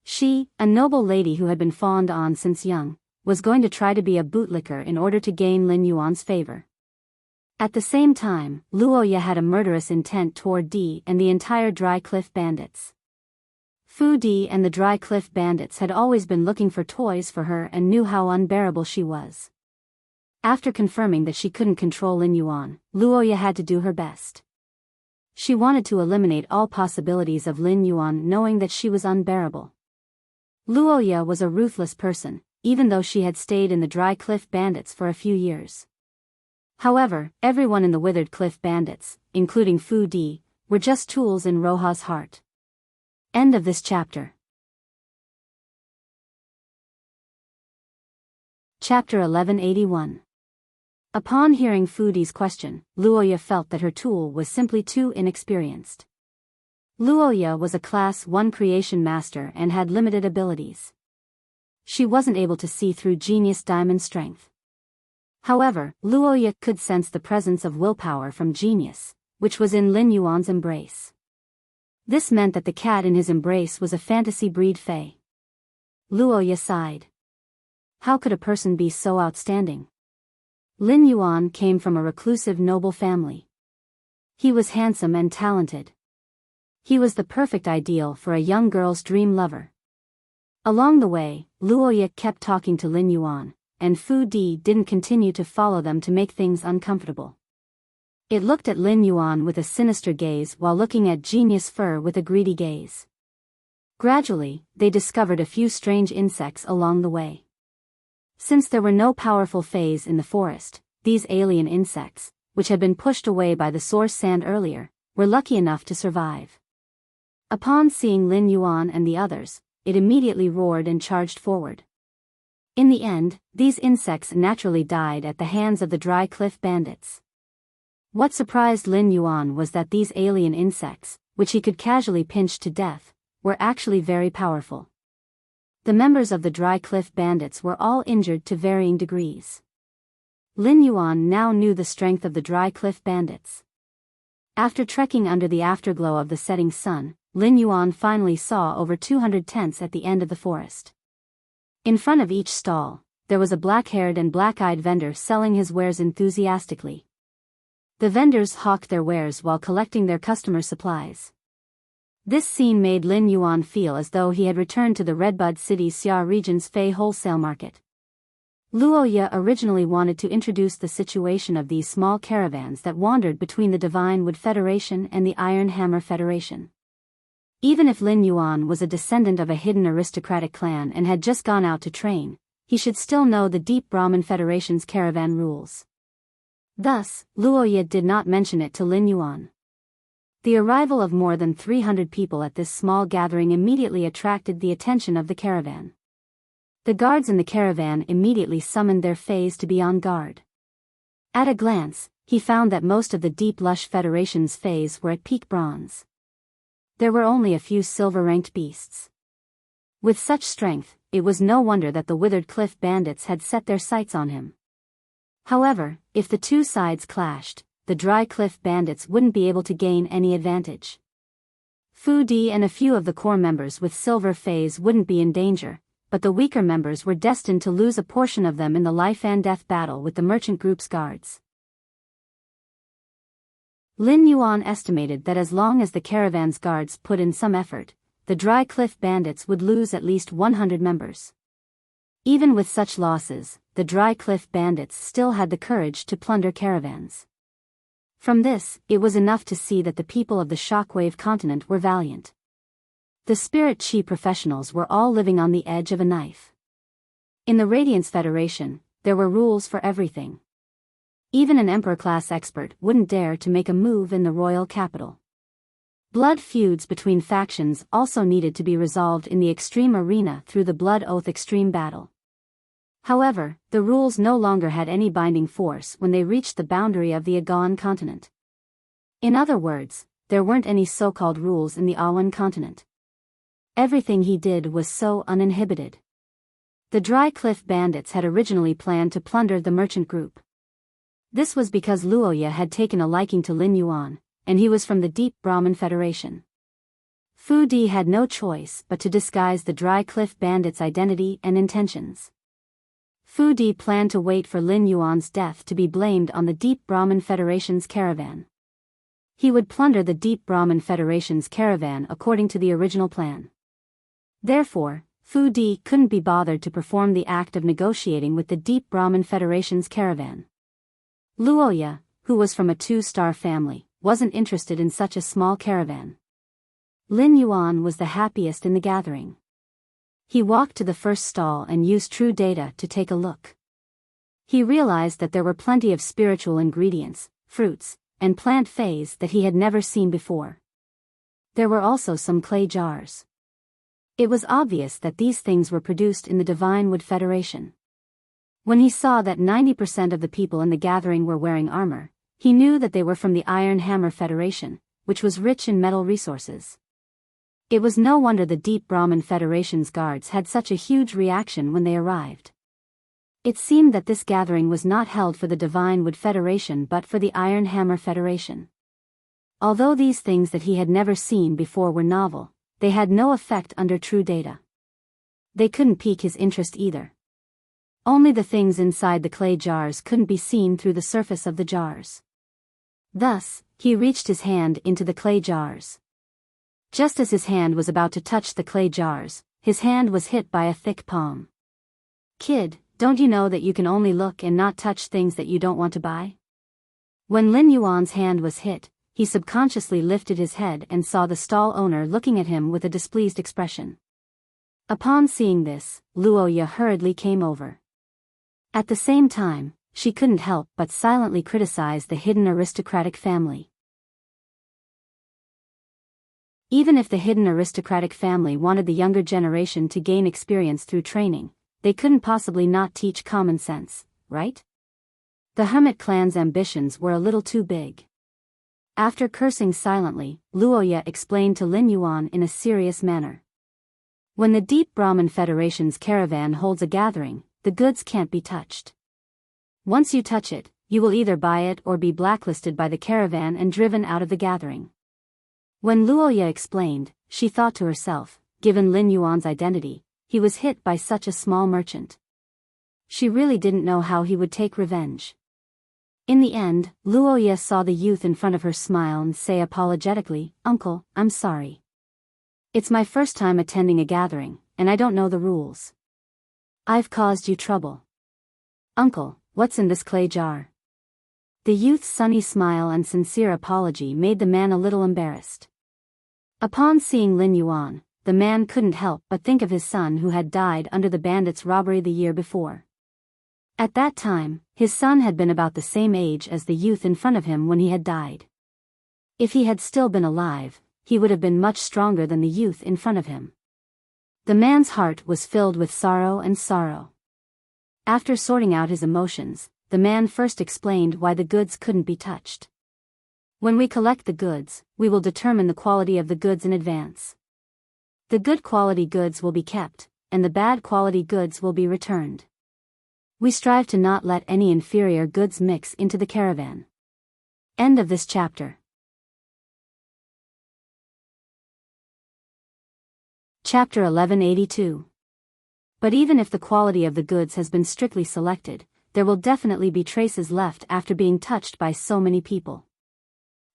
She, a noble lady who had been fawned on since young, was going to try to be a bootlicker in order to gain Lin Yuan's favor. At the same time, Luoya had a murderous intent toward Di and the entire Dry Cliff Bandits. Fu Di and the Dry Cliff Bandits had always been looking for toys for her and knew how unbearable she was. After confirming that she couldn't control Lin Yuan, Luoya had to do her best. She wanted to eliminate all possibilities of Lin Yuan knowing that she was unbearable. Luoya was a ruthless person, even though she had stayed in the Dry Cliff Bandits for a few years. However, everyone in the Withered Cliff Bandits, including Fu Di, were just tools in Roha's heart. End of this chapter. Chapter 1181. Upon hearing Fu Di's question, Luoya felt that her tool was simply too inexperienced. Luoya was a Class 1 creation master and had limited abilities. She wasn't able to see through Genius Diamond strength. However, Luoya could sense the presence of willpower from Genius, which was in Lin Yuan's embrace. This meant that the cat in his embrace was a fantasy breed fae. Luoya sighed. How could a person be so outstanding? Lin Yuan came from a reclusive noble family. He was handsome and talented. He was the perfect ideal for a young girl's dream lover. Along the way, Luoya kept talking to Lin Yuan, and Fu Di didn't continue to follow them to make things uncomfortable. It looked at Lin Yuan with a sinister gaze while looking at Genius Fur with a greedy gaze. Gradually, they discovered a few strange insects along the way. Since there were no powerful faes in the forest, these alien insects, which had been pushed away by the source sand earlier, were lucky enough to survive. Upon seeing Lin Yuan and the others, it immediately roared and charged forward. In the end, these insects naturally died at the hands of the Dry Cliff Bandits. What surprised Lin Yuan was that these alien insects, which he could casually pinch to death, were actually very powerful. The members of the Dry Cliff Bandits were all injured to varying degrees. Lin Yuan now knew the strength of the Dry Cliff Bandits. After trekking under the afterglow of the setting sun, Lin Yuan finally saw over 200 tents at the end of the forest. In front of each stall, there was a black-haired and black-eyed vendor selling his wares enthusiastically. The vendors hawked their wares while collecting their customer supplies. This scene made Lin Yuan feel as though he had returned to the Redbud City's Xia region's Fei wholesale market. Luoya originally wanted to introduce the situation of these small caravans that wandered between the Divine Wood Federation and the Iron Hammer Federation. Even if Lin Yuan was a descendant of a hidden aristocratic clan and had just gone out to train, he should still know the Deep Brahmin Federation's caravan rules. Thus, Luoya did not mention it to Lin Yuan. The arrival of more than 300 people at this small gathering immediately attracted the attention of the caravan. The guards in the caravan immediately summoned their fays to be on guard. At a glance, he found that most of the Deep Lush Federation's fays were at peak bronze. There were only a few silver-ranked beasts. With such strength, it was no wonder that the Withered Cliff Bandits had set their sights on him. However, if the two sides clashed, the Dry Cliff Bandits wouldn't be able to gain any advantage. Fu Di and a few of the core members with Silver Phase wouldn't be in danger, but the weaker members were destined to lose a portion of them in the life and death battle with the merchant group's guards. Lin Yuan estimated that as long as the caravan's guards put in some effort, the Dry Cliff Bandits would lose at least 100 members. Even with such losses, the Dry Cliff Bandits still had the courage to plunder caravans. From this, it was enough to see that the people of the Shockwave continent were valiant. The Spirit Chi professionals were all living on the edge of a knife. In the Radiance Federation, there were rules for everything. Even an Emperor-class expert wouldn't dare to make a move in the royal capital. Blood feuds between factions also needed to be resolved in the Extreme Arena through the Blood Oath Extreme Battle. However, the rules no longer had any binding force when they reached the boundary of the Agawan continent. In other words, there weren't any so-called rules in the Awan continent. Everything he did was so uninhibited. The Dry Cliff Bandits had originally planned to plunder the merchant group. This was because Luoya had taken a liking to Lin Yuan, and he was from the Deep Brahmin Federation. Fu Di had no choice but to disguise the Dry Cliff Bandits' identity and intentions. Fu Di planned to wait for Lin Yuan's death to be blamed on the Deep Brahmin Federation's caravan. He would plunder the Deep Brahmin Federation's caravan according to the original plan. Therefore, Fu Di couldn't be bothered to perform the act of negotiating with the Deep Brahmin Federation's caravan. Luoya, who was from a 2-star family, wasn't interested in such a small caravan. Lin Yuan was the happiest in the gathering. He walked to the first stall and used True Data to take a look. He realized that there were plenty of spiritual ingredients, fruits, and plant phase that he had never seen before. There were also some clay jars. It was obvious that these things were produced in the Divine Wood Federation. When he saw that 90% of the people in the gathering were wearing armor, he knew that they were from the Iron Hammer Federation, which was rich in metal resources. It was no wonder the Deep Brahmin Federation's guards had such a huge reaction when they arrived. It seemed that this gathering was not held for the Divine Wood Federation but for the Iron Hammer Federation. Although these things that he had never seen before were novel, they had no effect under True Data. They couldn't pique his interest either. Only the things inside the clay jars couldn't be seen through the surface of the jars. Thus, he reached his hand into the clay jars. Just as his hand was about to touch the clay jars, his hand was hit by a thick palm. "Kid, don't you know that you can only look and not touch things that you don't want to buy?" When Lin Yuan's hand was hit, he subconsciously lifted his head and saw the stall owner looking at him with a displeased expression. Upon seeing this, Luoya hurriedly came over. At the same time, she couldn't help but silently criticize the hidden aristocratic family. Even if the hidden aristocratic family wanted the younger generation to gain experience through training, they couldn't possibly not teach common sense, right? The Hermit clan's ambitions were a little too big. After cursing silently, Luoya explained to Lin Yuan in a serious manner. When the Deep Brahmin Federation's caravan holds a gathering, the goods can't be touched. Once you touch it, you will either buy it or be blacklisted by the caravan and driven out of the gathering. When Luoya explained, she thought to herself, given Lin Yuan's identity, he was hit by such a small merchant. She really didn't know how he would take revenge. In the end, Luoya saw the youth in front of her smile and say apologetically, "Uncle, I'm sorry. It's my first time attending a gathering, and I don't know the rules. I've caused you trouble. Uncle, what's in this clay jar?" The youth's sunny smile and sincere apology made the man a little embarrassed. Upon seeing Lin Yuan, the man couldn't help but think of his son who had died under the bandits' robbery the year before. At that time, his son had been about the same age as the youth in front of him when he had died. If he had still been alive, he would have been much stronger than the youth in front of him. The man's heart was filled with sorrow and sorrow. After sorting out his emotions, the man first explained why the goods couldn't be touched. "When we collect the goods, we will determine the quality of the goods in advance. The good quality goods will be kept, and the bad quality goods will be returned. We strive to not let any inferior goods mix into the caravan. End of this chapter. Chapter 1182. But even if the quality of the goods has been strictly selected, there will definitely be traces left after being touched by so many people.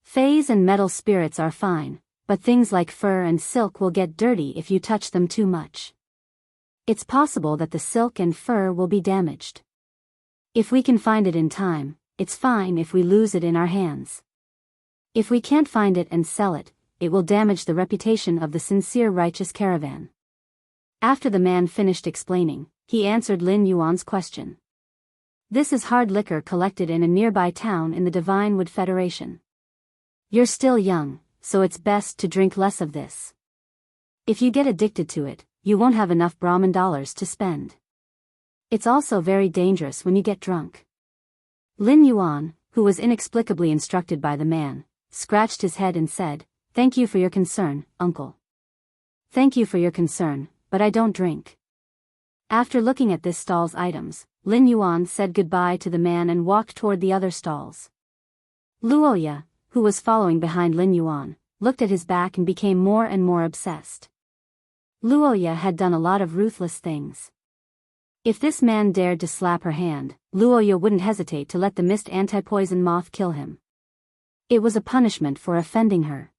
Phase and metal spirits are fine, but things like fur and silk will get dirty if you touch them too much. It's possible that the silk and fur will be damaged. If we can find it in time, it's fine if we lose it in our hands. If we can't find it and sell it, it will damage the reputation of the sincere righteous caravan. After the man finished explaining, he answered Lin Yuan's question. This is hard liquor collected in a nearby town in the Divine Wood Federation. You're still young, so it's best to drink less of this. If you get addicted to it, you won't have enough Brahmin dollars to spend. It's also very dangerous when you get drunk. Lin Yuan, who was inexplicably instructed by the man, scratched his head and said, "Thank you for your concern, uncle. Thank you for your concern, but I don't drink." After looking at this stall's items, Lin Yuan said goodbye to the man and walked toward the other stalls. Luoya, who was following behind Lin Yuan, looked at his back and became more and more obsessed. Luoya had done a lot of ruthless things. If this man dared to slap her hand, Luoya wouldn't hesitate to let the mist anti-poison moth kill him. It was a punishment for offending her.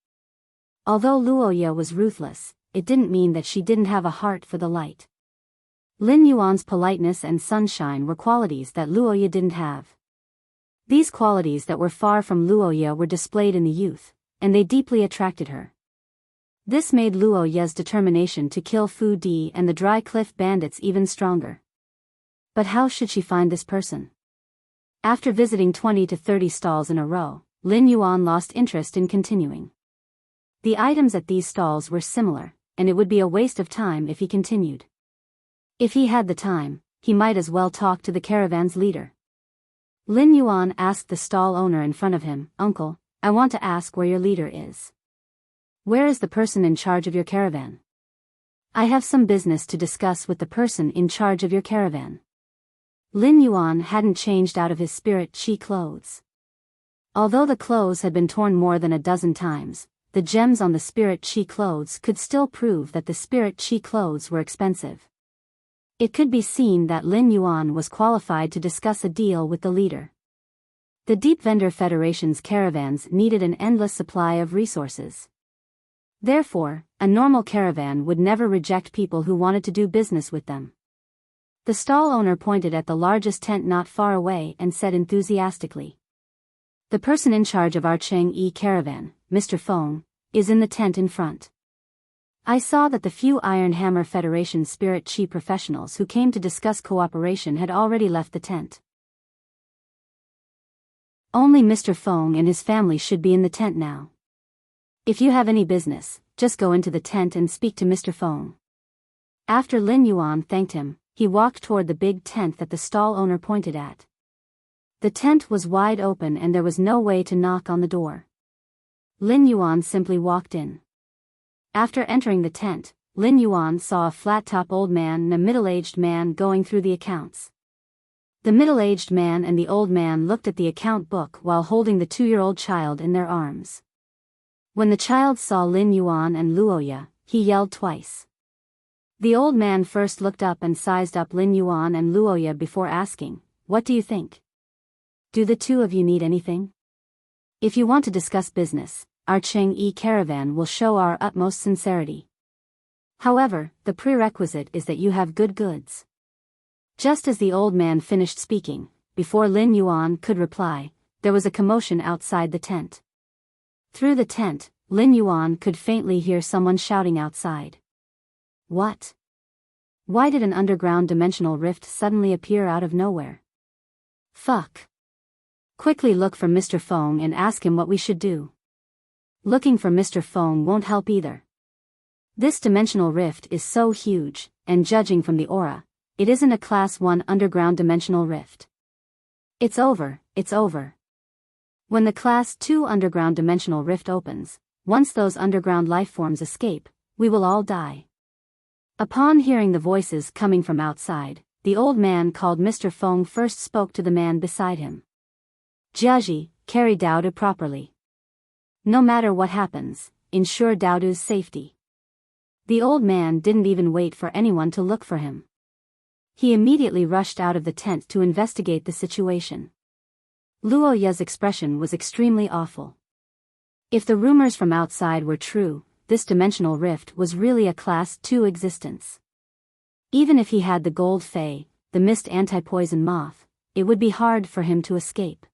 Although Luoya was ruthless, it didn't mean that she didn't have a heart for the light. Lin Yuan's politeness and sunshine were qualities that Luoya didn't have. These qualities that were far from Luoya were displayed in the youth, and they deeply attracted her. This made Luoya's determination to kill Fu Di and the Dry Cliff bandits even stronger. But how should she find this person? After visiting 20 to 30 stalls in a row, Lin Yuan lost interest in continuing. The items at these stalls were similar, and it would be a waste of time if he continued. If he had the time, he might as well talk to the caravan's leader. Lin Yuan asked the stall owner in front of him, "Uncle, I want to ask where your leader is. Where is the person in charge of your caravan? I have some business to discuss with the person in charge of your caravan." Lin Yuan hadn't changed out of his spirit chi clothes. Although the clothes had been torn more than a dozen times, the gems on the spirit chi clothes could still prove that the spirit chi clothes were expensive. It could be seen that Lin Yuan was qualified to discuss a deal with the leader. The Deep Vendor Federation's caravans needed an endless supply of resources. Therefore, a normal caravan would never reject people who wanted to do business with them. The stall owner pointed at the largest tent not far away and said enthusiastically, "The person in charge of our Chang'e caravan, Mr. Feng, is in the tent in front. I saw that the few Iron Hammer Federation Spirit Chi professionals who came to discuss cooperation had already left the tent. Only Mr. Feng and his family should be in the tent now. If you have any business, just go into the tent and speak to Mr. Feng." After Lin Yuan thanked him, he walked toward the big tent that the stall owner pointed at. The tent was wide open and there was no way to knock on the door. Lin Yuan simply walked in. After entering the tent, Lin Yuan saw a flat-top old man and a middle-aged man going through the accounts. The middle-aged man and the old man looked at the account book while holding the 2-year-old child in their arms. When the child saw Lin Yuan and Luoya, he yelled twice. The old man first looked up and sized up Lin Yuan and Luoya before asking, "What do you think? Do the two of you need anything? If you want to discuss business, our Chang'e caravan will show our utmost sincerity. However, the prerequisite is that you have good goods." Just as the old man finished speaking, before Lin Yuan could reply, there was a commotion outside the tent. Through the tent, Lin Yuan could faintly hear someone shouting outside. What? Why did an underground dimensional rift suddenly appear out of nowhere? Fuck. Quickly look for Mr. Feng and ask him what we should do. Looking for Mr. Feng won't help either. This dimensional rift is so huge, and judging from the aura, it isn't a Class 1 underground dimensional rift. It's over, it's over. When the Class 2 underground dimensional rift opens, once those underground lifeforms escape, we will all die. Upon hearing the voices coming from outside, the old man called Mr. Feng first spoke to the man beside him. Jiaji, carry Daodu properly. No matter what happens, ensure Daodu's safety. The old man didn't even wait for anyone to look for him. He immediately rushed out of the tent to investigate the situation. Luo Ye's expression was extremely awful. If the rumors from outside were true, this dimensional rift was really a Class 2 existence. Even if he had the gold fei, the mist anti-poison moth, it would be hard for him to escape.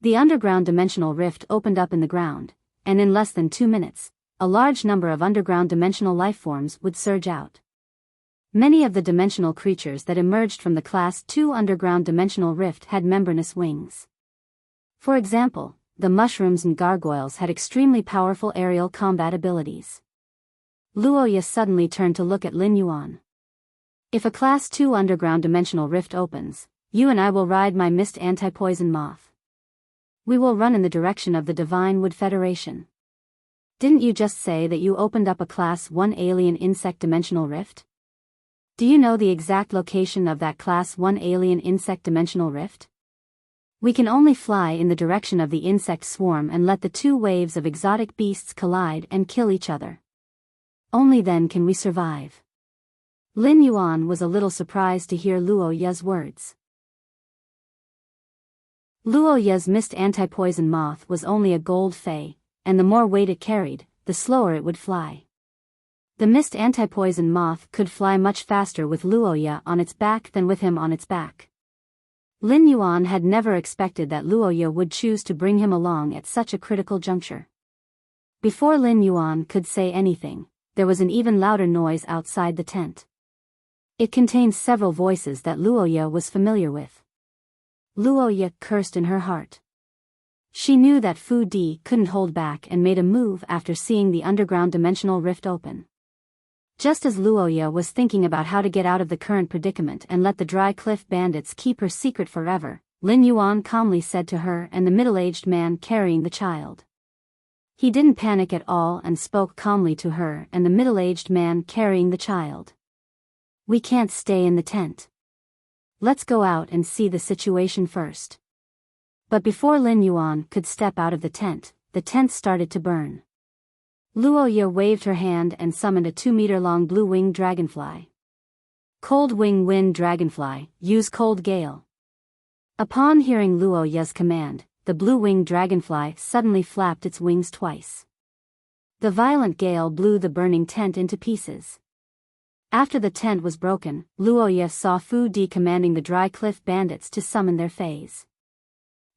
The underground dimensional rift opened up in the ground, and in less than 2 minutes, a large number of underground dimensional lifeforms would surge out. Many of the dimensional creatures that emerged from the Class 2 underground dimensional rift had membranous wings. For example, the mushrooms and gargoyles had extremely powerful aerial combat abilities. Luo Ye suddenly turned to look at Lin Yuan. If a Class 2 underground dimensional rift opens, you and I will ride my mist anti-poison moth. We will run in the direction of the Divine Wood Federation. Didn't you just say that you opened up a Class 1 alien insect dimensional rift? Do you know the exact location of that Class 1 alien insect dimensional rift? We can only fly in the direction of the insect swarm and let the two waves of exotic beasts collide and kill each other. Only then can we survive. Lin Yuan was a little surprised to hear Luo Ye's words. Luo Ye's mist anti-poison moth was only a gold fei, and the more weight it carried, the slower it would fly. The mist anti-poison moth could fly much faster with Luo Ye on its back than with him on its back. Lin Yuan had never expected that Luo Ye would choose to bring him along at such a critical juncture. Before Lin Yuan could say anything, there was an even louder noise outside the tent. It contained several voices that Luo Ye was familiar with. Luo Ye cursed in her heart. She knew that Fu Di couldn't hold back and made a move after seeing the underground dimensional rift open. Just as Luo Ye was thinking about how to get out of the current predicament and let the Dry Cliff bandits keep her secret forever, Lin Yuan calmly said to her and the middle-aged man carrying the child. He didn't panic at all and spoke calmly to her and the middle-aged man carrying the child. We can't stay in the tent. Let's go out and see the situation first. But before Lin Yuan could step out of the tent started to burn. Luo Ye waved her hand and summoned a 2-meter-long blue-winged dragonfly. Cold Wing Wind Dragonfly, use Cold Gale. Upon hearing Luo Ye's command, the blue-winged dragonfly suddenly flapped its wings twice. The violent gale blew the burning tent into pieces. After the tent was broken, Luo Ye saw Fu Di commanding the Dry Cliff bandits to summon their feis.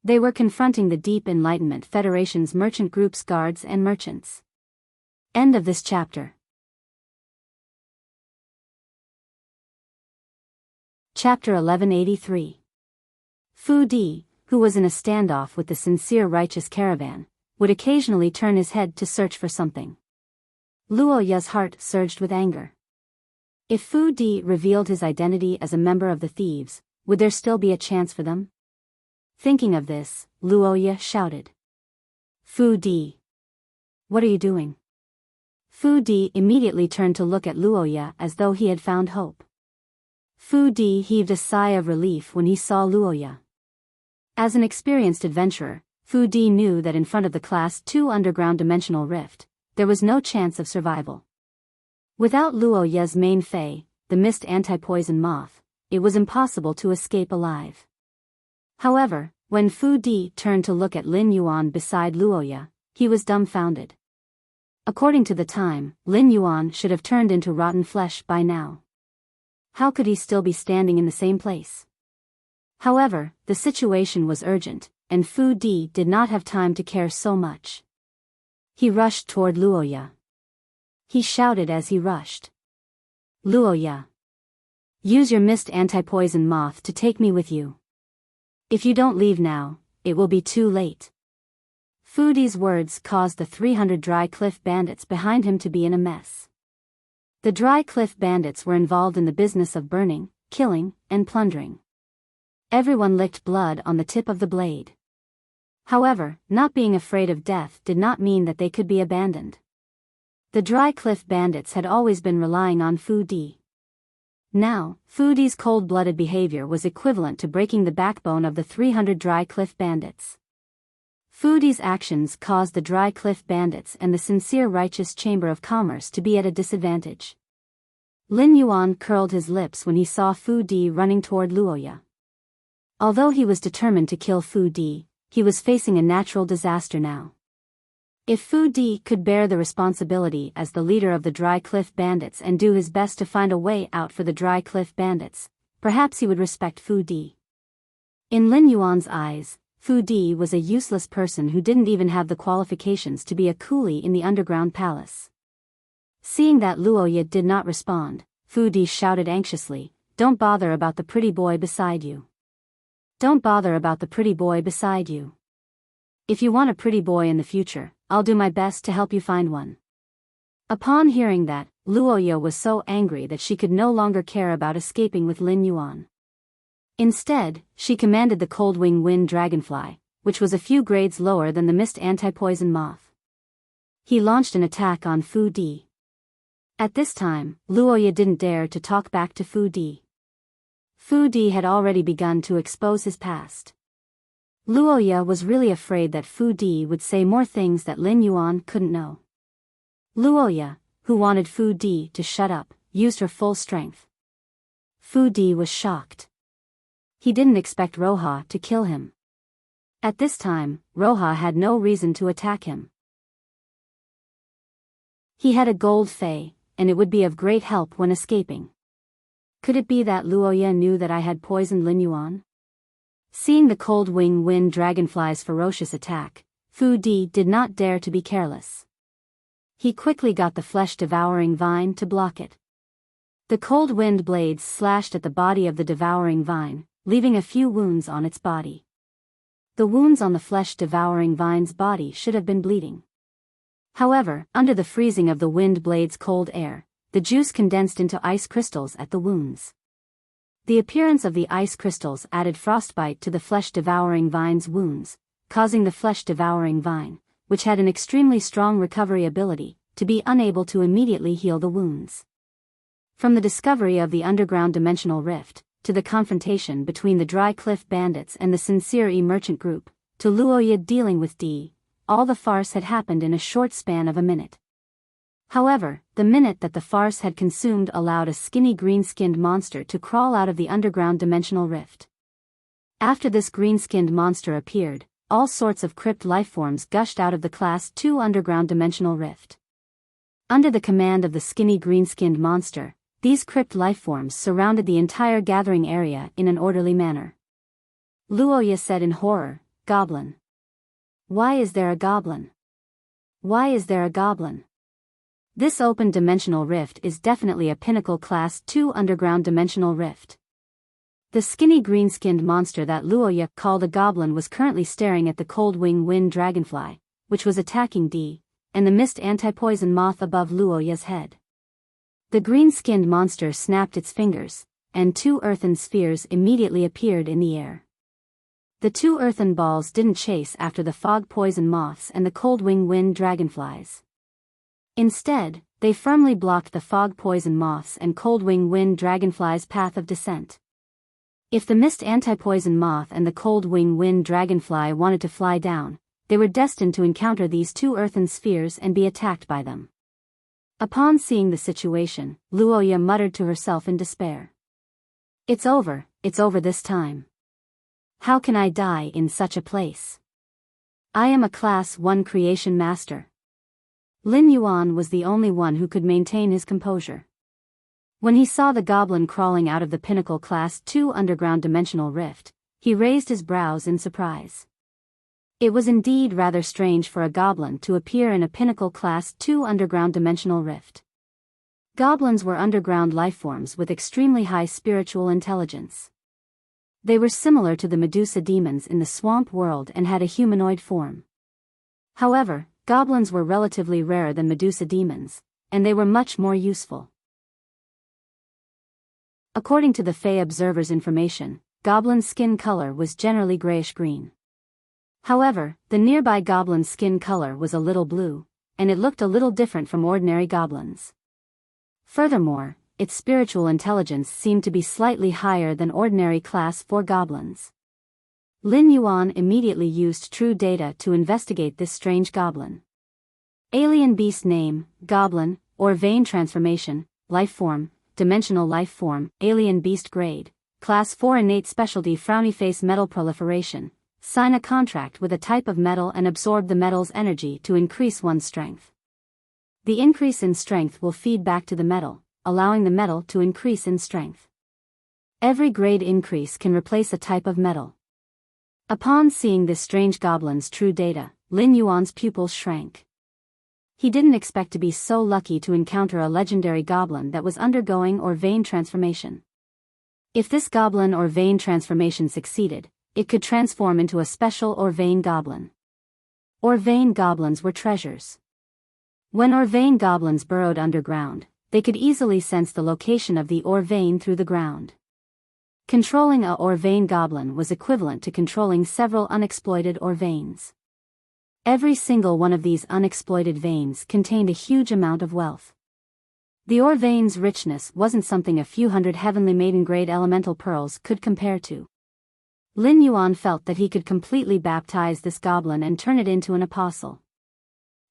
They were confronting the Deep Enlightenment Federation's merchant group's guards and merchants. End of this chapter. Chapter 1183. Fu Di, who was in a standoff with the sincere righteous caravan, would occasionally turn his head to search for something. Luo Ye's heart surged with anger. If Fu Di revealed his identity as a member of the thieves, would there still be a chance for them? Thinking of this, Luo Ye shouted. Fu Di! What are you doing? Fu Di immediately turned to look at Luo Ye as though he had found hope. Fu Di heaved a sigh of relief when he saw Luo Ye. As an experienced adventurer, Fu Di knew that in front of the Class 2 underground dimensional rift, there was no chance of survival. Without Luo Ye's main fei, the mist anti-poison moth, it was impossible to escape alive. However, when Fu Di turned to look at Lin Yuan beside Luo Ye, he was dumbfounded. According to the time, Lin Yuan should have turned into rotten flesh by now. How could he still be standing in the same place? However, the situation was urgent, and Fu Di did not have time to care so much. He rushed toward Luo Ye. He shouted as he rushed. Luo Ye! Use your mist anti-poison moth to take me with you. If you don't leave now, it will be too late. Fu Di's words caused the 300 Dry Cliff bandits behind him to be in a mess. The Dry Cliff bandits were involved in the business of burning, killing, and plundering. Everyone licked blood on the tip of the blade. However, not being afraid of death did not mean that they could be abandoned. The Dry Cliff Bandits had always been relying on Fu Di. Now, Fu Di's cold-blooded behavior was equivalent to breaking the backbone of the 300 Dry Cliff Bandits. Fu Di's actions caused the Dry Cliff Bandits and the Sincere Righteous Chamber of Commerce to be at a disadvantage. Lin Yuan curled his lips when he saw Fu Di running toward Luoya. Although he was determined to kill Fu Di, he was facing a natural disaster now. If Fu Di could bear the responsibility as the leader of the Dry Cliff Bandits and do his best to find a way out for the Dry Cliff Bandits, perhaps he would respect Fu Di. In Lin Yuan's eyes, Fu Di was a useless person who didn't even have the qualifications to be a coolie in the underground palace. Seeing that Luoya did not respond, Fu Di shouted anxiously, "Don't bother about the pretty boy beside you. Don't bother about the pretty boy beside you. If you want a pretty boy in the future, I'll do my best to help you find one." Upon hearing that, Luoya was so angry that she could no longer care about escaping with Lin Yuan. Instead, she commanded the Coldwing Wind Dragonfly, which was a few grades lower than the Mist Anti-Poison Moth. He launched an attack on Fu Di. At this time, Luoya didn't dare to talk back to Fu Di. Fu Di had already begun to expose his past. Luoya was really afraid that Fu Di would say more things that Lin Yuan couldn't know. Luoya, who wanted Fu Di to shut up, used her full strength. Fu Di was shocked. He didn't expect Roha to kill him. At this time, Roha had no reason to attack him. He had a gold fei, and it would be of great help when escaping. Could it be that Luoya knew that I had poisoned Lin Yuan? Seeing the Coldwing Wind Dragonfly's ferocious attack, Fu Di did not dare to be careless. He quickly got the flesh-devouring vine to block it. The cold wind blades slashed at the body of the devouring vine, leaving a few wounds on its body. The wounds on the flesh-devouring vine's body should have been bleeding. However, under the freezing of the wind blade's cold air, the juice condensed into ice crystals at the wounds. The appearance of the ice crystals added frostbite to the flesh-devouring vine's wounds, causing the flesh-devouring vine, which had an extremely strong recovery ability, to be unable to immediately heal the wounds. From the discovery of the underground dimensional rift, to the confrontation between the Dry Cliff Bandits and the Sincere Merchant Group, to Luoya dealing with Di, all the farce had happened in a short span of a minute. However, the minute that the farce had consumed allowed a skinny green-skinned monster to crawl out of the underground dimensional rift. After this green-skinned monster appeared, all sorts of crypt lifeforms gushed out of the Class 2 underground dimensional rift. Under the command of the skinny green-skinned monster, these crypt lifeforms surrounded the entire gathering area in an orderly manner. Luoya said in horror, "Goblin. Why is there a goblin? Why is there a goblin? This open dimensional rift is definitely a pinnacle Class 2 underground dimensional rift." The skinny green-skinned monster that Luoya called a goblin was currently staring at the Coldwing Wind Dragonfly, which was attacking Di, and the Mist Anti-Poison Moth above Luoya's head. The green-skinned monster snapped its fingers, and 2 earthen spheres immediately appeared in the air. The 2 earthen balls didn't chase after the fog poison moths and the Coldwing Wind Dragonflies. Instead, they firmly blocked the fog poison moths and Coldwing Wind Dragonfly's path of descent. If the Mist Anti-Poison Moth and the Coldwing Wind Dragonfly wanted to fly down, they were destined to encounter these 2 earthen spheres and be attacked by them. Upon seeing the situation, Luoya muttered to herself in despair. It's over this time. How can I die in such a place? I am a Class 1 creation master." Lin Yuan was the only one who could maintain his composure. When he saw the goblin crawling out of the pinnacle Class 2 underground dimensional rift, he raised his brows in surprise. It was indeed rather strange for a goblin to appear in a pinnacle Class 2 underground dimensional rift. Goblins were underground lifeforms with extremely high spiritual intelligence. They were similar to the Medusa demons in the swamp world and had a humanoid form. However, goblins were relatively rarer than Medusa demons, and they were much more useful. According to the Fey Observer's information, goblin skin color was generally grayish-green. However, the nearby goblin's skin color was a little blue, and it looked a little different from ordinary goblins. Furthermore, its spiritual intelligence seemed to be slightly higher than ordinary Class 4 goblins. Lin Yuan immediately used true data to investigate this strange goblin. Alien beast name, goblin, or vein transformation, life form, dimensional life form, alien beast grade, Class 4 innate specialty frowny face metal proliferation. Sign a contract with a type of metal and absorb the metal's energy to increase one's strength. The increase in strength will feed back to the metal, allowing the metal to increase in strength. Every grade increase can replace a type of metal. Upon seeing this strange goblin's true data, Lin Yuan's pupils shrank. He didn't expect to be so lucky to encounter a legendary goblin that was undergoing or vein transformation. If this goblin or vein transformation succeeded, it could transform into a special or vein goblin. Or vein goblins were treasures. When or vein goblins burrowed underground, they could easily sense the location of the or vein through the ground. Controlling a or vein goblin was equivalent to controlling several unexploited or veins. Every single one of these unexploited veins contained a huge amount of wealth. The or vein's richness wasn't something a few hundred heavenly maiden-grade elemental pearls could compare to. Lin Yuan felt that he could completely baptize this goblin and turn it into an apostle.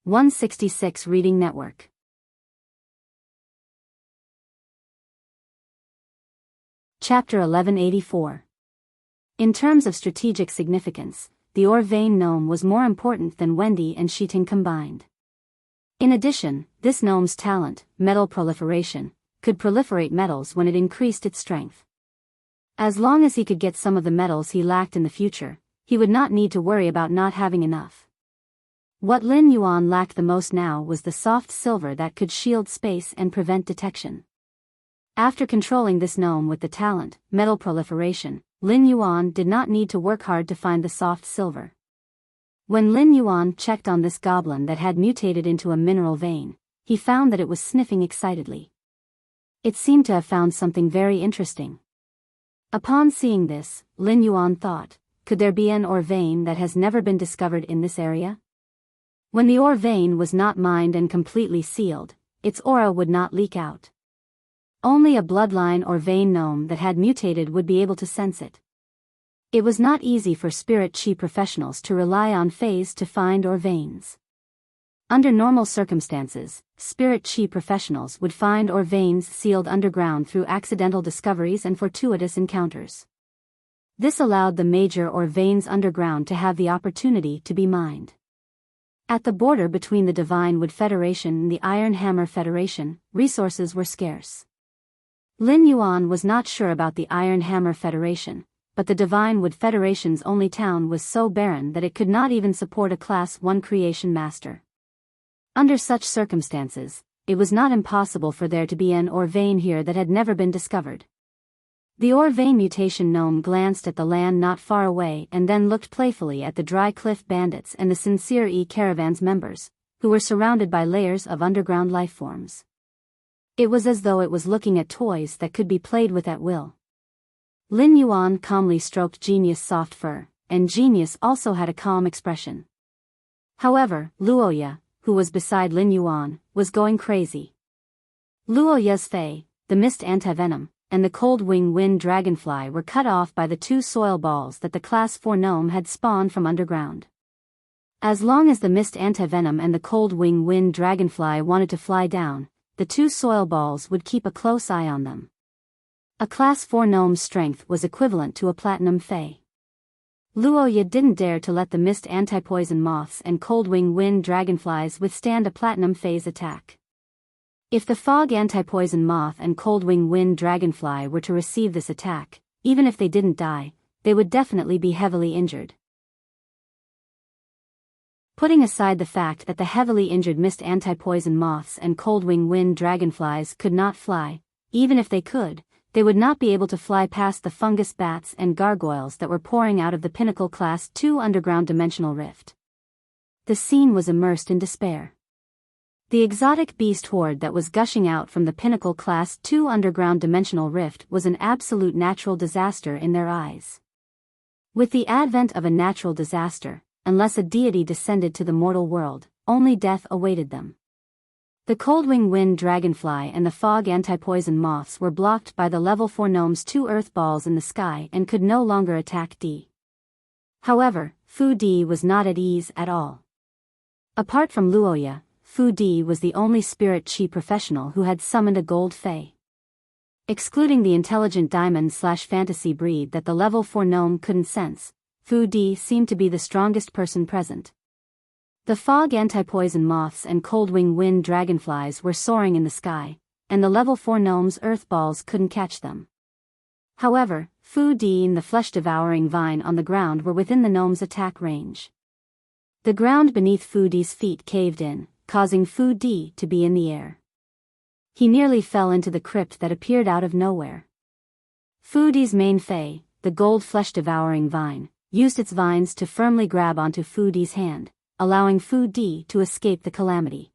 166 Reading Network. Chapter 1184. In terms of strategic significance, the or vein gnome was more important than Wendy and Shiting combined. In addition, this gnome's talent, metal proliferation, could proliferate metals when it increased its strength. As long as he could get some of the metals he lacked in the future, he would not need to worry about not having enough. What Lin Yuan lacked the most now was the soft silver that could shield space and prevent detection. After controlling this gnome with the talent, metal proliferation, Lin Yuan did not need to work hard to find the soft silver. When Lin Yuan checked on this goblin that had mutated into a mineral vein, he found that it was sniffing excitedly. It seemed to have found something very interesting. Upon seeing this, Lin Yuan thought, could there be an or vein that has never been discovered in this area? When the or vein was not mined and completely sealed, its aura would not leak out. Only a bloodline or vein gnome that had mutated would be able to sense it. It was not easy for spirit chi professionals to rely on phase to find or veins. Under normal circumstances, spirit chi professionals would find or veins sealed underground through accidental discoveries and fortuitous encounters. This allowed the major or veins underground to have the opportunity to be mined. At the border between the Divine Wood Federation and the Iron Hammer Federation, resources were scarce. Lin Yuan was not sure about the Iron Hammer Federation, but the Divine Wood Federation's only town was so barren that it could not even support a Class 1 creation master. Under such circumstances, it was not impossible for there to be an or vein here that had never been discovered. The or vein mutation gnome glanced at the land not far away and then looked playfully at the Dry Cliff Bandits and the Sincere E Caravan's members, who were surrounded by layers of underground lifeforms. It was as though it was looking at toys that could be played with at will. Lin Yuan calmly stroked Genius' soft fur, and Genius also had a calm expression. However, Luoya, who was beside Lin Yuan, was going crazy. Luoya's Fei, the mist antivenom, and the cold wing wind dragonfly were cut off by the 2 soil balls that the Class 4 gnome had spawned from underground. As long as the mist antivenom and the cold wing wind dragonfly wanted to fly down, the 2 soil balls would keep a close eye on them. A Class 4 gnome's strength was equivalent to a platinum Fei. Luoya didn't dare to let the mist anti-poison moths and cold wing wind dragonflies withstand a platinum Fei's attack. If the fog anti-poison moth and cold wing wind dragonfly were to receive this attack, even if they didn't die, they would definitely be heavily injured. Putting aside the fact that the heavily injured mist anti-poison moths and cold wing wind dragonflies could not fly, even if they could, they would not be able to fly past the fungus bats and gargoyles that were pouring out of the Pinnacle Class 2 underground dimensional rift. The scene was immersed in despair. The exotic beast horde that was gushing out from the Pinnacle Class 2 underground dimensional rift was an absolute natural disaster in their eyes. With the advent of a natural disaster, unless a deity descended to the mortal world, only death awaited them. The cold-wing wind dragonfly and the fog anti-poison moths were blocked by the level 4 gnome's 2 earth balls in the sky and could no longer attack D. However, Fu Di was not at ease at all. Apart from Luoya, Fu Di was the only spirit chi professional who had summoned a gold fae. Excluding the intelligent diamond/fantasy breed that the level 4 gnome couldn't sense, Fu Di seemed to be the strongest person present. The fog anti-poison moths and cold-wing wind dragonflies were soaring in the sky, and the level 4 gnome's earth balls couldn't catch them. However, Fu Di and the flesh-devouring vine on the ground were within the gnome's attack range. The ground beneath Fu Di's feet caved in, causing Fu Di to be in the air. He nearly fell into the crypt that appeared out of nowhere. Fu Di's main fae, the gold flesh-devouring vine, used its vines to firmly grab onto Fu Di's hand, allowing Fu Di to escape the calamity.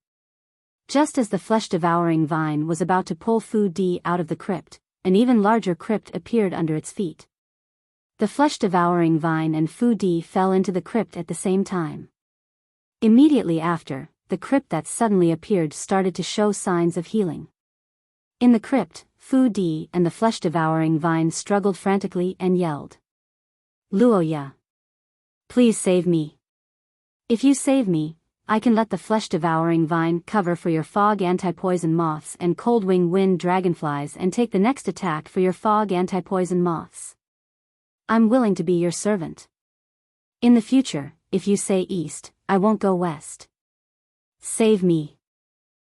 Just as the flesh-devouring vine was about to pull Fu Di out of the crypt, an even larger crypt appeared under its feet. The flesh-devouring vine and Fu Di fell into the crypt at the same time. Immediately after, the crypt that suddenly appeared started to show signs of healing. In the crypt, Fu Di and the flesh-devouring vine struggled frantically and yelled, "Luoya! Please save me! If you save me, I can let the flesh-devouring vine cover for your fog anti-poison moths and cold-wing wind dragonflies and take the next attack for your fog anti-poison moths. I'm willing to be your servant. In the future, if you say east, I won't go west. Save me."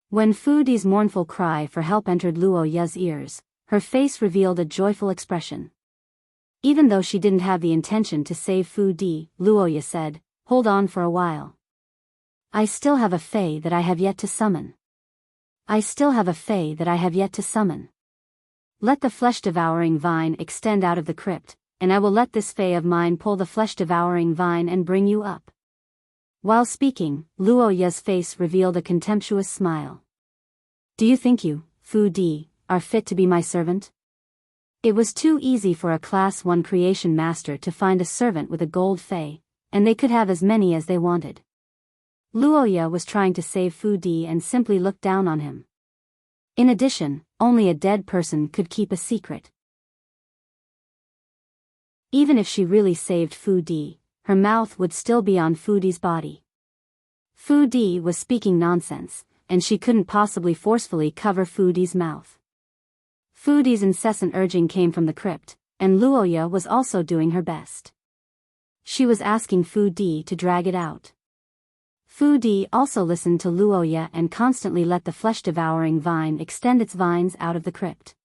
When Fu Di's mournful cry for help entered Luoya's ears, her face revealed a joyful expression. Even though she didn't have the intention to save Fu Di, Luoya said, "Hold on for a while. I still have a fae that I have yet to summon. I still have a fae that I have yet to summon. Let the flesh-devouring vine extend out of the crypt, and I will let this fae of mine pull the flesh-devouring vine and bring you up." While speaking, Luoya's face revealed a contemptuous smile. "Do you think you, Fu Di, are fit to be my servant?" It was too easy for a Class 1 creation master to find a servant with a gold fae, and they could have as many as they wanted. Luoya was trying to save Fu Di and simply looked down on him. In addition, only a dead person could keep a secret. Even if she really saved Fu Di, her mouth would still be on Fu Di's body. Fu Di was speaking nonsense, and she couldn't possibly forcefully cover Fu Di's mouth. Fu Di's incessant urging came from the crypt, and Luoya was also doing her best. She was asking Fu Di to drag it out. Fu Di also listened to Luoya and constantly let the flesh-devouring vine extend its vines out of the crypt.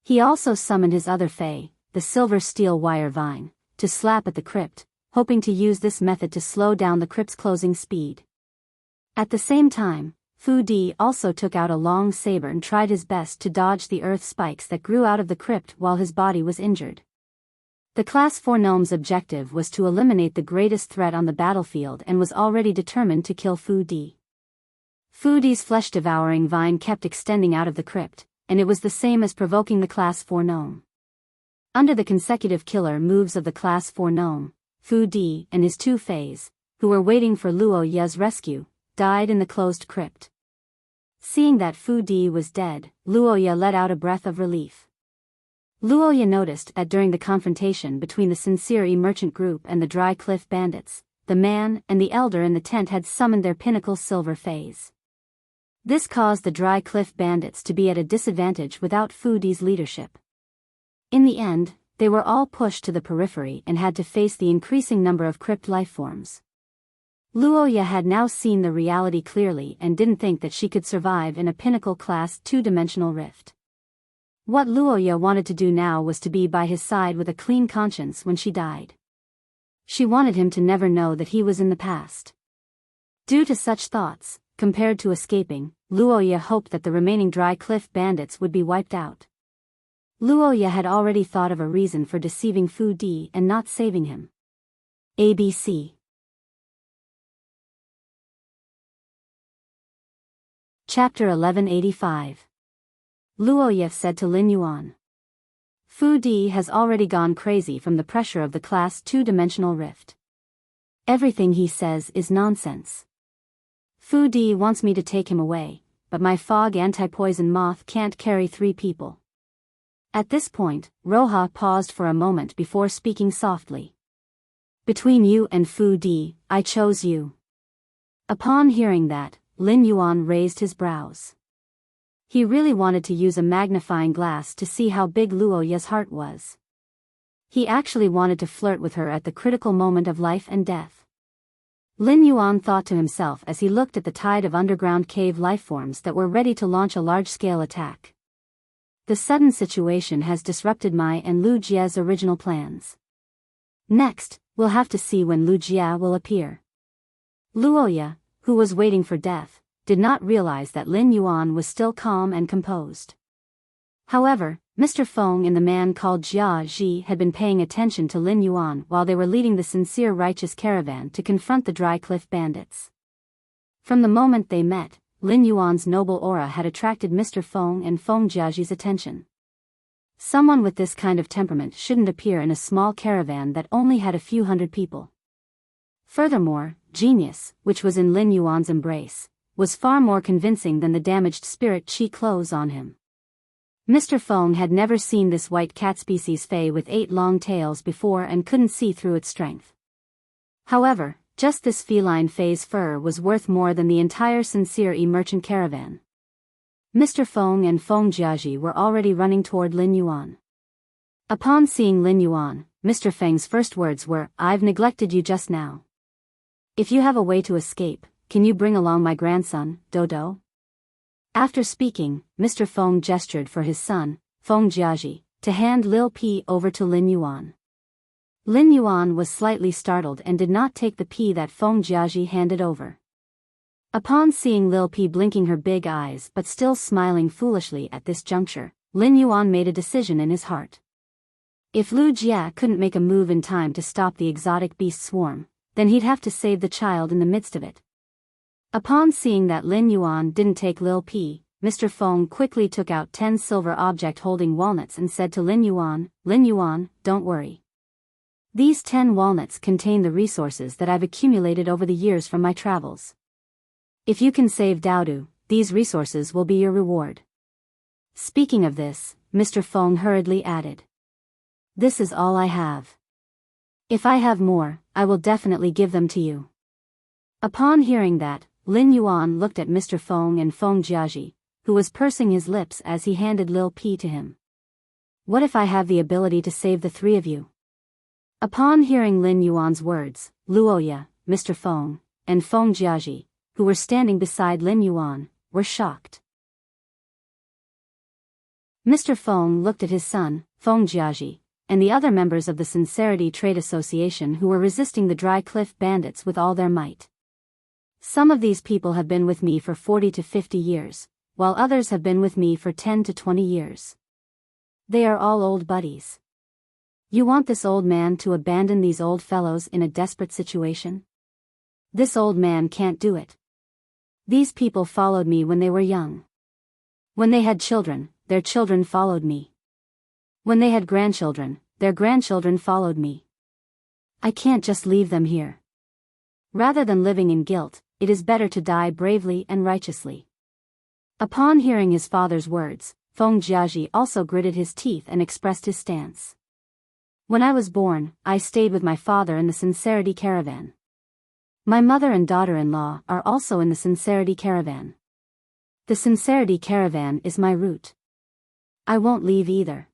He also summoned his other fae, the silver steel wire vine, to slap at the crypt, hoping to use this method to slow down the crypt's closing speed. At the same time, Fu Di also took out a long saber and tried his best to dodge the earth spikes that grew out of the crypt while his body was injured. The Class 4 gnome's objective was to eliminate the greatest threat on the battlefield and was already determined to kill Fu Di. Fu Di's flesh-devouring vine kept extending out of the crypt, and it was the same as provoking the Class 4 gnome. Under the consecutive killer moves of the Class 4 gnome, Fu Di and his two fays, who were waiting for Luoya's rescue, died in the closed crypt. Seeing that Fu Di was dead, Luoya let out a breath of relief. Luoya noticed that during the confrontation between the sincere merchant group and the Dry Cliff bandits, the man and the elder in the tent had summoned their pinnacle silver fays. This caused the Dry Cliff bandits to be at a disadvantage without Fu Di's leadership. In the end, they were all pushed to the periphery and had to face the increasing number of crypt lifeforms. Luoya had now seen the reality clearly and didn't think that she could survive in a pinnacle class 2-dimensional rift. What Luoya wanted to do now was to be by his side with a clean conscience when she died. She wanted him to never know that he was in the past. Due to such thoughts, compared to escaping, Luoya hoped that the remaining Dry Cliff bandits would be wiped out. Luoya had already thought of a reason for deceiving Fu Di and not saving him. ABC. Chapter 1185. Luoya said to Lin Yuan. Fu Di has already gone crazy from the pressure of the Class 2-dimensional rift. Everything he says is nonsense. Fu Di wants me to take him away, but my fog anti-poison moth can't carry 3 people. At this point, Roha paused for a moment before speaking softly. Between you and Fu Di, I chose you. Upon hearing that, Lin Yuan raised his brows. He really wanted to use a magnifying glass to see how big Luoya's heart was. He actually wanted to flirt with her at the critical moment of life and death. Lin Yuan thought to himself as he looked at the tide of underground cave lifeforms that were ready to launch a large-scale attack. The sudden situation has disrupted my and Lu Jie's original plans. Next, we'll have to see when Lu Jie will appear. Luoya, who was waiting for death, did not realize that Lin Yuan was still calm and composed. However, Mr. Feng and the man called Jia Ji had been paying attention to Lin Yuan while they were leading the sincere righteous caravan to confront the Dry Cliff bandits. From the moment they met, Lin Yuan's noble aura had attracted Mr. Feng and Feng Jiaji's attention. Someone with this kind of temperament shouldn't appear in a small caravan that only had a few hundred people. Furthermore, genius, which was in Lin Yuan's embrace, was far more convincing than the damaged spirit chi clothes on him. Mr. Feng had never seen this white cat species fey with 8 long tails before and couldn't see through its strength. However, just this feline fey's fur was worth more than the entire sincere merchant caravan. Mr. Feng and Feng Jiaji were already running toward Lin Yuan. Upon seeing Lin Yuan, Mr. Feng's first words were, "I've neglected you just now. If you have a way to escape, can you bring along my grandson, Dodo?" After speaking, Mr. Feng gestured for his son, Feng Jiaji, to hand Lil Pi over to Lin Yuan. Lin Yuan was slightly startled and did not take the pea that Feng Jiaji handed over. Upon seeing Lil Pi blinking her big eyes but still smiling foolishly at this juncture, Lin Yuan made a decision in his heart. If Lu Jie couldn't make a move in time to stop the exotic beast swarm, then he'd have to save the child in the midst of it. Upon seeing that Lin Yuan didn't take Lil Pi, Mr. Feng quickly took out 10 silver object-holding walnuts and said to Lin Yuan, don't worry. These 10 walnuts contain the resources that I've accumulated over the years from my travels. If you can save Daodu, these resources will be your reward. Speaking of this, Mr. Feng hurriedly added. This is all I have. If I have more, I will definitely give them to you. Upon hearing that, Lin Yuan looked at Mr. Feng and Feng Jiaji, who was pursing his lips as he handed Lil Pi to him. What if I have the ability to save the 3 of you? Upon hearing Lin Yuan's words, Luoya, Mr. Feng, and Feng Jiaji, who were standing beside Lin Yuan, were shocked. Mr. Feng looked at his son, Feng Jiaji, and the other members of the Sincerity Trade Association who were resisting the Dry Cliff bandits with all their might. Some of these people have been with me for 40 to 50 years, while others have been with me for 10 to 20 years. They are all old buddies. You want this old man to abandon these old fellows in a desperate situation? This old man can't do it. These people followed me when they were young. When they had children, their children followed me. When they had grandchildren, their grandchildren followed me. I can't just leave them here. Rather than living in guilt, it is better to die bravely and righteously. Upon hearing his father's words, Feng Jiaji also gritted his teeth and expressed his stance. When I was born, I stayed with my father in the Sincerity Caravan. My mother and daughter-in-law are also in the Sincerity Caravan. The Sincerity Caravan is my route. I won't leave either.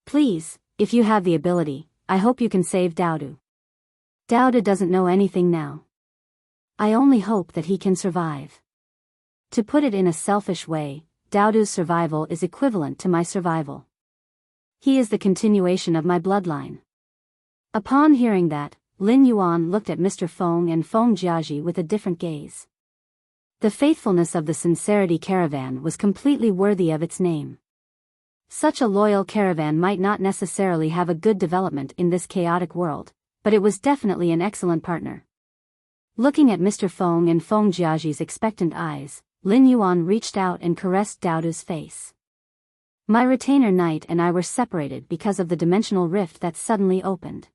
Please, if you have the ability, I hope you can save Daodu. Daodu doesn't know anything now. I only hope that he can survive. To put it in a selfish way, Daodu's survival is equivalent to my survival. He is the continuation of my bloodline. Upon hearing that, Lin Yuan looked at Mr. Feng and Feng Jiaji with a different gaze. The faithfulness of the Sincerity Caravan was completely worthy of its name. Such a loyal caravan might not necessarily have a good development in this chaotic world, but it was definitely an excellent partner. Looking at Mr. Feng and Feng Jiaji's expectant eyes, Lin Yuan reached out and caressed Daodu's face. My retainer knight and I were separated because of the dimensional rift that suddenly opened.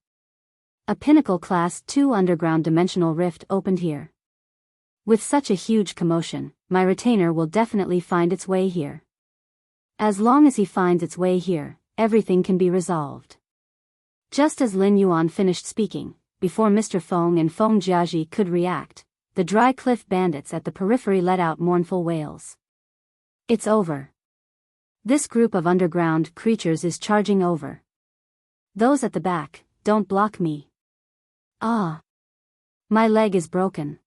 A pinnacle class 2 underground dimensional rift opened here. With such a huge commotion, my retainer will definitely find its way here. As long as he finds its way here, everything can be resolved. Just as Lin Yuan finished speaking, before Mr. Feng and Feng Jiaji could react, the dry cliff bandits at the periphery let out mournful wails. It's over. This group of underground creatures is charging over. Those at the back, don't block me. Ah. My leg is broken.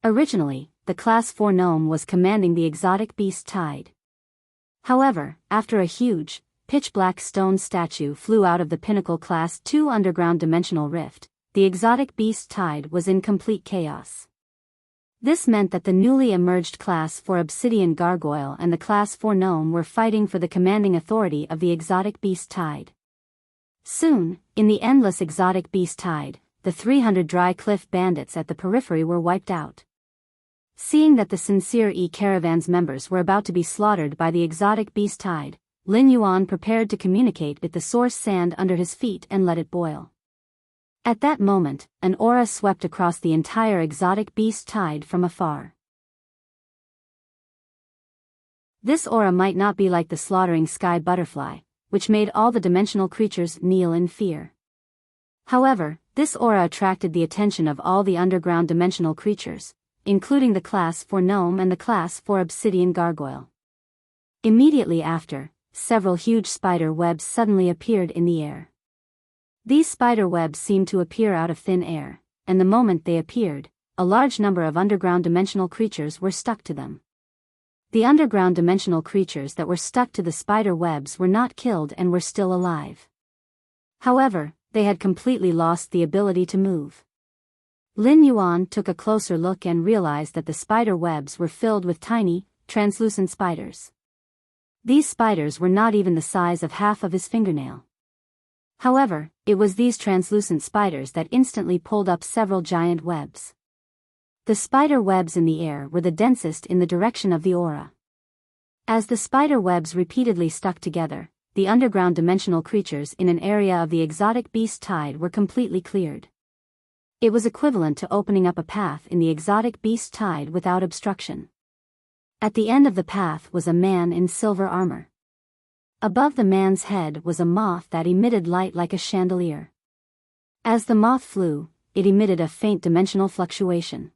Originally, the Class 4 gnome was commanding the exotic beast tide. However, after a huge, pitch-black stone statue flew out of the pinnacle Class 2 underground dimensional rift, the exotic beast tide was in complete chaos. This meant that the newly emerged Class 4 obsidian gargoyle and the Class 4 gnome were fighting for the commanding authority of the exotic beast tide. Soon, in the endless exotic beast tide, the 300 dry cliff bandits at the periphery were wiped out. Seeing that the Sincere Caravan's members were about to be slaughtered by the exotic beast tide, Lin Yuan prepared to communicate with the source sand under his feet and let it boil. At that moment, an aura swept across the entire exotic beast tide from afar. This aura might not be like the slaughtering sky butterfly, which made all the dimensional creatures kneel in fear. However, this aura attracted the attention of all the underground dimensional creatures, including the Class 4 gnome and the Class 4 obsidian gargoyle. Immediately after, several huge spider webs suddenly appeared in the air. These spider webs seemed to appear out of thin air, and the moment they appeared, a large number of underground dimensional creatures were stuck to them. The underground dimensional creatures that were stuck to the spider webs were not killed and were still alive. However, they had completely lost the ability to move. Lin Yuan took a closer look and realized that the spider webs were filled with tiny, translucent spiders. These spiders were not even the size of half of his fingernail. However, it was these translucent spiders that instantly pulled up several giant webs. The spider webs in the air were the densest in the direction of the aura. As the spider webs repeatedly stuck together, the underground dimensional creatures in an area of the exotic beast tide were completely cleared. It was equivalent to opening up a path in the exotic beast tide without obstruction. At the end of the path was a man in silver armor. Above the man's head was a moth that emitted light like a chandelier. As the moth flew, it emitted a faint dimensional fluctuation.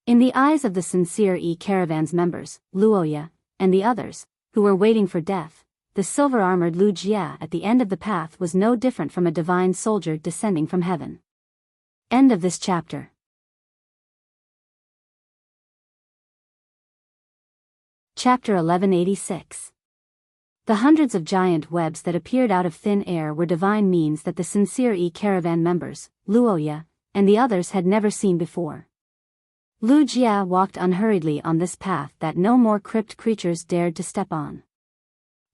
In the eyes of the Sincere Caravan's members, Luoya, and the others, who were waiting for death, the silver-armored Lu Jia at the end of the path was no different from a divine soldier descending from heaven. End of this chapter. Chapter 1186. The hundreds of giant webs that appeared out of thin air were divine means that the Sincere Caravan members, Luoya, and the others had never seen before. Lu Jia walked unhurriedly on this path that no more crypt creatures dared to step on.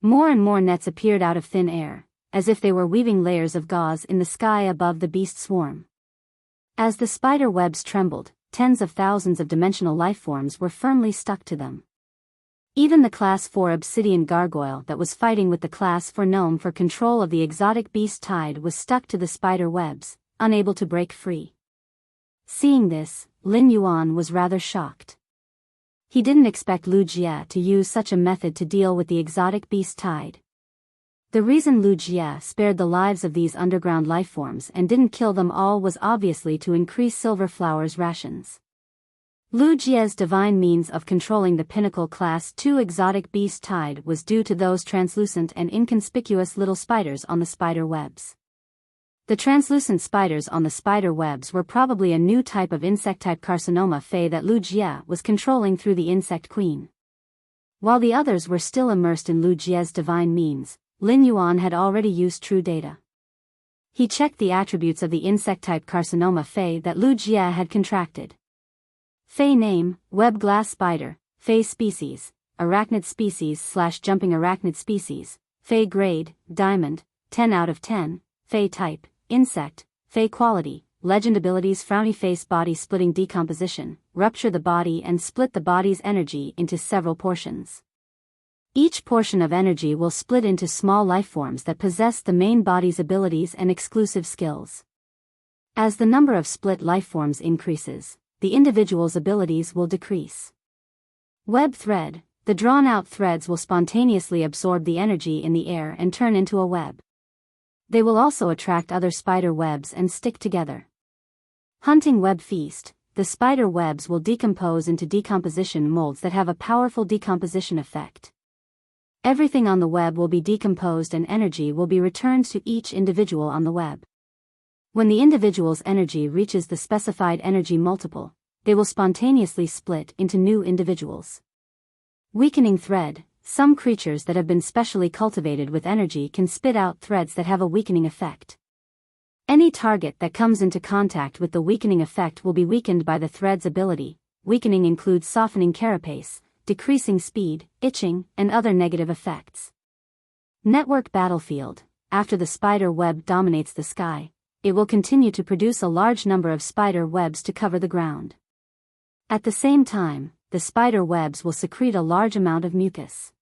More and more nets appeared out of thin air, as if they were weaving layers of gauze in the sky above the beast swarm. As the spider webs trembled, tens of thousands of dimensional lifeforms were firmly stuck to them. Even the Class 4 obsidian gargoyle that was fighting with the Class 4 gnome for control of the exotic beast tide was stuck to the spider webs, unable to break free. Seeing this, Lin Yuan was rather shocked. He didn't expect Lu Jia to use such a method to deal with the exotic beast tide. The reason Lu Jia spared the lives of these underground lifeforms and didn't kill them all was obviously to increase Silver Flower's rations. Lu Jia's divine means of controlling the pinnacle Class 2 exotic beast tide was due to those translucent and inconspicuous little spiders on the spider webs. The translucent spiders on the spider webs were probably a new type of insect-type carcinoma Fey that Lu Jia was controlling through the Insect Queen. While the others were still immersed in Lu Jia's divine means, Lin Yuan had already used true data. He checked the attributes of the insect-type carcinoma Fey that Lu Jia had contracted. Fey name, web glass spider, Fey species, arachnid species/jumping arachnid species, Fey grade, diamond, 10 out of 10, Fey type, insect, Fey quality, legend abilities frowny face body splitting decomposition, rupture the body and split the body's energy into several portions. Each portion of energy will split into small lifeforms that possess the main body's abilities and exclusive skills. As the number of split lifeforms increases, the individual's abilities will decrease. Web thread. The drawn-out threads will spontaneously absorb the energy in the air and turn into a web. They will also attract other spider webs and stick together. Hunting web feast. The spider webs will decompose into decomposition molds that have a powerful decomposition effect. Everything on the web will be decomposed and energy will be returned to each individual on the web. When the individual's energy reaches the specified energy multiple, they will spontaneously split into new individuals. Weakening thread. Some creatures that have been specially cultivated with energy can spit out threads that have a weakening effect. Any target that comes into contact with the weakening effect will be weakened by the thread's ability. Weakening includes softening carapace, decreasing speed, itching, and other negative effects. Network battlefield. After the spider web dominates the sky, it will continue to produce a large number of spider webs to cover the ground. At the same time, the spider webs will secrete a large amount of mucus.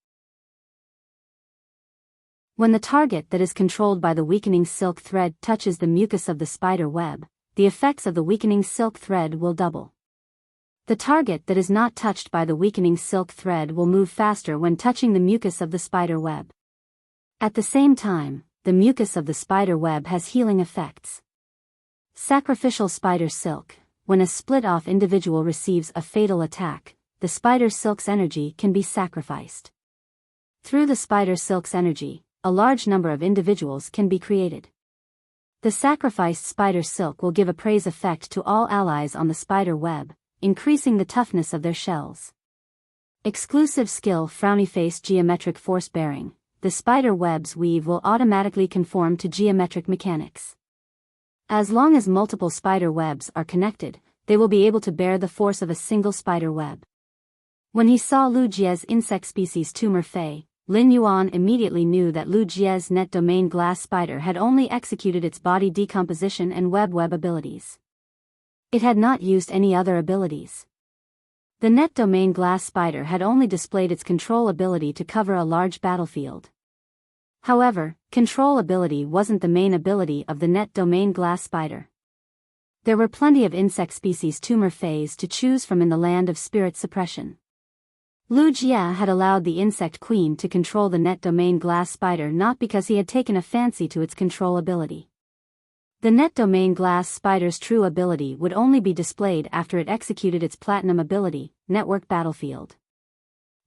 When the target that is controlled by the weakening silk thread touches the mucus of the spider web, the effects of the weakening silk thread will double. The target that is not touched by the weakening silk thread will move faster when touching the mucus of the spider web. At the same time, the mucus of the spider web has healing effects. Sacrificial spider silk. When a split-off individual receives a fatal attack, the spider silk's energy can be sacrificed. Through the spider silk's energy, a large number of individuals can be created. The sacrificed spider silk will give a praise effect to all allies on the spider web, increasing the toughness of their shells. Exclusive skill. Frowny face. Geometric force bearing. The spider web's weave will automatically conform to geometric mechanics. As long as multiple spider webs are connected, they will be able to bear the force of a single spider web. When he saw Lu Jie's insect species tumor fey, Lin Yuan immediately knew that Lu Jie's net domain glass spider had only executed its body decomposition and web abilities. It had not used any other abilities. The net domain glass spider had only displayed its control ability to cover a large battlefield. However, control ability wasn't the main ability of the net domain glass spider. There were plenty of insect species tumor feys to choose from in the land of spirit suppression. Lu Jie had allowed the insect queen to control the net domain glass spider not because he had taken a fancy to its control ability. The net domain glass spider's true ability would only be displayed after it executed its platinum ability, network battlefield.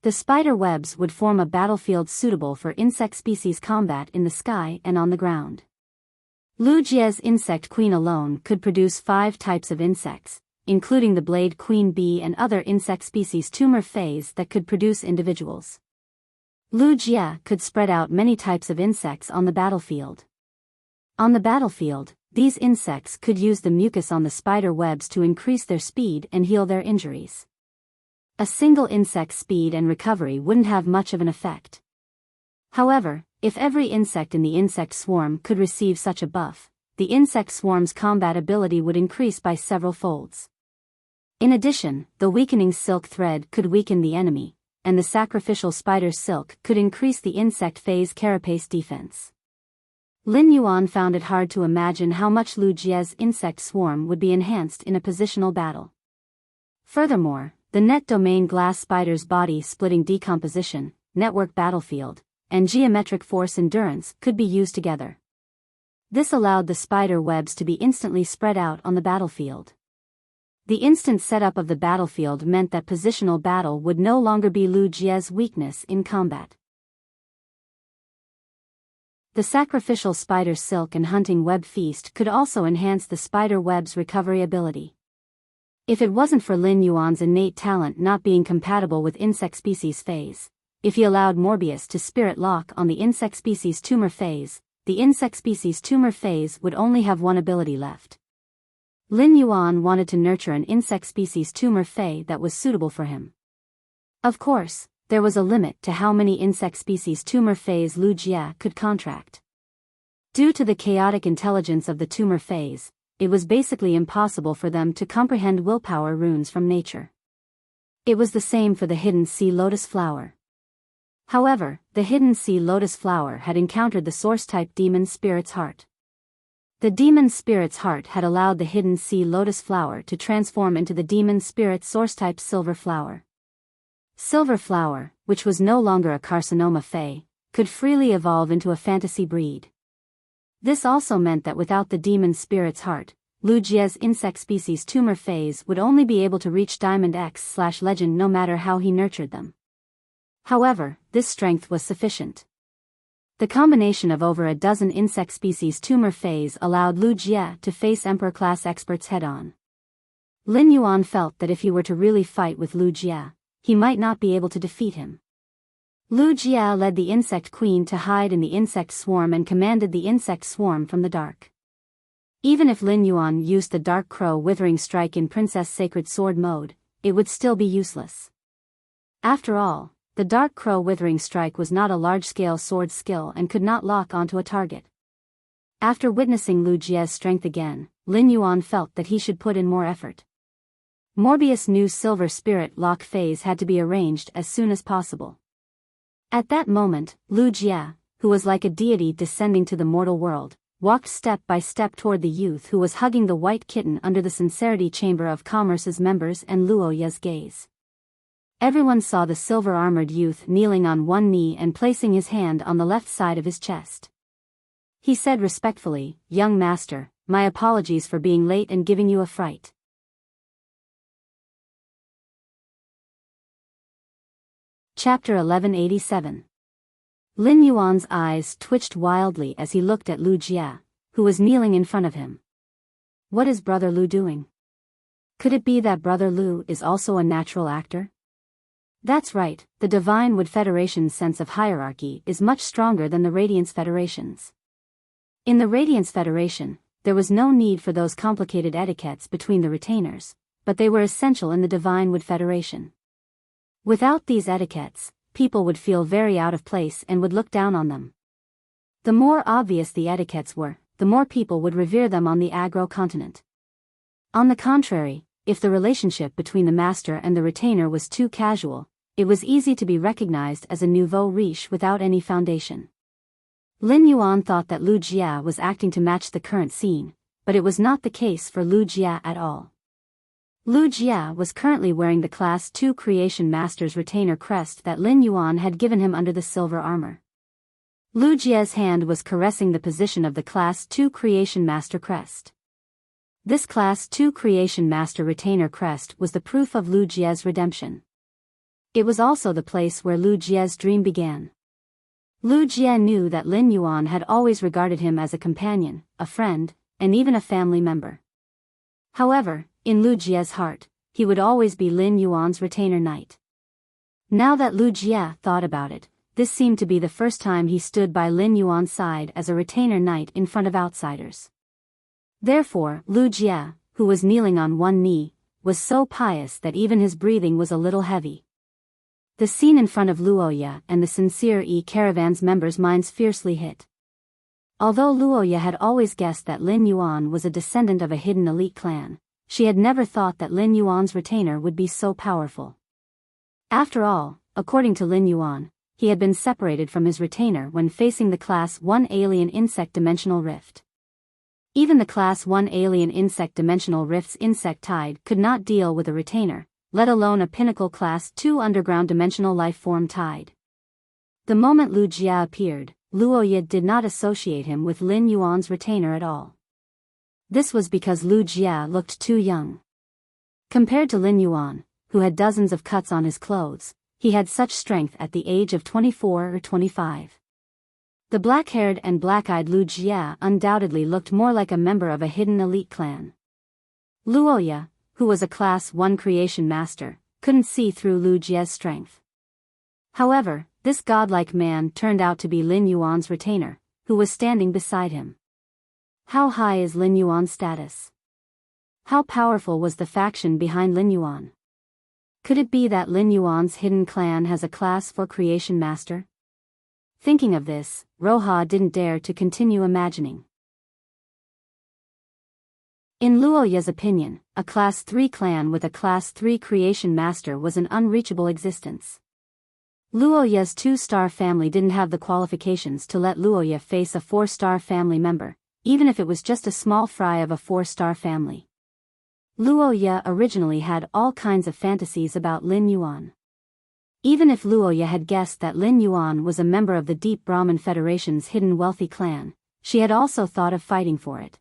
The spider webs would form a battlefield suitable for insect species combat in the sky and on the ground. Lu Jie's insect queen alone could produce 5 types of insects, including the blade queen bee and other insect species tumor feys that could produce individuals. Lu Jie could spread out many types of insects on the battlefield. On the battlefield, these insects could use the mucus on the spider webs to increase their speed and heal their injuries. A single insect's speed and recovery wouldn't have much of an effect. However, if every insect in the insect swarm could receive such a buff, the insect swarm's combat ability would increase by several folds. In addition, the weakening silk thread could weaken the enemy, and the sacrificial spider silk could increase the insect phase carapace defense. Lin Yuan found it hard to imagine how much Lu Jie's insect swarm would be enhanced in a positional battle. Furthermore, the net domain glass spider's body splitting decomposition, network battlefield, and geometric force endurance could be used together. This allowed the spider webs to be instantly spread out on the battlefield. The instant setup of the battlefield meant that positional battle would no longer be Lu Jie's weakness in combat. The sacrificial spider silk and hunting web feast could also enhance the spider web's recovery ability. If it wasn't for Lin Yuan's innate talent not being compatible with insect species phase, if he allowed Morbius to spirit lock on the insect species tumor phase, the insect species tumor phase would only have one ability left. Lin Yuan wanted to nurture an insect species tumor fey that was suitable for him. Of course, there was a limit to how many insect species tumor feys Lu Jie could contract. Due to the chaotic intelligence of the tumor feys, it was basically impossible for them to comprehend willpower runes from nature. It was the same for the hidden sea lotus flower. However, the hidden sea lotus flower had encountered the source-type demon spirit's heart. The demon spirit's heart had allowed the hidden sea lotus flower to transform into the demon spirit source-type silver flower. Silver flower, which was no longer a carcinoma fae, could freely evolve into a fantasy breed. This also meant that without the demon spirit's heart, Lu Jie's insect species tumor phase would only be able to reach Diamond X/Legend no matter how he nurtured them. However, this strength was sufficient. The combination of over a dozen insect species tumor phase allowed Lu Jie to face Emperor-class experts head-on. Lin Yuan felt that if he were to really fight with Lu Jie, he might not be able to defeat him. Lu Jie led the insect queen to hide in the insect swarm and commanded the insect swarm from the dark. Even if Lin Yuan used the Dark Crow Withering Strike in Princess Sacred Sword mode, it would still be useless. After all, the Dark Crow Withering Strike was not a large-scale sword skill and could not lock onto a target. After witnessing Lu Jie's strength again, Lin Yuan felt that he should put in more effort. Morbius' new Silver Spirit lock phase had to be arranged as soon as possible. At that moment, Lu Jie, who was like a deity descending to the mortal world, walked step by step toward the youth who was hugging the white kitten under the Sincerity Chamber of Commerce's members and Luo Ye's gaze. Everyone saw the silver-armored youth kneeling on one knee and placing his hand on the left side of his chest. He said respectfully, "Young master, my apologies for being late and giving you a fright." Chapter 1187. Lin Yuan's eyes twitched wildly as he looked at Lu Jie, who was kneeling in front of him. What is Brother Lu doing? Could it be that Brother Lu is also a natural actor? That's right, the Divine Wood Federation's sense of hierarchy is much stronger than the Radiance Federation's. In the Radiance Federation, there was no need for those complicated etiquettes between the retainers, but they were essential in the Divine Wood Federation. Without these etiquettes, people would feel very out of place and would look down on them. The more obvious the etiquettes were, the more people would revere them on the Agro continent. On the contrary, if the relationship between the master and the retainer was too casual, it was easy to be recognized as a nouveau riche without any foundation. Lin Yuan thought that Lu Jie was acting to match the current scene, but it was not the case for Lu Jie at all. Lu Jie was currently wearing the Class 2 Creation Master's retainer crest that Lin Yuan had given him under the silver armor. Lu Jie's hand was caressing the position of the Class 2 Creation Master crest. This Class 2 Creation Master retainer crest was the proof of Lu Jie's redemption. It was also the place where Lu Jie's dream began. Lu Jie knew that Lin Yuan had always regarded him as a companion, a friend, and even a family member. However, in Lu Jie's heart, he would always be Lin Yuan's retainer knight. Now that Lu Jie thought about it, this seemed to be the first time he stood by Lin Yuan's side as a retainer knight in front of outsiders. Therefore, Lu Jie, who was kneeling on one knee, was so pious that even his breathing was a little heavy. The scene in front of Luoya and the Sincere Caravan's members' minds fiercely hit. Although Luoya had always guessed that Lin Yuan was a descendant of a hidden elite clan, she had never thought that Lin Yuan's retainer would be so powerful. After all, according to Lin Yuan, he had been separated from his retainer when facing the Class 1 Alien Insect Dimensional Rift. Even the Class 1 Alien Insect Dimensional Rift's Insect Tide could not deal with a retainer, let alone a Pinnacle Class 2 Underground Dimensional Lifeform Tide. The moment Lu Jie appeared, Luoya did not associate him with Lin Yuan's retainer at all. This was because Lu Jie looked too young. Compared to Lin Yuan, who had dozens of cuts on his clothes, he had such strength at the age of 24 or 25. The black-haired and black-eyed Lu Jie undoubtedly looked more like a member of a hidden elite clan. Luoya, who was a Class 1 Creation Master, couldn't see through Lu Jie's strength. However, this godlike man turned out to be Lin Yuan's retainer, who was standing beside him. How high is Lin Yuan's status? How powerful was the faction behind Lin Yuan? Could it be that Lin Yuan's hidden clan has a Class 4 Creation Master? Thinking of this, Roha didn't dare to continue imagining. In Luoya's opinion, a Class 3 clan with a Class 3 Creation Master was an unreachable existence. Luoya's 2-star family didn't have the qualifications to let Luoya face a 4-star family member, even if it was just a small fry of a 4-star family. Luo Ye originally had all kinds of fantasies about Lin Yuan. Even if Luo Ye had guessed that Lin Yuan was a member of the Deep Brahmin Federation's hidden wealthy clan, she had also thought of fighting for it.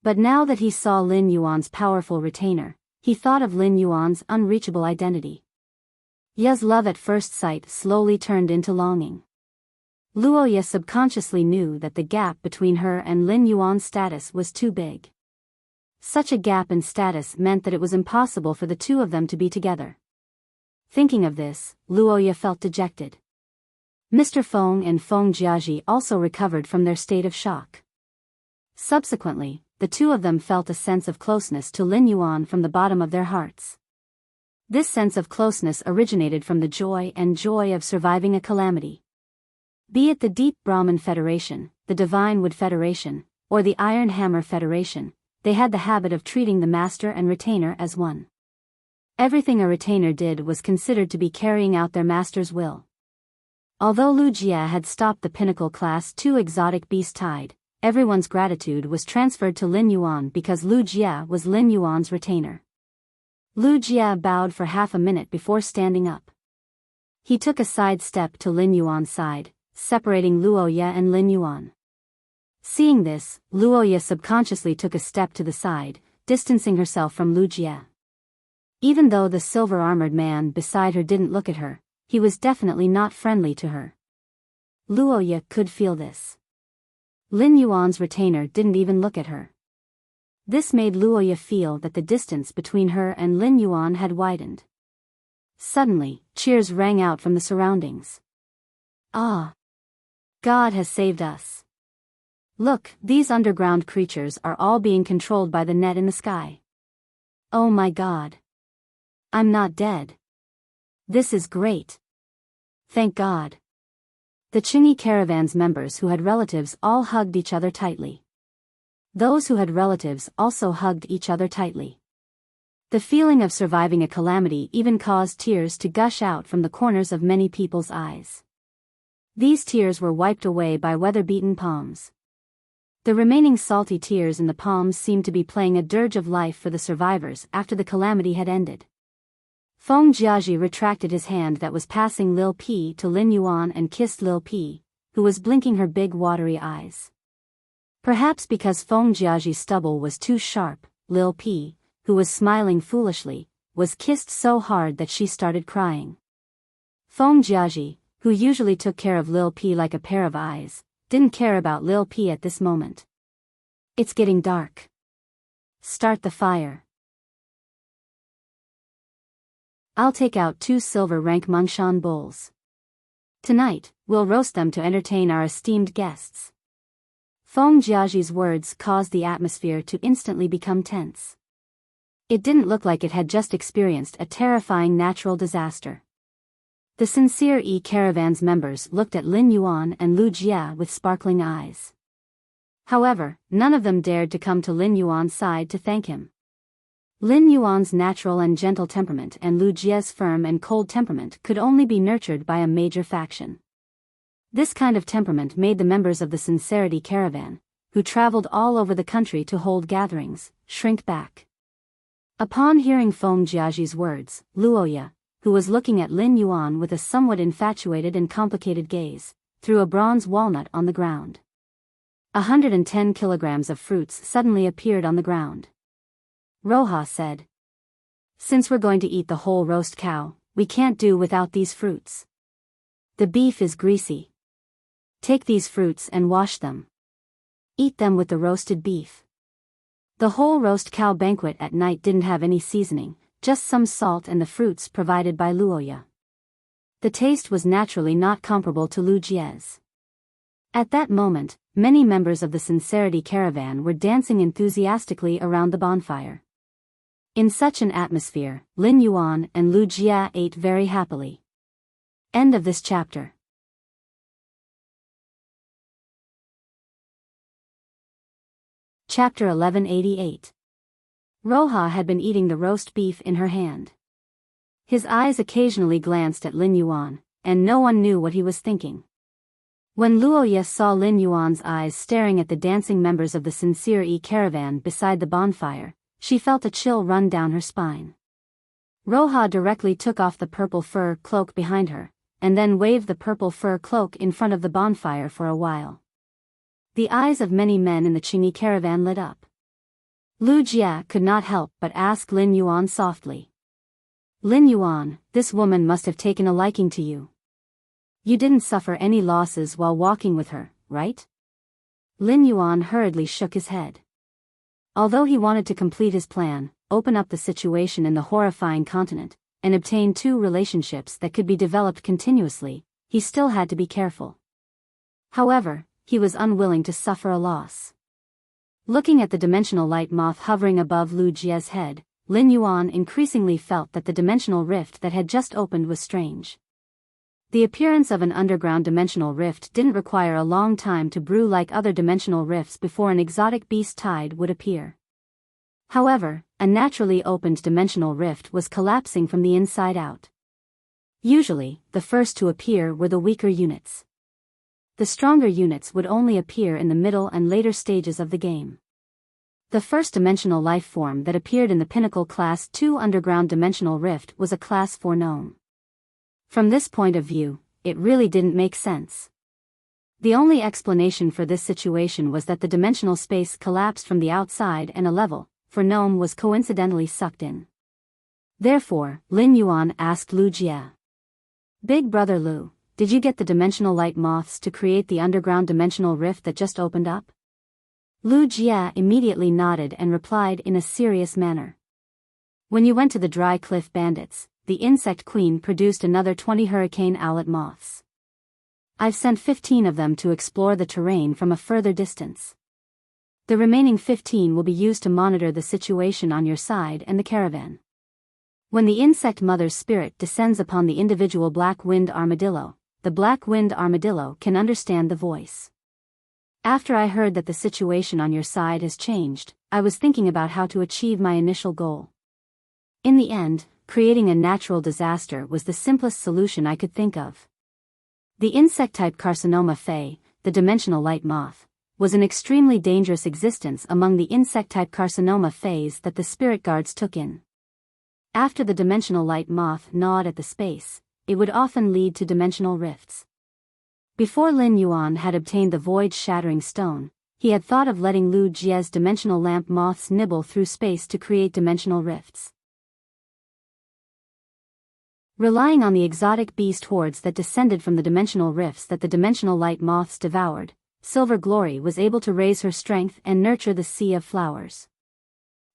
But now that he saw Lin Yuan's powerful retainer, he thought of Lin Yuan's unreachable identity. Ye's love at first sight slowly turned into longing. Luo Ye subconsciously knew that the gap between her and Lin Yuan's status was too big. Such a gap in status meant that it was impossible for the two of them to be together. Thinking of this, Luo Ye felt dejected. Mr. Feng and Feng Jiaji also recovered from their state of shock. Subsequently, the two of them felt a sense of closeness to Lin Yuan from the bottom of their hearts. This sense of closeness originated from the joy of surviving a calamity. Be it the Deep Brahmin Federation, the Divine Wood Federation, or the Iron Hammer Federation, they had the habit of treating the master and retainer as one. Everything a retainer did was considered to be carrying out their master's will. Although Lu Jie had stopped the Pinnacle Class 2 exotic beast tide, everyone's gratitude was transferred to Lin Yuan because Lu Jie was Lin Yuan's retainer. Lu Jie bowed for half a minute before standing up. He took a side step to Lin Yuan's side, separating Luo Ye and Lin Yuan. Seeing this, Luo Ye subconsciously took a step to the side, distancing herself from Lu Jie. Even though the silver-armored man beside her didn't look at her, he was definitely not friendly to her. Luo Ye could feel this. Lin Yuan's retainer didn't even look at her. This made Luo Ye feel that the distance between her and Lin Yuan had widened. Suddenly, cheers rang out from the surroundings. Ah! God has saved us. Look, these underground creatures are all being controlled by the net in the sky. Oh my God! I'm not dead. This is great. Thank God. The Chingy caravan's members who had relatives all hugged each other tightly. Those who had relatives also hugged each other tightly. The feeling of surviving a calamity even caused tears to gush out from the corners of many people's eyes. These tears were wiped away by weather-beaten palms. The remaining salty tears in the palms seemed to be playing a dirge of life for the survivors after the calamity had ended. Feng Jiaji retracted his hand that was passing Lil Pi to Lin Yuan and kissed Lil Pi, who was blinking her big watery eyes. Perhaps because Feng Jiaji's stubble was too sharp, Lil Pi, who was smiling foolishly, was kissed so hard that she started crying. Feng Jiaji, who usually took care of Lil Pi like a pair of eyes, didn't care about Lil Pi at this moment. It's getting dark. Start the fire. I'll take out 2 silver rank Mungshan bulls. Tonight, we'll roast them to entertain our esteemed guests. Feng Jiaji's words caused the atmosphere to instantly become tense. It didn't look like it had just experienced a terrifying natural disaster. The sincere caravan's members looked at Lin Yuan and Lu Jie with sparkling eyes. However, none of them dared to come to Lin Yuan's side to thank him. Lin Yuan's natural and gentle temperament and Lu Jie's firm and cold temperament could only be nurtured by a major faction. This kind of temperament made the members of the Sincerity Caravan, who traveled all over the country to hold gatherings, shrink back. Upon hearing Feng Jiaji's words, Luo Ye, who was looking at Lin Yuan with a somewhat infatuated and complicated gaze, threw a bronze walnut on the ground. 110 kilograms of fruits suddenly appeared on the ground. Roha said, "Since we're going to eat the whole roast cow, we can't do without these fruits. The beef is greasy. Take these fruits and wash them. Eat them with the roasted beef." The whole roast cow banquet at night didn't have any seasoning, just some salt and the fruits provided by Luo Ye. The taste was naturally not comparable to Lu Jie's. At that moment, many members of the Sincerity Caravan were dancing enthusiastically around the bonfire. In such an atmosphere, Lin Yuan and Lu Jie ate very happily. End of this chapter. Chapter 1188. Roha had been eating the roast beef in her hand. His eyes occasionally glanced at Lin Yuan, and no one knew what he was thinking. When Luoye saw Lin Yuan's eyes staring at the dancing members of the Sincere E caravan beside the bonfire, she felt a chill run down her spine. Roha directly took off the purple fur cloak behind her, and then waved the purple fur cloak in front of the bonfire for a while. The eyes of many men in the Qingyi caravan lit up. Lu Jie could not help but ask Lin Yuan softly. Lin Yuan, this woman must have taken a liking to you. You didn't suffer any losses while walking with her, right? Lin Yuan hurriedly shook his head. Although he wanted to complete his plan, open up the situation in the horrifying continent, and obtain 2 relationships that could be developed continuously, he still had to be careful. However, he was unwilling to suffer a loss. Looking at the dimensional light moth hovering above Lu Jie's head, Lin Yuan increasingly felt that the dimensional rift that had just opened was strange. The appearance of an underground dimensional rift didn't require a long time to brew like other dimensional rifts before an exotic beast tide would appear. However, a naturally opened dimensional rift was collapsing from the inside out. Usually, the first to appear were the weaker units. The stronger units would only appear in the middle and later stages of the game. The first dimensional life form that appeared in the Pinnacle Class 2 underground dimensional rift was a Class 4 gnome. From this point of view, it really didn't make sense. The only explanation for this situation was that the dimensional space collapsed from the outside and a level, for gnome was coincidentally sucked in. Therefore, Lin Yuan asked Lu Jie. Big brother Lu, did you get the dimensional light moths to create the underground dimensional rift that just opened up? Lu Jie immediately nodded and replied in a serious manner. When you went to the Dry Cliff Bandits, the insect queen produced another 20 hurricane owlet moths. I've sent 15 of them to explore the terrain from a further distance. The remaining 15 will be used to monitor the situation on your side and the caravan. When the insect mother's spirit descends upon the individual black-winged armadillo, the black-winged armadillo can understand the voice. After I heard that the situation on your side has changed, I was thinking about how to achieve my initial goal. In the end, creating a natural disaster was the simplest solution I could think of. The insect-type carcinoma Fae, the dimensional light moth, was an extremely dangerous existence among the insect-type carcinoma Faes that the spirit guards took in. After the dimensional light moth gnawed at the space, it would often lead to dimensional rifts. Before Lin Yuan had obtained the void-shattering stone, he had thought of letting Lu Jie's dimensional lamp moths nibble through space to create dimensional rifts. Relying on the exotic beast hordes that descended from the dimensional rifts that the dimensional light moths devoured, Silver Glory was able to raise her strength and nurture the Sea of Flowers.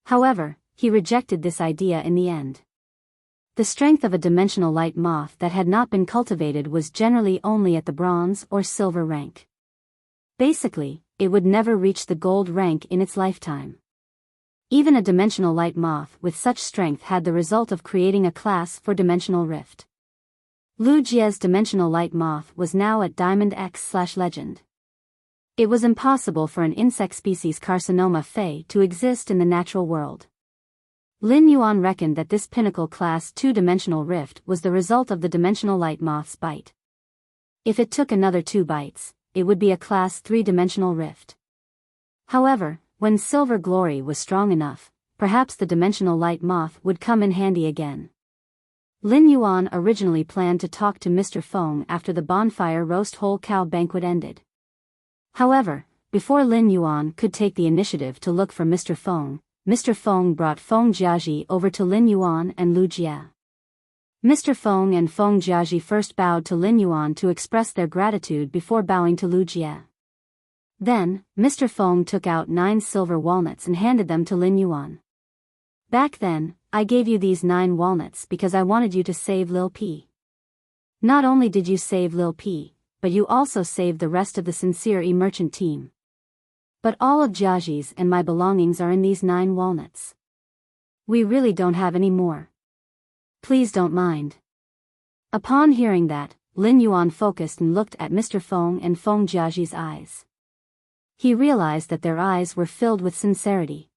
However, he rejected this idea in the end. The strength of a dimensional light moth that had not been cultivated was generally only at the bronze or silver rank. Basically, it would never reach the gold rank in its lifetime. Even a dimensional light moth with such strength had the result of creating a class for dimensional rift. Lu Jie's dimensional light moth was now at Diamond X/Legend. It was impossible for an insect species Carcinoma Fae to exist in the natural world. Lin Yuan reckoned that this Pinnacle Class 2 dimensional rift was the result of the dimensional light moth's bite. If it took another 2 bites, it would be a Class 3 dimensional rift. However, when Silver Glory was strong enough, perhaps the dimensional light moth would come in handy again. Lin Yuan originally planned to talk to Mr. Feng after the bonfire roast whole cow banquet ended. However, before Lin Yuan could take the initiative to look for Mr. Feng brought Feng Jiaji over to Lin Yuan and Lu Jie. Mr. Feng and Feng Jiaji first bowed to Lin Yuan to express their gratitude before bowing to Lu Jie. Then, Mr. Feng took out 9 silver walnuts and handed them to Lin Yuan. Back then, I gave you these 9 walnuts because I wanted you to save Lil P. Not only did you save Lil P, but you also saved the rest of the Sincere E merchant team. But all of Jiaji's and my belongings are in these 9 walnuts. We really don't have any more. Please don't mind. Upon hearing that, Lin Yuan focused and looked at Mr. Feng and Feng Jiaji's eyes. He realized that their eyes were filled with sincerity.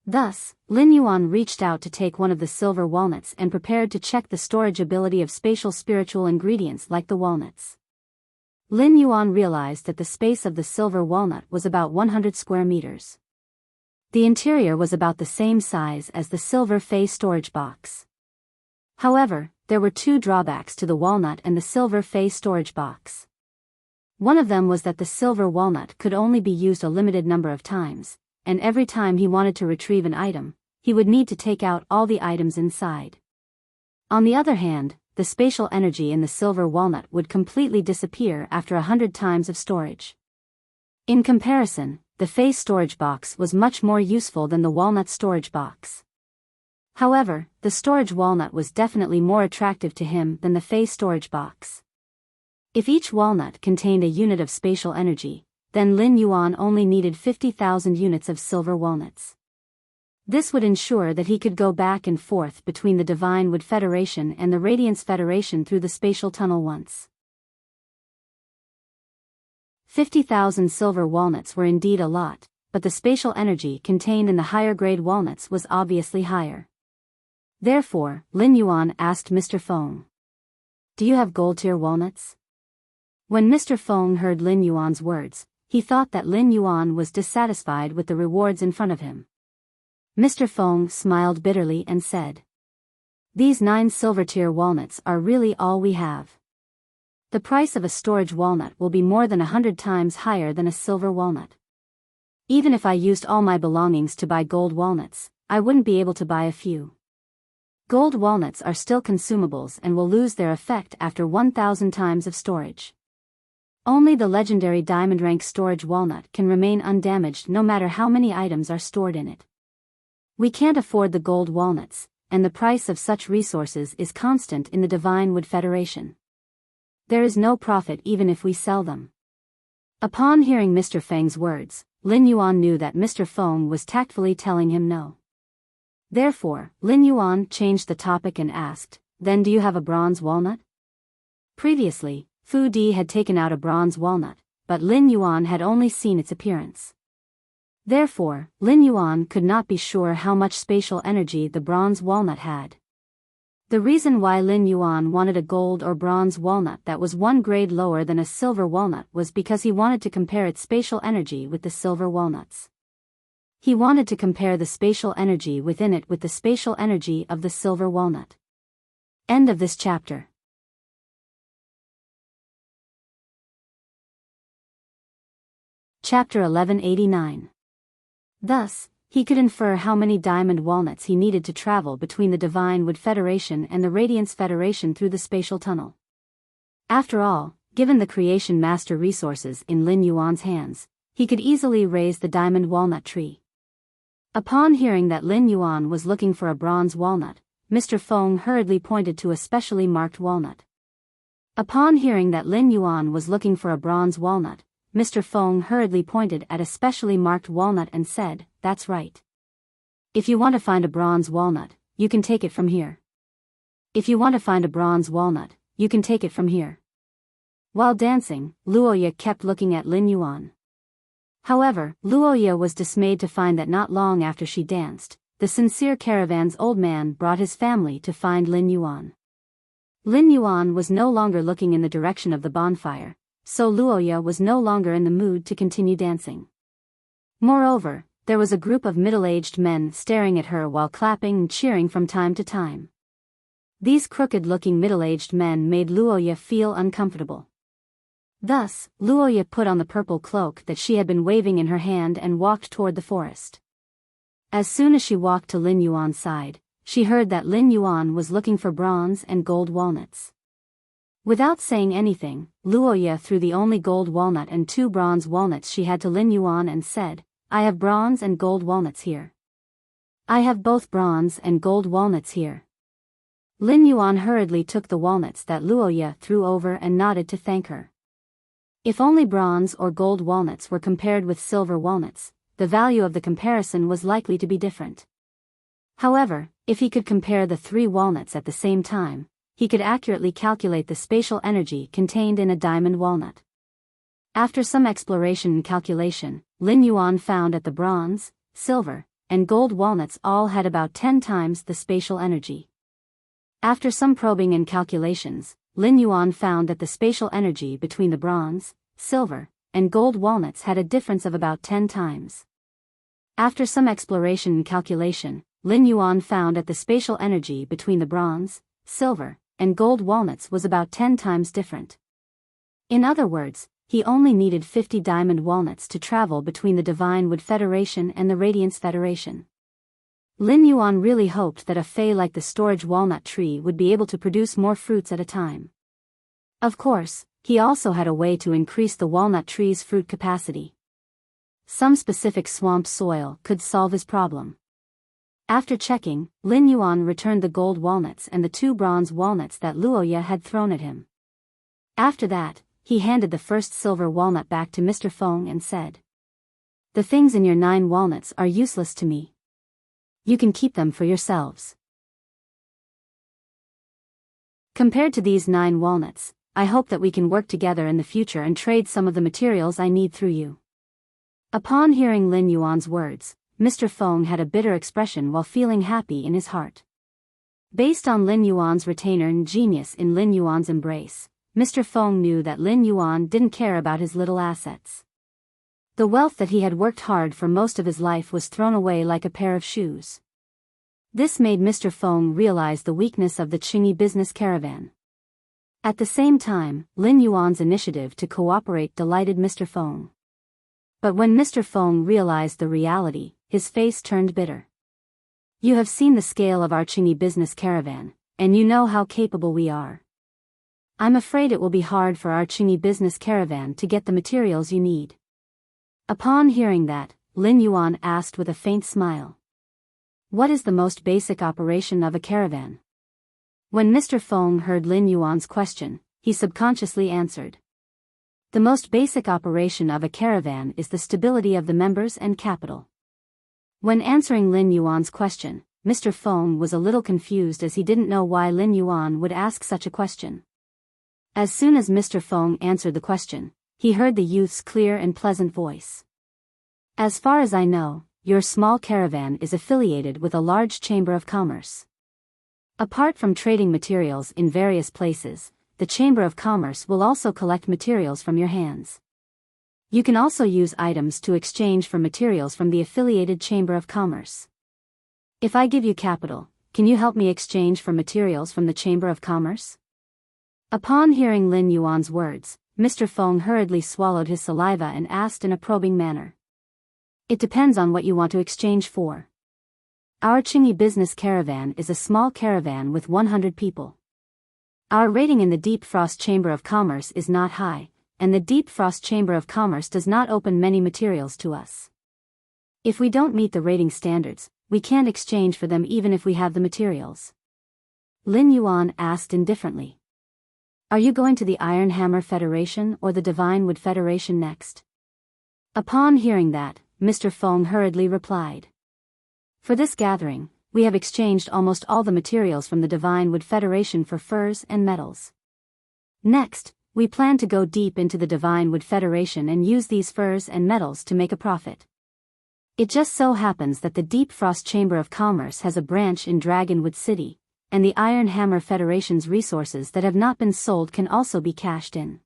Thus, Lin Yuan reached out to take one of the silver walnuts and prepared to check the storage ability of spatial spiritual ingredients like the walnuts. Lin Yuan realized that the space of the silver walnut was about 100 square meters. The interior was about the same size as the silver Fey storage box. However, there were two drawbacks to the walnut and the silver Fey storage box. One of them was that the silver walnut could only be used a limited number of times, and every time he wanted to retrieve an item, he would need to take out all the items inside. On the other hand, the spatial energy in the silver walnut would completely disappear after 100 times of storage. In comparison, the Fey storage box was much more useful than the walnut storage box. However, the storage walnut was definitely more attractive to him than the Fey storage box. If each walnut contained a unit of spatial energy, then Lin Yuan only needed 50,000 units of silver walnuts. This would ensure that he could go back and forth between the Divine Wood Federation and the Radiance Federation through the spatial tunnel once. 50,000 silver walnuts were indeed a lot, but the spatial energy contained in the higher-grade walnuts was obviously higher. Therefore, Lin Yuan asked Mr. Feng, "Do you have gold-tier walnuts?" When Mr. Feng heard Lin Yuan's words, he thought that Lin Yuan was dissatisfied with the rewards in front of him. Mr. Feng smiled bitterly and said, "These 9 silver-tier walnuts are really all we have. The price of a storage walnut will be more than 100 times higher than a silver walnut. Even if I used all my belongings to buy gold walnuts, I wouldn't be able to buy a few. Gold walnuts are still consumables and will lose their effect after 1,000 times of storage. Only the legendary diamond rank storage walnut can remain undamaged no matter how many items are stored in it. We can't afford the gold walnuts, and the price of such resources is constant in the Divine Wood Federation. There is no profit even if we sell them." Upon hearing Mr. Feng's words, Lin Yuan knew that Mr. Feng was tactfully telling him no. Therefore, Lin Yuan changed the topic and asked, "Then do you have a bronze walnut?" Previously, Fu Di had taken out a bronze walnut, but Lin Yuan had only seen its appearance. Therefore, Lin Yuan could not be sure how much spatial energy the bronze walnut had. The reason why Lin Yuan wanted a gold or bronze walnut that was 1 grade lower than a silver walnut was because he wanted to compare its spatial energy with the silver walnuts. He wanted to compare the spatial energy within it with the spatial energy of the silver walnut. End of this chapter. Chapter 1189. Thus, he could infer how many diamond walnuts he needed to travel between the Divine Wood Federation and the Radiance Federation through the spatial tunnel. After all, given the Creation Master resources in Lin Yuan's hands, he could easily raise the diamond walnut tree. Upon hearing that Lin Yuan was looking for a bronze walnut, Mr. Feng hurriedly pointed to a specially marked walnut. Upon hearing that Lin Yuan was looking for a bronze walnut, Mr. Feng hurriedly pointed at a specially marked walnut and said, "That's right. If you want to find a bronze walnut, you can take it from here. If you want to find a bronze walnut, you can take it from here." While dancing, Luoya kept looking at Lin Yuan. However, Luoya was dismayed to find that not long after she danced, the sincere caravan's old man brought his family to find Lin Yuan. Lin Yuan was no longer looking in the direction of the bonfire, so Luoya was no longer in the mood to continue dancing. Moreover, there was a group of middle-aged men staring at her while clapping and cheering from time to time. These crooked-looking middle-aged men made Luoya feel uncomfortable. Thus, Luoya put on the purple cloak that she had been waving in her hand and walked toward the forest. As soon as she walked to Lin Yuan's side, she heard that Lin Yuan was looking for bronze and gold walnuts. Without saying anything, Luoya threw the only gold walnut and 2 bronze walnuts she had to Lin Yuan and said, "I have bronze and gold walnuts here. I have both bronze and gold walnuts here." Lin Yuan hurriedly took the walnuts that Luoya threw over and nodded to thank her. If only bronze or gold walnuts were compared with silver walnuts, the value of the comparison was likely to be different. However, if he could compare the 3 walnuts at the same time, he could accurately calculate the spatial energy contained in a diamond walnut. After some exploration and calculation, Lin Yuan found that the bronze, silver, and gold walnuts all had about 10 times the spatial energy. After some probing and calculations, Lin Yuan found that the spatial energy between the bronze, silver, and gold walnuts had a difference of about 10 times. After some exploration and calculation, Lin Yuan found that the spatial energy between the bronze, silver, and gold walnuts was about 10 times different. In other words, he only needed 50 diamond walnuts to travel between the Divine Wood Federation and the Radiance Federation. Lin Yuan really hoped that a fey like the storage walnut tree would be able to produce more fruits at a time. Of course, he also had a way to increase the walnut tree's fruit capacity. Some specific swamp soil could solve his problem. After checking, Lin Yuan returned the gold walnuts and the 2 bronze walnuts that Luoya had thrown at him. After that, he handed the first silver walnut back to Mr. Feng and said, "The things in your 9 walnuts are useless to me. You can keep them for yourselves. Compared to these 9 walnuts, I hope that we can work together in the future and trade some of the materials I need through you." Upon hearing Lin Yuan's words, Mr. Feng had a bitter expression while feeling happy in his heart. Based on Lin Yuan's retainer and genius in Lin Yuan's embrace, Mr. Feng knew that Lin Yuan didn't care about his little assets. The wealth that he had worked hard for most of his life was thrown away like a pair of shoes. This made Mr. Feng realize the weakness of the Qingyi business caravan. At the same time, Lin Yuan's initiative to cooperate delighted Mr. Feng. But when Mr. Feng realized the reality, his face turned bitter. "You have seen the scale of our Qingyi business caravan, and you know how capable we are. I'm afraid it will be hard for our Qingyi business caravan to get the materials you need." Upon hearing that, Lin Yuan asked with a faint smile, "What is the most basic operation of a caravan?" When Mr. Feng heard Lin Yuan's question, he subconsciously answered, "The most basic operation of a caravan is the stability of the members and capital." When answering Lin Yuan's question, Mr. Feng was a little confused as he didn't know why Lin Yuan would ask such a question. As soon as Mr. Feng answered the question, he heard the youth's clear and pleasant voice. "As far as I know, your small caravan is affiliated with a large chamber of commerce. Apart from trading materials in various places, the Chamber of Commerce will also collect materials from your hands. You can also use items to exchange for materials from the affiliated Chamber of Commerce. If I give you capital, can you help me exchange for materials from the Chamber of Commerce?" Upon hearing Lin Yuan's words, Mr. Feng hurriedly swallowed his saliva and asked in a probing manner, "It depends on what you want to exchange for. Our Qingyi business caravan is a small caravan with 100 people. Our rating in the Deep Frost Chamber of Commerce is not high, and the Deep Frost Chamber of Commerce does not open many materials to us. If we don't meet the rating standards, we can't exchange for them even if we have the materials." Lin Yuan asked indifferently, "Are you going to the Iron Hammer Federation or the Divine Wood Federation next?" Upon hearing that, Mr. Feng hurriedly replied, "For this gathering, we have exchanged almost all the materials from the Divine Wood Federation for furs and metals. Next, we plan to go deep into the Divine Wood Federation and use these furs and metals to make a profit. It just so happens that the Deep Frost Chamber of Commerce has a branch in Dragonwood City, and the Iron Hammer Federation's resources that have not been sold can also be cashed in.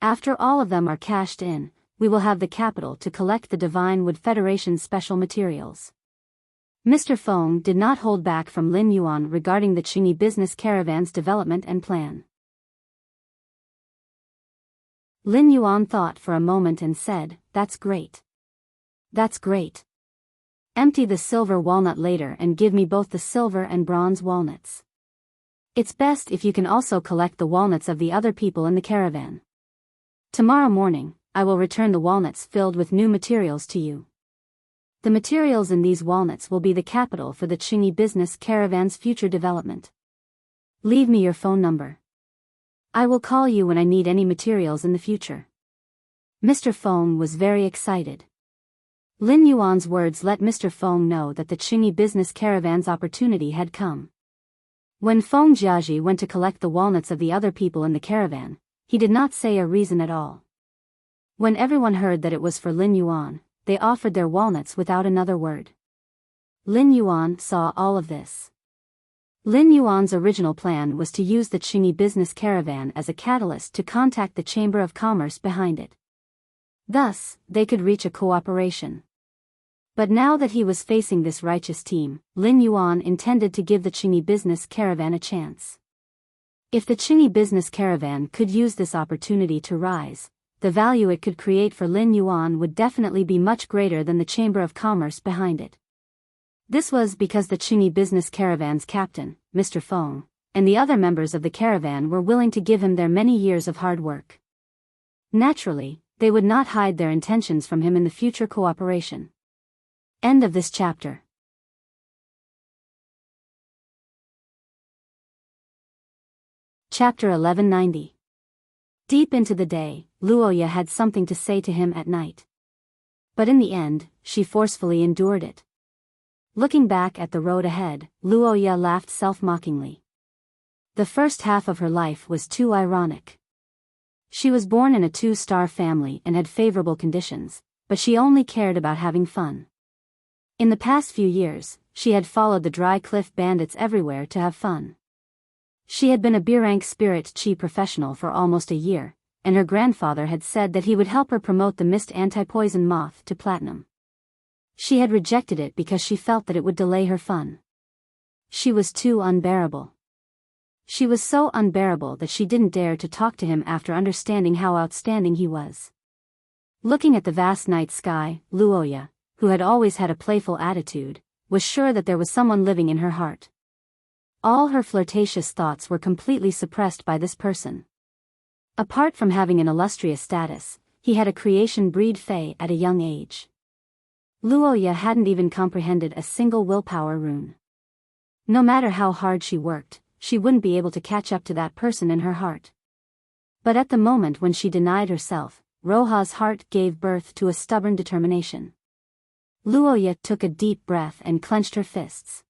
After all of them are cashed in, we will have the capital to collect the Divine Wood Federation's special materials." Mr. Feng did not hold back from Lin Yuan regarding the Qingyi business caravan's development and plan. Lin Yuan thought for a moment and said, "That's great. That's great. Empty the silver walnut later and give me both the silver and bronze walnuts. It's best if you can also collect the walnuts of the other people in the caravan. Tomorrow morning, I will return the walnuts filled with new materials to you. The materials in these walnuts will be the capital for the Qingyi business caravan's future development. Leave me your phone number. I will call you when I need any materials in the future." Mr. Feng was very excited. Lin Yuan's words let Mr. Feng know that the Qingyi business caravan's opportunity had come. When Feng Jiaji went to collect the walnuts of the other people in the caravan, he did not say a reason at all. When everyone heard that it was for Lin Yuan, they offered their walnuts without another word. Lin Yuan saw all of this. Lin Yuan's original plan was to use the Qingyi business caravan as a catalyst to contact the Chamber of Commerce behind it. Thus, they could reach a cooperation. But now that he was facing this righteous team, Lin Yuan intended to give the Qingyi business caravan a chance. If the Qingyi business caravan could use this opportunity to rise, the value it could create for Lin Yuan would definitely be much greater than the Chamber of Commerce behind it. This was because the Qingyi business caravan's captain, Mr. Feng, and the other members of the caravan were willing to give him their many years of hard work. Naturally, they would not hide their intentions from him in the future cooperation. End of this chapter. Chapter 1190. Deep into the day, Luoya had something to say to him at night. But in the end, she forcefully endured it. Looking back at the road ahead, Luoya laughed self-mockingly. The first half of her life was too ironic. She was born in a 2-star family and had favorable conditions, but she only cared about having fun. In the past few years, she had followed the dry cliff bandits everywhere to have fun. She had been a B-rank spirit chi professional for almost a year, and her grandfather had said that he would help her promote the mist anti-poison moth to platinum. She had rejected it because she felt that it would delay her fun. She was too unbearable. She was so unbearable that she didn't dare to talk to him after understanding how outstanding he was. Looking at the vast night sky, Luoya, who had always had a playful attitude, was sure that there was someone living in her heart. All her flirtatious thoughts were completely suppressed by this person. Apart from having an illustrious status, he had a creation breed fae at a young age. Luoya hadn't even comprehended a single willpower rune. No matter how hard she worked, she wouldn't be able to catch up to that person in her heart. But at the moment when she denied herself, Roha's heart gave birth to a stubborn determination. Luoya took a deep breath and clenched her fists.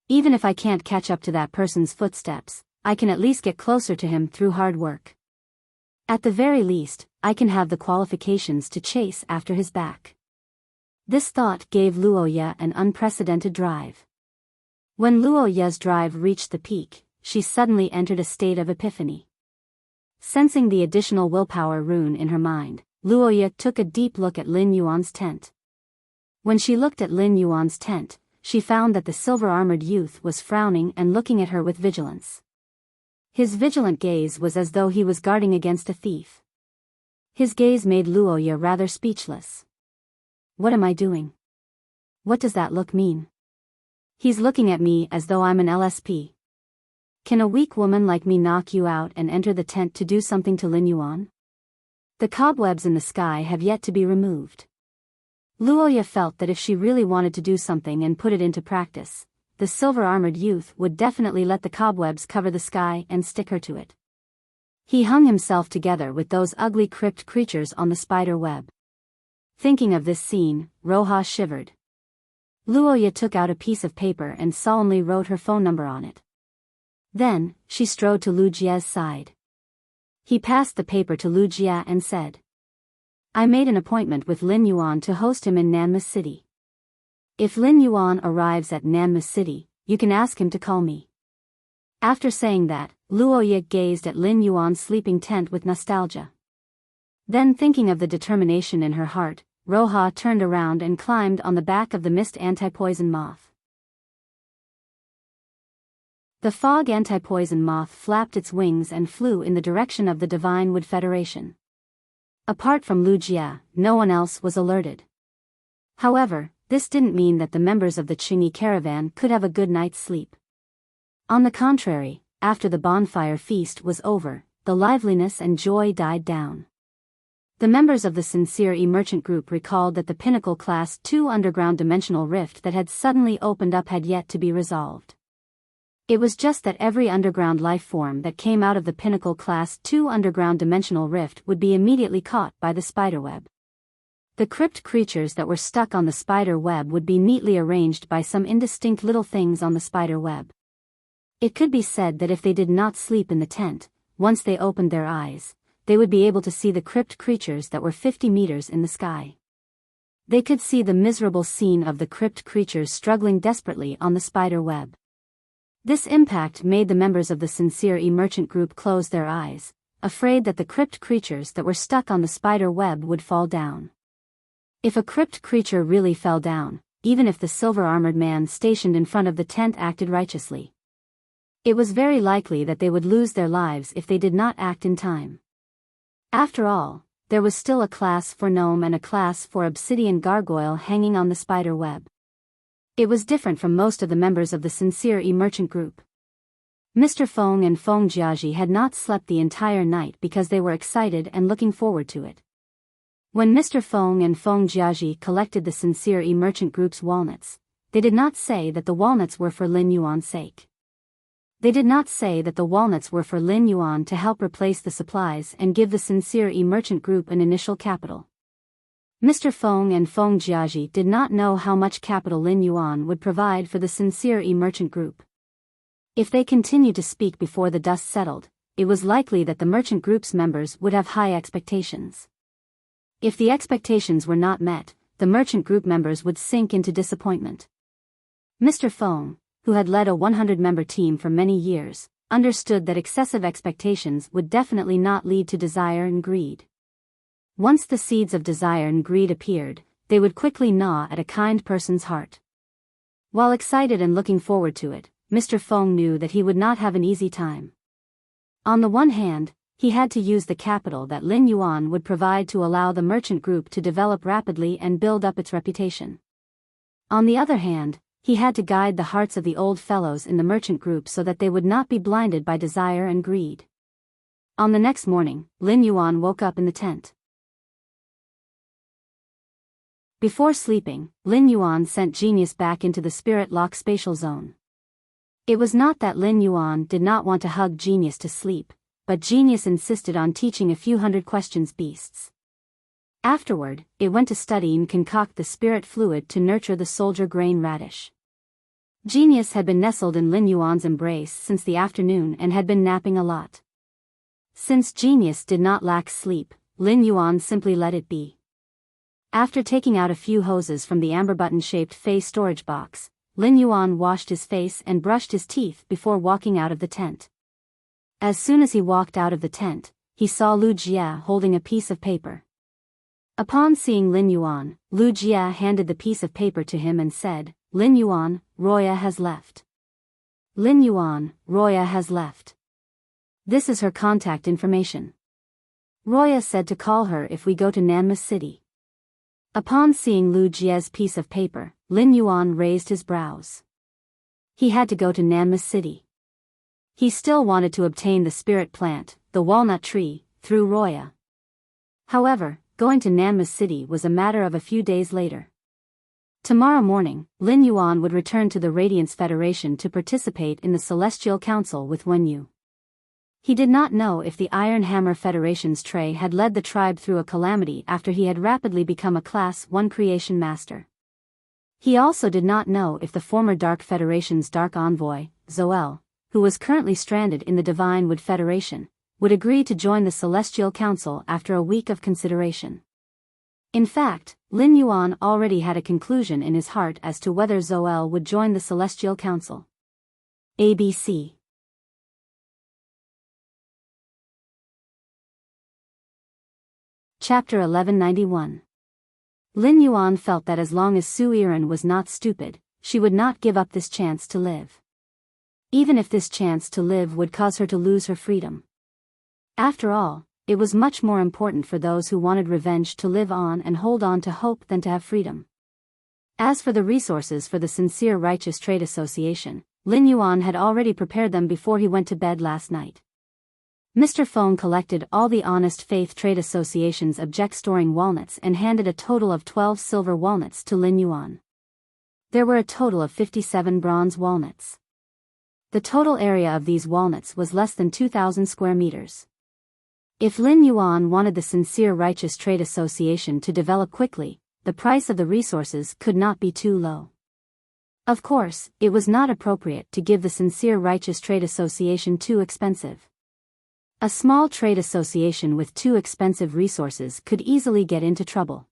Even if I can't catch up to that person's footsteps, I can at least get closer to him through hard work. At the very least, I can have the qualifications to chase after his back. This thought gave Luoya an unprecedented drive. When Luoya's drive reached the peak, she suddenly entered a state of epiphany. Sensing the additional willpower rune in her mind, Luoya took a deep look at Lin Yuan's tent. When she looked at Lin Yuan's tent, she found that the silver-armored youth was frowning and looking at her with vigilance. His vigilant gaze was as though he was guarding against a thief. His gaze made Luoya rather speechless. What am I doing? What does that look mean? He's looking at me as though I'm an LSP. Can a weak woman like me knock you out and enter the tent to do something to Lin Yuan? The cobwebs in the sky have yet to be removed. Luoya felt that if she really wanted to do something and put it into practice, the silver-armored youth would definitely let the cobwebs cover the sky and stick her to it. He hung himself together with those ugly crypt creatures on the spider web. Thinking of this scene, Roha shivered. Luoya took out a piece of paper and solemnly wrote her phone number on it. Then, she strode to Lu Jie's side. He passed the paper to Lu Jie and said, I made an appointment with Lin Yuan to host him in Nanma City. If Lin Yuan arrives at Nanma City, you can ask him to call me. After saying that, Luoya gazed at Lin Yuan's sleeping tent with nostalgia. Then thinking of the determination in her heart, Roha turned around and climbed on the back of the mist anti-poison moth. The fog anti-poison moth flapped its wings and flew in the direction of the Divine Wood Federation. Apart from Lu Jie, no one else was alerted. However, this didn't mean that the members of the Qingyi caravan could have a good night's sleep. On the contrary, after the bonfire feast was over, the liveliness and joy died down. The members of the Sincere Merchant group recalled that the Pinnacle Class 2 underground dimensional rift that had suddenly opened up had yet to be resolved. It was just that every underground life form that came out of the Pinnacle Class 2 underground dimensional rift would be immediately caught by the spiderweb. The crypt creatures that were stuck on the spider web would be neatly arranged by some indistinct little things on the spider web. It could be said that if they did not sleep in the tent, once they opened their eyes, they would be able to see the crypt creatures that were 50 meters in the sky. They could see the miserable scene of the crypt creatures struggling desperately on the spider web. This impact made the members of the Sincere Merchant group close their eyes, afraid that the crypt creatures that were stuck on the spider web would fall down. If a crypt creature really fell down, even if the silver-armored man stationed in front of the tent acted righteously, it was very likely that they would lose their lives if they did not act in time. After all, there was still a class for gnome and a class for obsidian gargoyle hanging on the spider web. It was different from most of the members of the Sincere Merchant group. Mr. Feng and Feng Jiaji had not slept the entire night because they were excited and looking forward to it. When Mr. Feng and Feng Jiaji collected the Sincere Merchant group's walnuts, they did not say that the walnuts were for Lin Yuan's sake. They did not say that the walnuts were for Lin Yuan to help replace the supplies and give the Sincere Merchant group an initial capital. Mr. Feng and Feng Jiaji did not know how much capital Lin Yuan would provide for the Sincere Merchant group. If they continued to speak before the dust settled, it was likely that the merchant group's members would have high expectations. If the expectations were not met, the merchant group members would sink into disappointment. Mr. Feng, who had led a 100-member team for many years, understood that excessive expectations would definitely not lead to desire and greed. Once the seeds of desire and greed appeared, they would quickly gnaw at a kind person's heart. While excited and looking forward to it, Mr. Feng knew that he would not have an easy time. On the one hand, he had to use the capital that Lin Yuan would provide to allow the merchant group to develop rapidly and build up its reputation. On the other hand, he had to guide the hearts of the old fellows in the merchant group so that they would not be blinded by desire and greed. On the next morning, Lin Yuan woke up in the tent. Before sleeping, Lin Yuan sent Genius back into the Spirit Lock spatial zone. It was not that Lin Yuan did not want to hug Genius to sleep, but Genius insisted on teaching a few hundred questions beasts. Afterward, it went to study and concoct the spirit fluid to nurture the soldier grain radish. Genius had been nestled in Lin Yuan's embrace since the afternoon and had been napping a lot. Since Genius did not lack sleep, Lin Yuan simply let it be. After taking out a few hoses from the amber button-shaped face storage box, Lin Yuan washed his face and brushed his teeth before walking out of the tent. As soon as he walked out of the tent, he saw Lu Jie holding a piece of paper. Upon seeing Lin Yuan, Lu Jie handed the piece of paper to him and said, "Lin Yuan, Roya has left. Lin Yuan, Roya has left. This is her contact information. Roya said to call her if we go to Nanma City." Upon seeing Lu Jie's piece of paper, Lin Yuan raised his brows. He had to go to Nanma City. He still wanted to obtain the spirit plant, the walnut tree, through Roya. However, going to Nanma City was a matter of a few days later. Tomorrow morning, Lin Yuan would return to the Radiance Federation to participate in the Celestial Council with Wenyu. He did not know if the Iron Hammer Federation's Trey had led the tribe through a calamity after he had rapidly become a Class 1 creation master. He also did not know if the former Dark Federation's Dark Envoy, Zoel, who was currently stranded in the Divine Wood Federation, would agree to join the Celestial Council after a week of consideration. In fact, Lin Yuan already had a conclusion in his heart as to whether Zoel would join the Celestial Council. ABC. Chapter 1191. Lin Yuan felt that as long as Su Yiren was not stupid, she would not give up this chance to live. Even if this chance to live would cause her to lose her freedom. After all, it was much more important for those who wanted revenge to live on and hold on to hope than to have freedom. As for the resources for the Sincere Righteous Trade Association, Lin Yuan had already prepared them before he went to bed last night. Mr. Feng collected all the Honest Faith Trade Association's object storing walnuts and handed a total of 12 silver walnuts to Lin Yuan. There were a total of 57 bronze walnuts. The total area of these walnuts was less than 2,000 square meters. If Lin Yuan wanted the Sincere Righteous Trade Association to develop quickly, the price of the resources could not be too low. Of course, it was not appropriate to give the Sincere Righteous Trade Association too expensive. A small trade association with too expensive resources could easily get into trouble.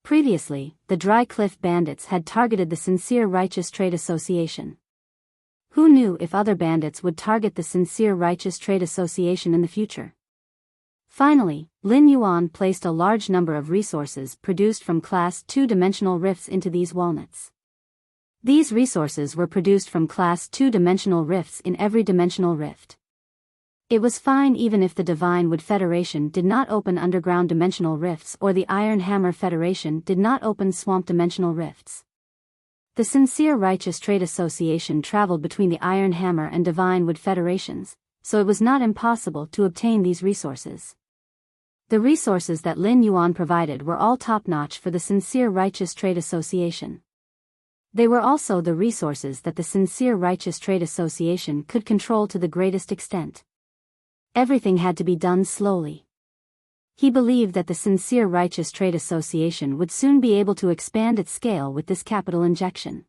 Previously, the Dry Cliff Bandits had targeted the Sincere Righteous Trade Association. Who knew if other bandits would target the Sincere Righteous Trade Association in the future? Finally, Lin Yuan placed a large number of resources produced from Class 2-dimensional rifts into these walnuts. These resources were produced from Class 2-dimensional rifts in every dimensional rift. It was fine even if the Divine Wood Federation did not open underground dimensional rifts or the Iron Hammer Federation did not open swamp dimensional rifts. The Sincere Righteous Trade Association traveled between the Iron Hammer and Divine Wood Federations, so it was not impossible to obtain these resources. The resources that Lin Yuan provided were all top-notch for the Sincere Righteous Trade Association. They were also the resources that the Sincere Righteous Trade Association could control to the greatest extent. Everything had to be done slowly. He believed that the Sincere Righteous Trade Association would soon be able to expand its scale with this capital injection.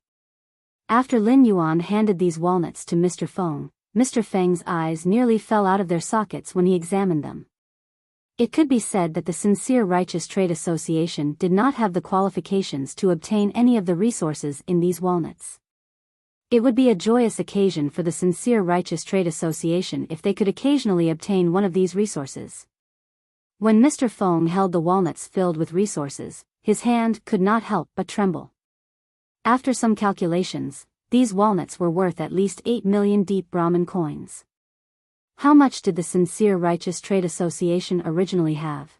After Lin Yuan handed these walnuts to Mr. Feng, Mr. Feng's eyes nearly fell out of their sockets when he examined them. It could be said that the Sincere Righteous Trade Association did not have the qualifications to obtain any of the resources in these walnuts. It would be a joyous occasion for the Sincere Righteous Trade Association if they could occasionally obtain one of these resources. When Mr. Feng held the walnuts filled with resources, his hand could not help but tremble. After some calculations, these walnuts were worth at least 8 million deep Brahmin coins. How much did the Sincere Righteous Trade Association originally have?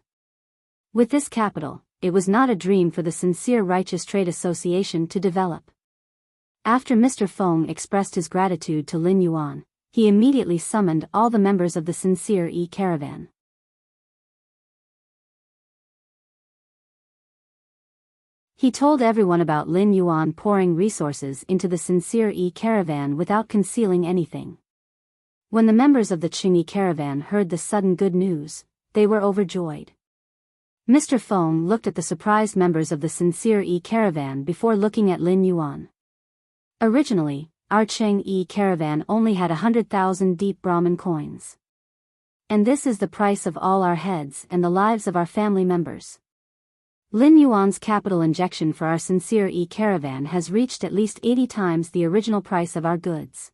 With this capital, it was not a dream for the Sincere Righteous Trade Association to develop. After Mr. Feng expressed his gratitude to Lin Yuan, he immediately summoned all the members of the Sincere Caravan. He told everyone about Lin Yuan pouring resources into the Sincere Caravan without concealing anything. When the members of the Qingyi Caravan heard the sudden good news, they were overjoyed. Mr. Feng looked at the surprised members of the Sincere Caravan before looking at Lin Yuan. Originally, our Qingyi Caravan only had 100,000 deep Brahmin coins. And this is the price of all our heads and the lives of our family members. Lin Yuan's capital injection for our Sincere Caravan has reached at least 80 times the original price of our goods.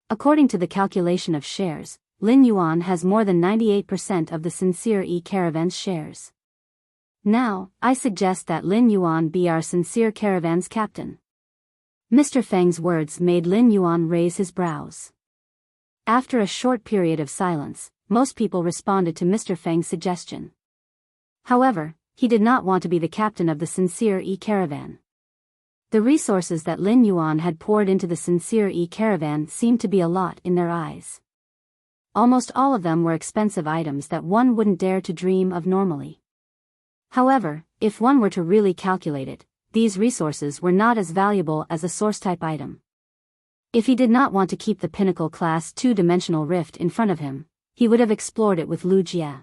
According to the calculation of shares, Lin Yuan has more than 98% of the Sincere Caravan's shares. Now, I suggest that Lin Yuan be our Sincere Caravan's captain. Mr. Feng's words made Lin Yuan raise his brows. After a short period of silence, most people responded to Mr. Feng's suggestion. However, he did not want to be the captain of the Sincere Caravan. The resources that Lin Yuan had poured into the Sincere Caravan seemed to be a lot in their eyes. Almost all of them were expensive items that one wouldn't dare to dream of normally. However, if one were to really calculate it, these resources were not as valuable as a source-type item. If he did not want to keep the pinnacle Class 2-dimensional rift in front of him, he would have explored it with Lu Jie.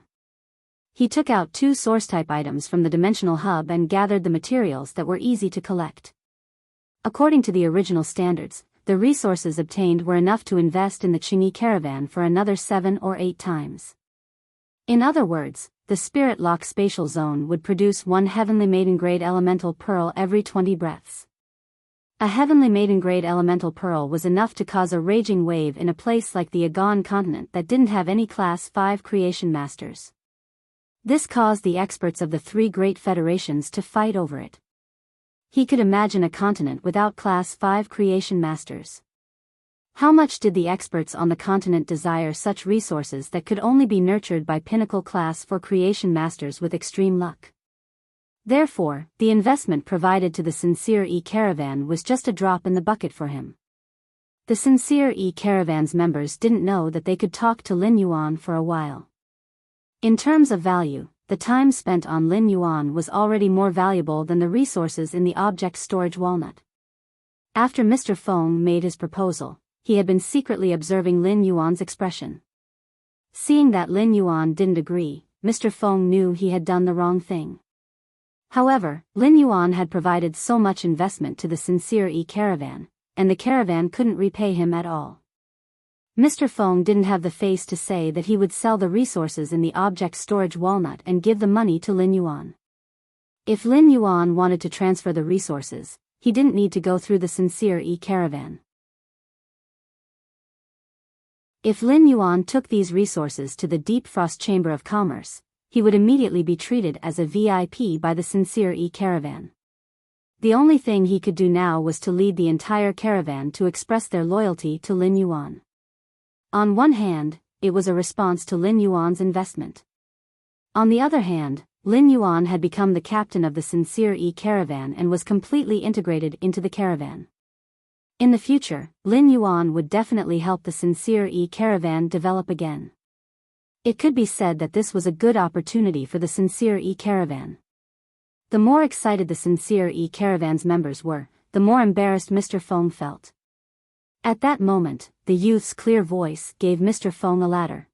He took out 2 source-type items from the dimensional hub and gathered the materials that were easy to collect. According to the original standards, the resources obtained were enough to invest in the Qingyi Caravan for another 7 or 8 times. In other words, the Spirit Lock Spatial Zone would produce 1 Heavenly Maiden-grade elemental pearl every 20 breaths. A Heavenly Maiden-grade elemental pearl was enough to cause a raging wave in a place like the Agon continent that didn't have any Class 5 creation masters. This caused the experts of the 3 great federations to fight over it. He could imagine a continent without Class 5 creation masters. How much did the experts on the continent desire such resources that could only be nurtured by pinnacle Class 4 creation masters with extreme luck? Therefore, the investment provided to the Sincere Caravan was just a drop in the bucket for him. The Sincere Caravan's members didn't know that they could talk to Lin Yuan for a while. In terms of value, the time spent on Lin Yuan was already more valuable than the resources in the object storage walnut. After Mr. Feng made his proposal, he had been secretly observing Lin Yuan's expression. Seeing that Lin Yuan didn't agree, Mr. Feng knew he had done the wrong thing. However, Lin Yuan had provided so much investment to the Sincere Caravan, and the caravan couldn't repay him at all. Mr. Feng didn't have the face to say that he would sell the resources in the object storage walnut and give the money to Lin Yuan. If Lin Yuan wanted to transfer the resources, he didn't need to go through the Sincere Caravan. If Lin Yuan took these resources to the Deep Frost Chamber of Commerce, he would immediately be treated as a VIP by the Sincere caravan. The only thing he could do now was to lead the entire caravan to express their loyalty to Lin Yuan. On one hand, it was a response to Lin Yuan's investment. On the other hand, Lin Yuan had become the captain of the Sincere caravan and was completely integrated into the caravan. In the future, Lin Yuan would definitely help the Sincere caravan develop again. It could be said that this was a good opportunity for the Sincere caravan. The more excited the Sincere caravan's members were, the more embarrassed Mr. Feng felt. At that moment, the youth's clear voice gave Mr. Feng a ladder.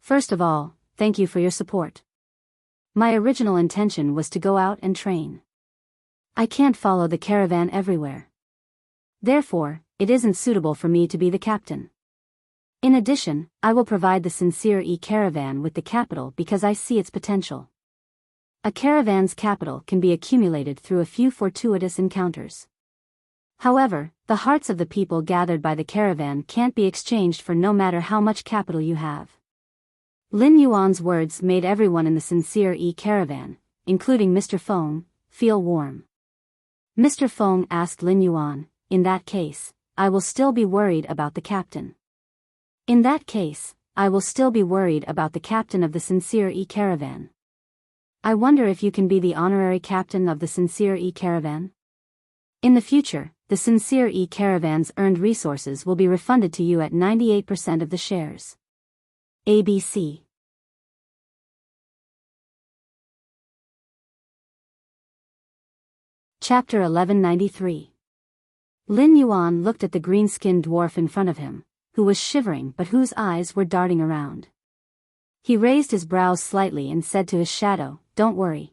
First of all, thank you for your support. My original intention was to go out and train. I can't follow the caravan everywhere. Therefore, it isn't suitable for me to be the captain. In addition, I will provide the Sincere caravan with the capital because I see its potential. A caravan's capital can be accumulated through a few fortuitous encounters. However, the hearts of the people gathered by the caravan can't be exchanged for no matter how much capital you have. Lin Yuan's words made everyone in the Sincere caravan, including Mr. Feng, feel warm. Mr. Feng asked Lin Yuan, in that case, I will still be worried about the captain. In that case, I will still be worried about the captain of the Sincere caravan. I wonder if you can be the honorary captain of the Sincere caravan? In the future, the Sincere caravan's earned resources will be refunded to you at 98% of the shares. ABC. Chapter 1193. Lin Yuan looked at the green-skinned dwarf in front of him, who was shivering but whose eyes were darting around. He raised his brows slightly and said to his shadow, "Don't worry."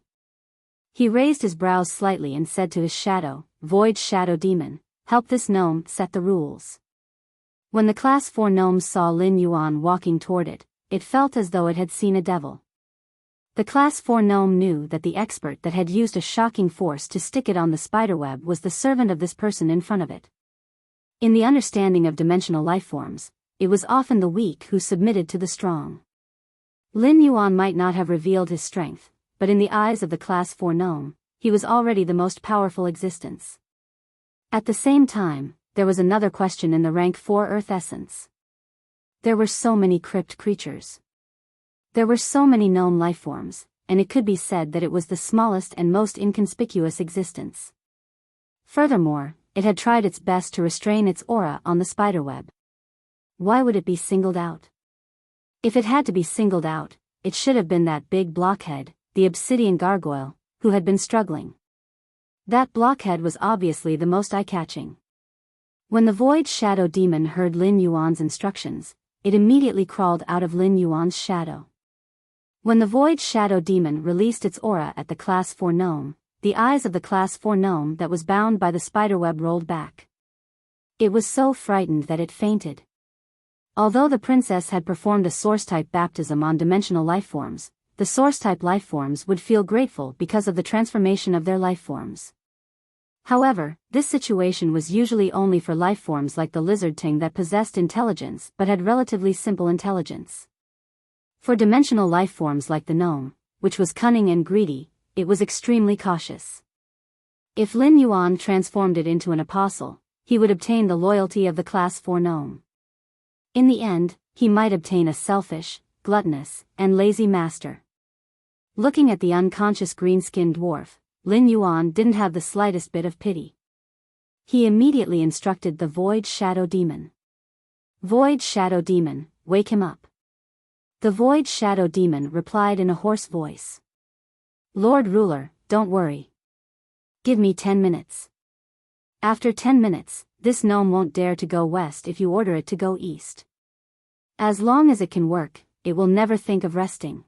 He raised his brows slightly and said to his shadow, "Void Shadow Demon, help this gnome set the rules." When the Class 4 gnomes saw Lin Yuan walking toward it, it felt as though it had seen a devil. The Class 4 gnome knew that the expert that had used a shocking force to stick it on the spiderweb was the servant of this person in front of it. In the understanding of dimensional lifeforms, it was often the weak who submitted to the strong. Lin Yuan might not have revealed his strength, but in the eyes of the Class 4 gnome, he was already the most powerful existence. At the same time, there was another question in the rank 4 Earth essence. There were so many crypt creatures. There were so many gnome lifeforms, and it could be said that it was the smallest and most inconspicuous existence. Furthermore, it had tried its best to restrain its aura on the spiderweb. Why would it be singled out? If it had to be singled out, it should have been that big blockhead, the obsidian gargoyle, who had been struggling. That blockhead was obviously the most eye-catching. When the Void Shadow Demon heard Lin Yuan's instructions, it immediately crawled out of Lin Yuan's shadow. When the Void Shadow Demon released its aura at the Class 4 gnome, the eyes of the Class 4 gnome that was bound by the spiderweb rolled back. It was so frightened that it fainted. Although the princess had performed a Source-type baptism on dimensional lifeforms, the Source-type lifeforms would feel grateful because of the transformation of their lifeforms. However, this situation was usually only for lifeforms like the lizard ting that possessed intelligence but had relatively simple intelligence. For dimensional lifeforms like the gnome, which was cunning and greedy, it was extremely cautious. If Lin Yuan transformed it into an apostle, he would obtain the loyalty of the Class 4 gnome. In the end, he might obtain a selfish, gluttonous, and lazy master. Looking at the unconscious green-skinned dwarf, Lin Yuan didn't have the slightest bit of pity. He immediately instructed the Void Shadow Demon. "Void Shadow Demon, wake him up." The Void Shadow Demon replied in a hoarse voice. "Lord Ruler, don't worry. Give me 10 minutes. After 10 minutes, this gnome won't dare to go west if you order it to go east. As long as it can work, it will never think of resting."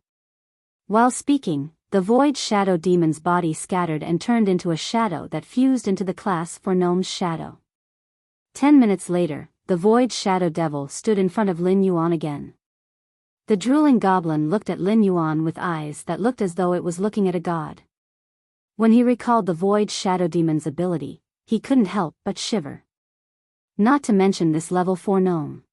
While speaking, the Void Shadow Demon's body scattered and turned into a shadow that fused into the Class 4 gnome's shadow. 10 minutes later, the Void Shadow Devil stood in front of Lin Yuan again. The drooling goblin looked at Lin Yuan with eyes that looked as though it was looking at a god. When he recalled the Void Shadow Demon's ability, he couldn't help but shiver. Not to mention this level 4 gnome.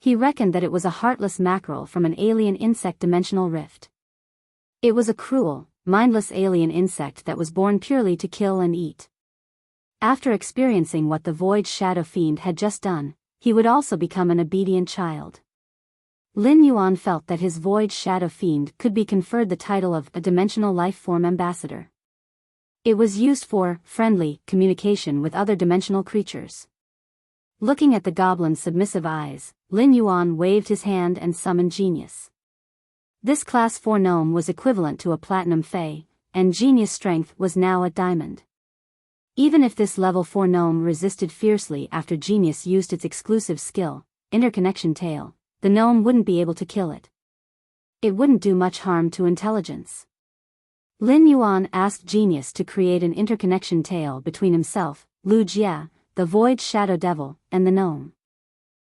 He reckoned that it was a heartless mackerel from an alien insect dimensional rift. It was a cruel, mindless alien insect that was born purely to kill and eat. After experiencing what the Void Shadow Fiend had just done, he would also become an obedient child. Lin Yuan felt that his Void Shadow Fiend could be conferred the title of a dimensional life form ambassador. It was used for friendly communication with other dimensional creatures. Looking at the goblin's submissive eyes, Lin Yuan waved his hand and summoned Genius. This Class 4 gnome was equivalent to a Platinum Fae, and Genius' strength was now at Diamond. Even if this Level 4 gnome resisted fiercely after Genius used its exclusive skill, Interconnection Tail, the gnome wouldn't be able to kill it. It wouldn't do much harm to intelligence. Lin Yuan asked Genius to create an interconnection tail between himself, Lu Jia, the Void Shadow Devil, and the gnome.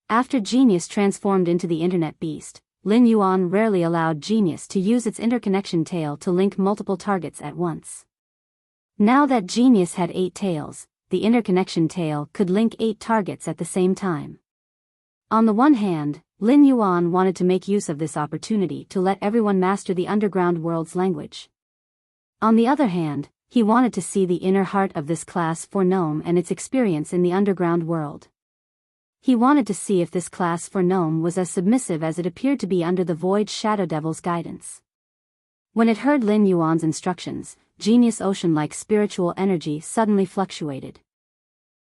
After Genius transformed into the Internet Beast, Lin Yuan rarely allowed Genius to use its interconnection tail to link multiple targets at once. Now that Genius had 8 tails, the interconnection tail could link 8 targets at the same time. On the one hand, Lin Yuan wanted to make use of this opportunity to let everyone master the underground world's language. On the other hand, he wanted to see the inner heart of this Class 4 gnome and its experience in the underground world. He wanted to see if this Class 4 gnome was as submissive as it appeared to be under the Void Shadow Devil's guidance. When it heard Lin Yuan's instructions, Genius' ocean-like spiritual energy suddenly fluctuated.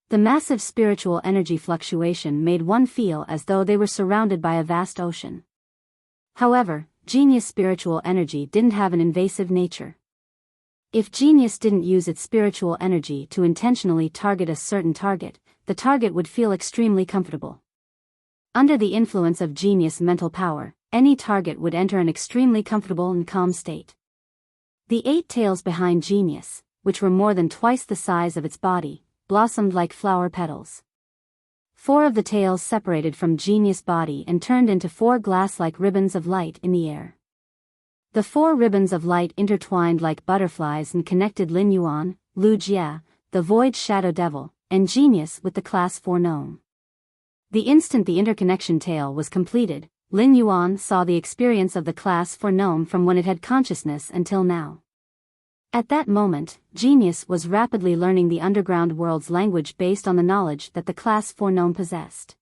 The massive spiritual energy fluctuation made one feel as though they were surrounded by a vast ocean. However, Genius' spiritual energy didn't have an invasive nature. If Genius didn't use its spiritual energy to intentionally target a certain target, the target would feel extremely comfortable. Under the influence of Genius' mental power, any target would enter an extremely comfortable and calm state. The 8 tails behind Genius, which were more than twice the size of its body, blossomed like flower petals. 4 of the tails separated from Genius' body and turned into 4 glass-like ribbons of light in the air. The 4 ribbons of light intertwined like butterflies and connected Lin Yuan, Lu Jia, the Void Shadow Devil, and Genius with the Class 4 gnome. The instant the interconnection tail was completed, Lin Yuan saw the experience of the Class 4 gnome from when it had consciousness until now. At that moment, Genius was rapidly learning the underground world's language based on the knowledge that the Class 4 gnome possessed.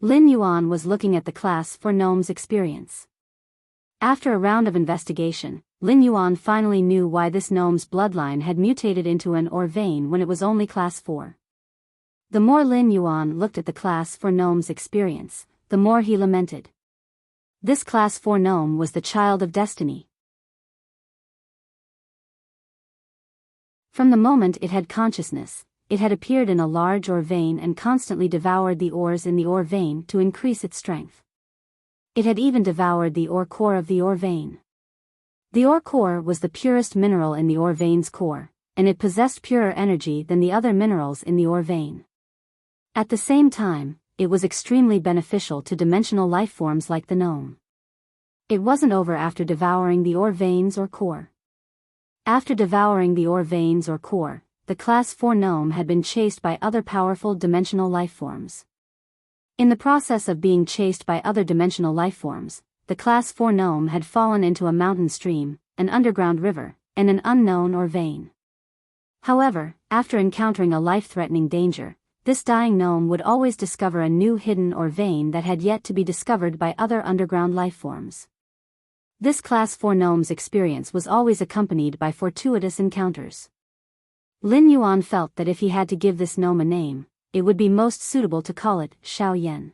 Lin Yuan was looking at the Class 4 gnome's experience. After a round of investigation, Lin Yuan finally knew why this gnome's bloodline had mutated into an or vein when it was only Class 4. The more Lin Yuan looked at the Class 4 gnome's experience, the more he lamented. This Class 4 gnome was the child of destiny. From the moment it had consciousness, it had appeared in a large ore vein and constantly devoured the ores in the ore vein to increase its strength. It had even devoured the ore core of the ore vein. The ore core was the purest mineral in the ore vein's core, and it possessed purer energy than the other minerals in the ore vein. At the same time, it was extremely beneficial to dimensional life forms like the gnome. It wasn't over after devouring the ore veins or core. After devouring the ore veins or core, the Class 4 gnome had been chased by other powerful dimensional life forms. In the process of being chased by other dimensional life forms, the Class 4 gnome had fallen into a mountain stream, an underground river, and an unknown ore vein. However, after encountering a life-threatening danger, this dying gnome would always discover a new hidden ore vein that had yet to be discovered by other underground life forms. This Class 4 gnome's experience was always accompanied by fortuitous encounters. Lin Yuan felt that if he had to give this gnome a name, it would be most suitable to call it Xiao Yan.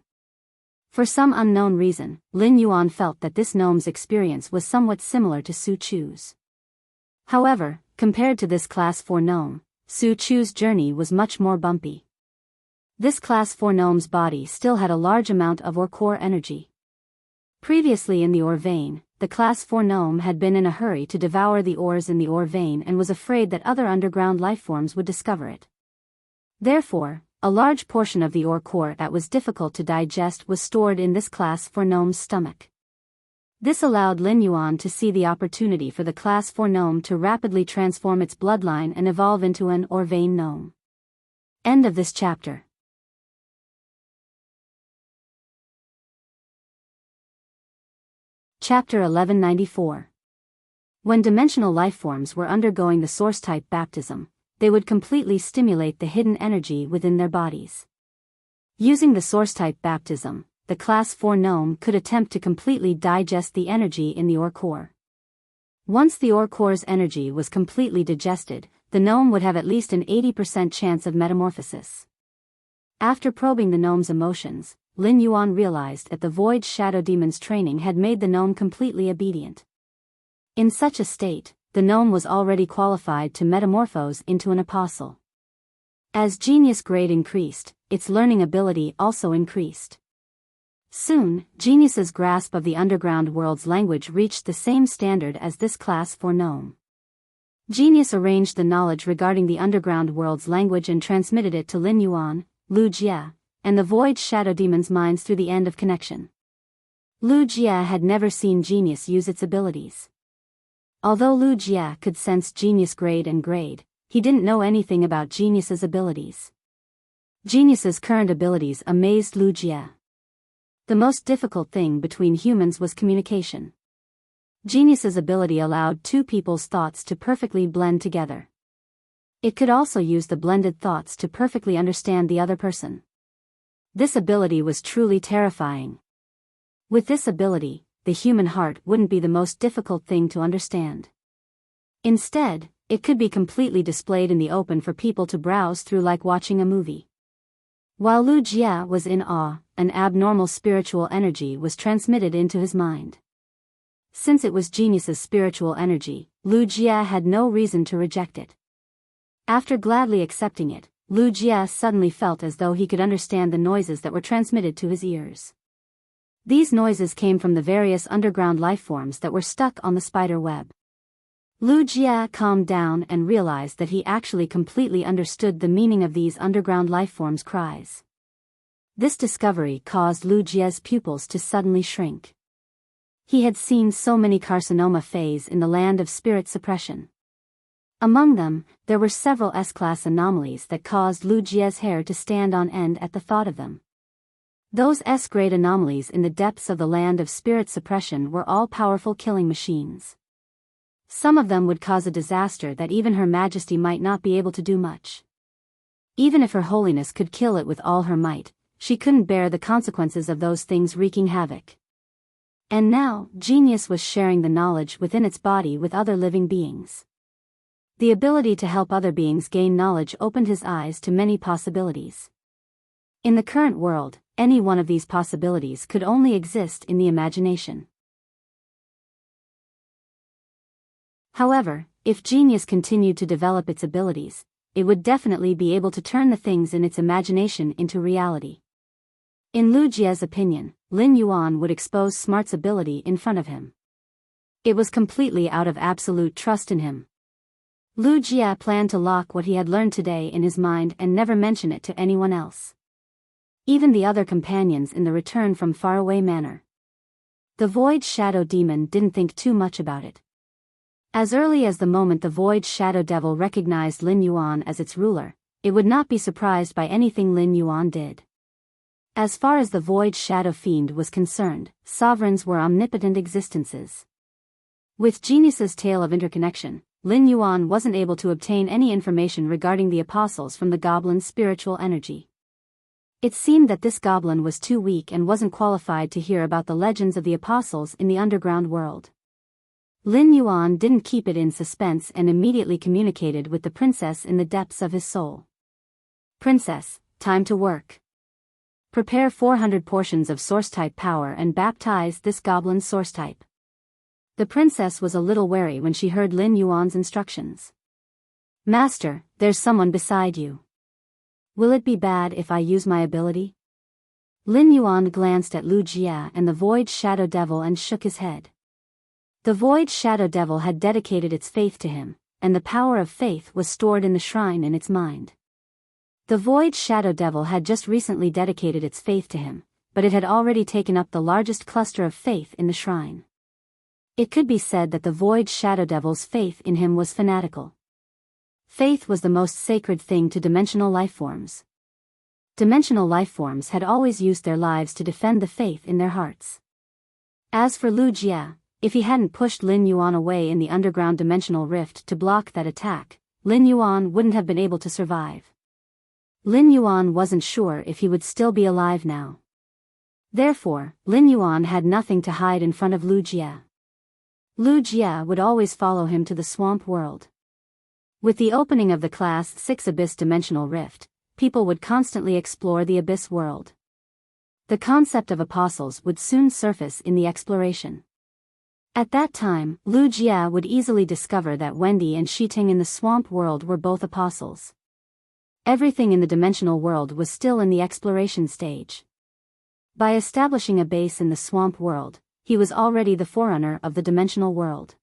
For some unknown reason, Lin Yuan felt that this gnome's experience was somewhat similar to Su Chu's. However, compared to this Class 4 gnome, Su Chu's journey was much more bumpy. This Class 4 gnome's body still had a large amount of ore core energy. Previously in the ore vein, the Class 4 gnome had been in a hurry to devour the ores in the ore vein and was afraid that other underground life forms would discover it. Therefore, a large portion of the ore core that was difficult to digest was stored in this Class 4 gnome's stomach. This allowed Lin Yuan to see the opportunity for the Class 4 gnome to rapidly transform its bloodline and evolve into an ore vein gnome. End of this chapter. Chapter 1194. When dimensional lifeforms were undergoing the source-type baptism, they would completely stimulate the hidden energy within their bodies. Using the source-type baptism, the Class 4 gnome could attempt to completely digest the energy in the ore core. Once the ore core's energy was completely digested, the gnome would have at least an 80% chance of metamorphosis. After probing the gnome's emotions, Lin Yuan realized that the Void Shadow Demon's training had made the gnome completely obedient. In such a state, the gnome was already qualified to metamorphose into an apostle. As genius grade increased, its learning ability also increased. Soon, Genius's grasp of the underground world's language reached the same standard as this Class 4 gnome. Genius arranged the knowledge regarding the underground world's language and transmitted it to Lin Yuan, Lu Jie, and the Void Shadow Demon's minds through the end of connection. Lu Jie had never seen Genius use its abilities. Although Lu Jie could sense Genius grade and grade, he didn't know anything about Genius's abilities. Genius's current abilities amazed Lu Jie. The most difficult thing between humans was communication. Genius's ability allowed two people's thoughts to perfectly blend together. It could also use the blended thoughts to perfectly understand the other person. This ability was truly terrifying. With this ability, the human heart wouldn't be the most difficult thing to understand. Instead, it could be completely displayed in the open for people to browse through like watching a movie. While Lu Jie was in awe, an abnormal spiritual energy was transmitted into his mind. Since it was Genius's spiritual energy, Lu Jie had no reason to reject it. After gladly accepting it, Lu Jie suddenly felt as though he could understand the noises that were transmitted to his ears. These noises came from the various underground lifeforms that were stuck on the spider web. Lu Jie calmed down and realized that he actually completely understood the meaning of these underground lifeforms' cries. This discovery caused Lu Jie's pupils to suddenly shrink. He had seen so many carcinoma phase in the land of spirit suppression. Among them, there were several S-class anomalies that caused Lu Jie's hair to stand on end at the thought of them. Those S-grade anomalies in the depths of the land of spirit suppression were all powerful killing machines. Some of them would cause a disaster that even Her Majesty might not be able to do much. Even if Her Holiness could kill it with all her might, she couldn't bear the consequences of those things wreaking havoc. And now, Genius was sharing the knowledge within its body with other living beings. The ability to help other beings gain knowledge opened his eyes to many possibilities. In the current world, any one of these possibilities could only exist in the imagination. However, if Genius continued to develop its abilities, it would definitely be able to turn the things in its imagination into reality. In Lu Jie's opinion, Lin Yuan would expose Smart's ability in front of him. It was completely out of absolute trust in him. Lu Jie planned to lock what he had learned today in his mind and never mention it to anyone else. Even the other companions in the return from faraway manor. The Void Shadow Demon didn't think too much about it. As early as the moment the Void Shadow Devil recognized Lin Yuan as its ruler, it would not be surprised by anything Lin Yuan did. As far as the Void Shadow Fiend was concerned, sovereigns were omnipotent existences. With Genius's tale of interconnection, Lin Yuan wasn't able to obtain any information regarding the apostles from the goblin's spiritual energy. It seemed that this goblin was too weak and wasn't qualified to hear about the legends of the apostles in the underground world. Lin Yuan didn't keep it in suspense and immediately communicated with the princess in the depths of his soul. Princess, time to work. Prepare 400 portions of source-type power and baptize this goblin's source-type. The princess was a little wary when she heard Lin Yuan's instructions. Master, there's someone beside you. Will it be bad if I use my ability? Lin Yuan glanced at Lu Jie and the Void Shadow Devil and shook his head. The Void Shadow Devil had dedicated its faith to him, and the power of faith was stored in the shrine in its mind. The Void Shadow Devil had just recently dedicated its faith to him, but it had already taken up the largest cluster of faith in the shrine. It could be said that the Void Shadow Devil's faith in him was fanatical. Faith was the most sacred thing to dimensional lifeforms. Dimensional lifeforms had always used their lives to defend the faith in their hearts. As for Lu Jie, if he hadn't pushed Lin Yuan away in the underground dimensional rift to block that attack, Lin Yuan wouldn't have been able to survive. Lin Yuan wasn't sure if he would still be alive now. Therefore, Lin Yuan had nothing to hide in front of Lu Jie. Lu Jie would always follow him to the swamp world. With the opening of the Class 6 Abyss Dimensional Rift, people would constantly explore the Abyss world. The concept of apostles would soon surface in the exploration. At that time, Lu Jie would easily discover that Wendy and Shiting in the swamp world were both apostles. Everything in the dimensional world was still in the exploration stage. By establishing a base in the swamp world, he was already the forerunner of the dimensional world.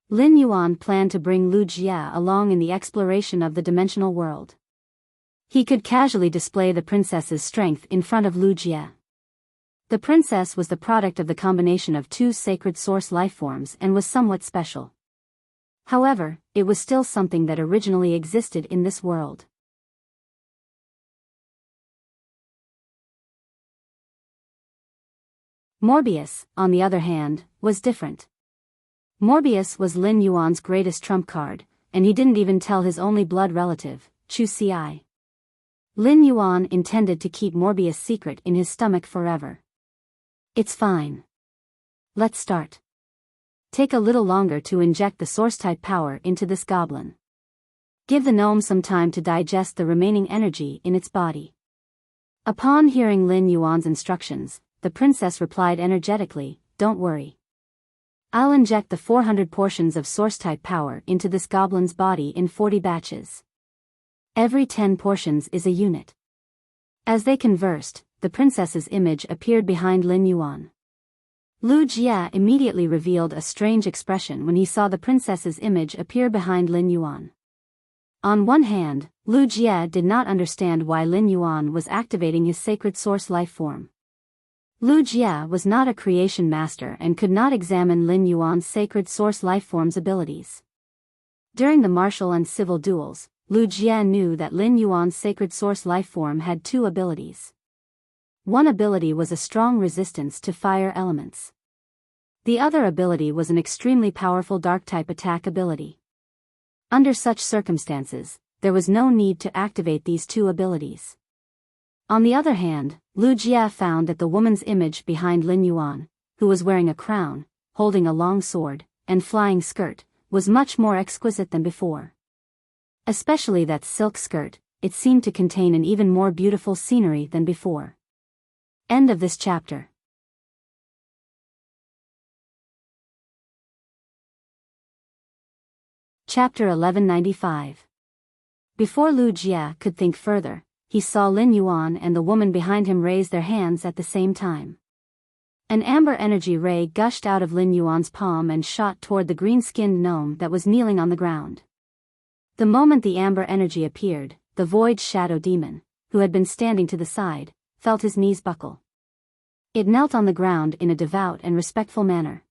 Lin Yuan planned to bring Lu Jie along in the exploration of the dimensional world. He could casually display the princess's strength in front of Lu Jie. The princess was the product of the combination of two sacred source lifeforms and was somewhat special. However, it was still something that originally existed in this world. Morbius, on the other hand, was different. Morbius was Lin Yuan's greatest trump card, and he didn't even tell his only blood relative, Chu Ci. Lin Yuan intended to keep Morbius' secret in his stomach forever. It's fine. Let's start. Take a little longer to inject the source-type power into this goblin. Give the gnome some time to digest the remaining energy in its body. Upon hearing Lin Yuan's instructions, the princess replied energetically, "Don't worry. I'll inject the 400 portions of source-type power into this goblin's body in 40 batches. Every 10 portions is a unit." As they conversed, the princess's image appeared behind Lin Yuan. Lu Jie immediately revealed a strange expression when he saw the princess's image appear behind Lin Yuan. On one hand, Lu Jie did not understand why Lin Yuan was activating his sacred source life form. Lu Jie was not a creation master and could not examine Lin Yuan's sacred source lifeform's abilities. During the martial and civil duels, Lu Jie knew that Lin Yuan's sacred source lifeform had two abilities. One ability was a strong resistance to fire elements. The other ability was an extremely powerful dark-type attack ability. Under such circumstances, there was no need to activate these two abilities. On the other hand, Lu Jie found that the woman's image behind Lin Yuan, who was wearing a crown, holding a long sword, and flying skirt, was much more exquisite than before. Especially that silk skirt, it seemed to contain an even more beautiful scenery than before. End of this chapter. Chapter 1195. Before Lu Jie could think further, he saw Lin Yuan and the woman behind him raise their hands at the same time. An amber energy ray gushed out of Lin Yuan's palm and shot toward the green-skinned gnome that was kneeling on the ground. The moment the amber energy appeared, the void shadow demon, who had been standing to the side, felt his knees buckle. It knelt on the ground in a devout and respectful manner.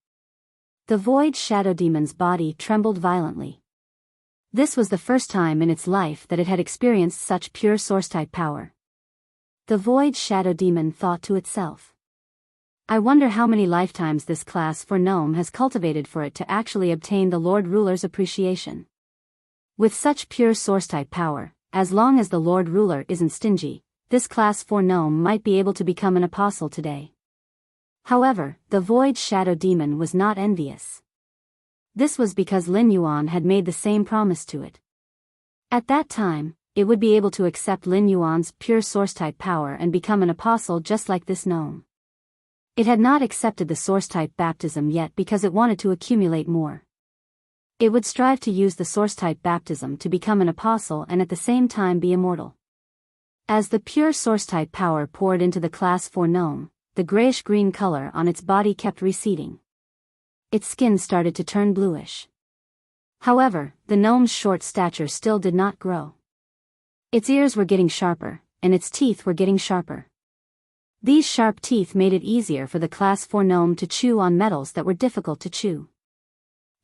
The void shadow demon's body trembled violently. This was the first time in its life that it had experienced such pure source-type power. The void shadow demon thought to itself, "I wonder how many lifetimes this class for gnome has cultivated for it to actually obtain the Lord Ruler's appreciation." With such pure source-type power, as long as the Lord Ruler isn't stingy, this class 4 gnome might be able to become an apostle today. However, the void shadow demon was not envious. This was because Lin Yuan had made the same promise to it. At that time, it would be able to accept Lin Yuan's pure source-type power and become an apostle just like this gnome. It had not accepted the source-type baptism yet because it wanted to accumulate more. It would strive to use the source-type baptism to become an apostle and at the same time be immortal. As the pure source-type power poured into the class 4 gnome, the grayish-green color on its body kept receding. Its skin started to turn bluish. However, the gnome's short stature still did not grow. Its ears were getting sharper, and its teeth were getting sharper. These sharp teeth made it easier for the class 4 gnome to chew on metals that were difficult to chew.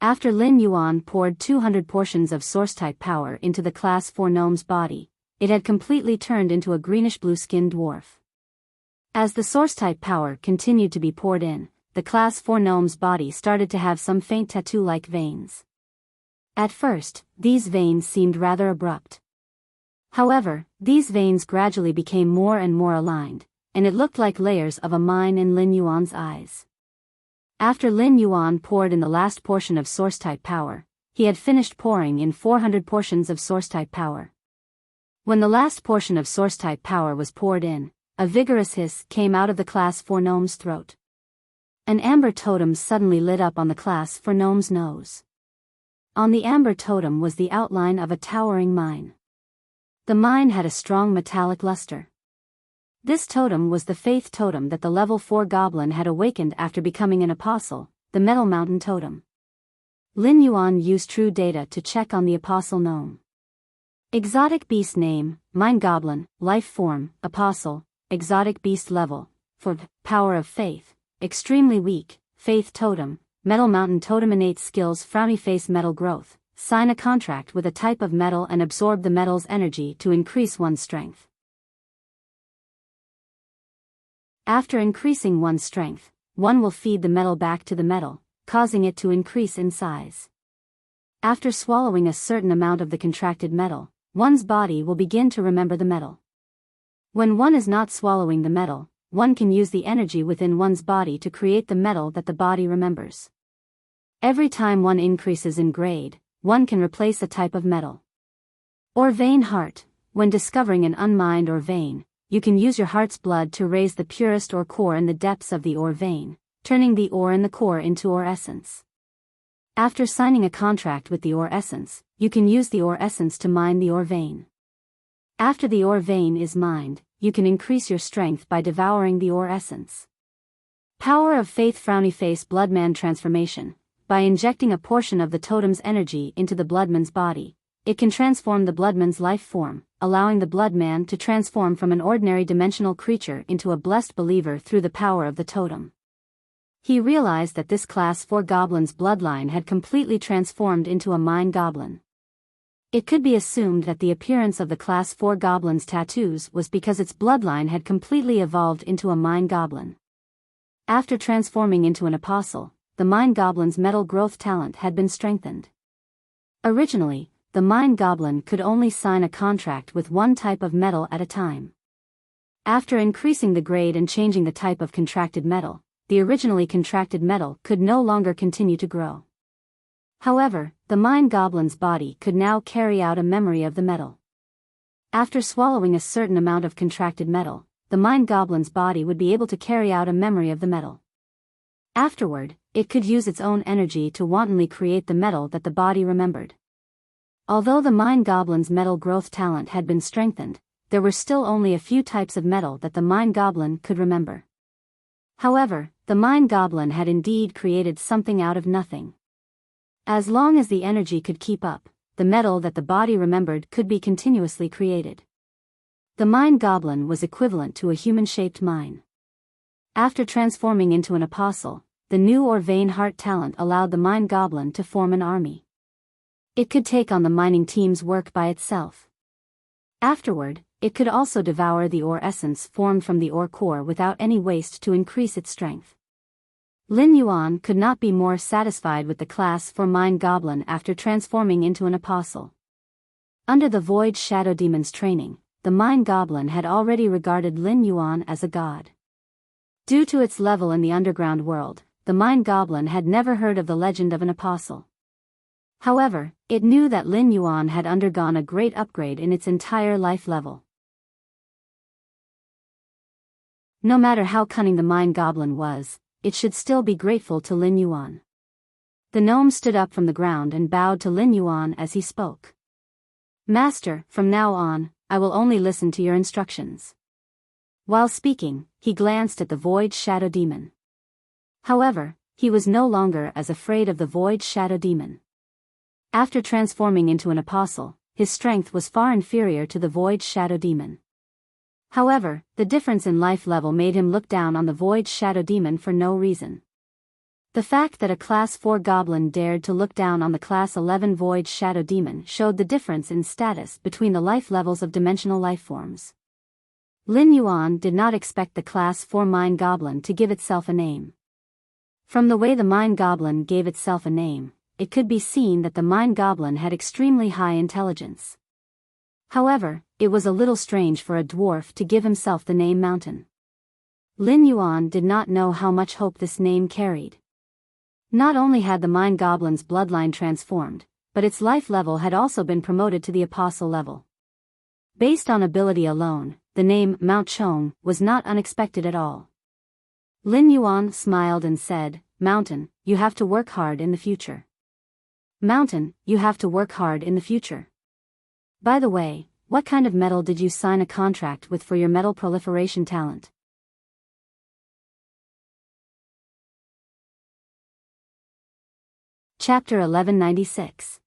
After Lin Yuan poured 200 portions of source-type power into the class 4 gnome's body, it had completely turned into a greenish-blue-skinned dwarf. As the source-type power continued to be poured in, the Class 4 gnome's body started to have some faint tattoo-like veins. At first, these veins seemed rather abrupt. However, these veins gradually became more and more aligned, and it looked like layers of a mine in Lin Yuan's eyes. After Lin Yuan poured in the last portion of Source-type power, he had finished pouring in 400 portions of Source-type power. When the last portion of Source-type power was poured in, a vigorous hiss came out of the Class 4 gnome's throat. An amber totem suddenly lit up on the Class 4 gnome's nose. On the amber totem was the outline of a towering mine. The mine had a strong metallic luster. This totem was the faith totem that the level 4 goblin had awakened after becoming an apostle, the Metal Mountain Totem. Lin Yuan used true data to check on the apostle gnome. Exotic beast name, Mine Goblin, life form, apostle, exotic beast level, for power of faith, extremely weak, faith totem, Metal Mountain Totem innate skills frowny face metal growth, sign a contract with a type of metal and absorb the metal's energy to increase one's strength. After increasing one's strength, one will feed the metal back to the metal, causing it to increase in size. After swallowing a certain amount of the contracted metal, one's body will begin to remember the metal. When one is not swallowing the metal, one can use the energy within one's body to create the metal that the body remembers. Every time one increases in grade, one can replace a type of metal. Or vein heart. When discovering an unmined or vein, you can use your heart's blood to raise the purest ore core in the depths of the ore vein, turning the ore in the core into ore essence. After signing a contract with the ore essence, you can use the ore essence to mine the ore vein. After the ore vein is mined, you can increase your strength by devouring the ore essence. Power of Faith Frowny Face Bloodman Transformation. By injecting a portion of the totem's energy into the bloodman's body, it can transform the bloodman's life form, allowing the bloodman to transform from an ordinary dimensional creature into a blessed believer through the power of the totem. He realized that this Class 4 goblin's bloodline had completely transformed into a mine goblin. It could be assumed that the appearance of the Class 4 goblin's tattoos was because its bloodline had completely evolved into a mine goblin. After transforming into an apostle, the mine goblin's metal growth talent had been strengthened. Originally, the mine goblin could only sign a contract with one type of metal at a time. After increasing the grade and changing the type of contracted metal, the originally contracted metal could no longer continue to grow. However, the mine goblin's body could now carry out a memory of the metal. After swallowing a certain amount of contracted metal, the mine goblin's body would be able to carry out a memory of the metal. Afterward, it could use its own energy to wantonly create the metal that the body remembered. Although the mine goblin's metal growth talent had been strengthened, there were still only a few types of metal that the mine goblin could remember. However, the mine goblin had indeed created something out of nothing. As long as the energy could keep up, the metal that the body remembered could be continuously created. The mine goblin was equivalent to a human-shaped mine. After transforming into an apostle, the new or vein heart talent allowed the mine goblin to form an army. It could take on the mining team's work by itself. Afterward, it could also devour the ore essence formed from the ore core without any waste to increase its strength. Lin Yuan could not be more satisfied with the Class 4 mine goblin after transforming into an apostle. Under the Void Shadow Demon's training, the mine goblin had already regarded Lin Yuan as a god. Due to its level in the underground world, the mine goblin had never heard of the legend of an apostle. However, it knew that Lin Yuan had undergone a great upgrade in its entire life level. No matter how cunning the mine goblin was, it should still be grateful to Lin Yuan. The gnome stood up from the ground and bowed to Lin Yuan as he spoke. Master, from now on, I will only listen to your instructions. While speaking, he glanced at the Void Shadow Demon. However, he was no longer as afraid of the Void Shadow Demon. After transforming into an apostle, his strength was far inferior to the Void Shadow Demon. However, the difference in life level made him look down on the Void Shadow Demon for no reason. The fact that a Class 4 goblin dared to look down on the Class 11 Void Shadow Demon showed the difference in status between the life levels of dimensional life forms. Lin Yuan did not expect the Class 4 Mine Goblin to give itself a name. From the way the mine goblin gave itself a name, it could be seen that the mine goblin had extremely high intelligence. However, it was a little strange for a dwarf to give himself the name Mountain. Lin Yuan did not know how much hope this name carried. Not only had the mine goblin's bloodline transformed, but its life level had also been promoted to the apostle level. Based on ability alone, the name Mount Chong was not unexpected at all. Lin Yuan smiled and said, "Mountain, you have to work hard in the future. Mountain, you have to work hard in the future. By the way, what kind of metal did you sign a contract with for your metal proliferation talent?" Chapter 1196.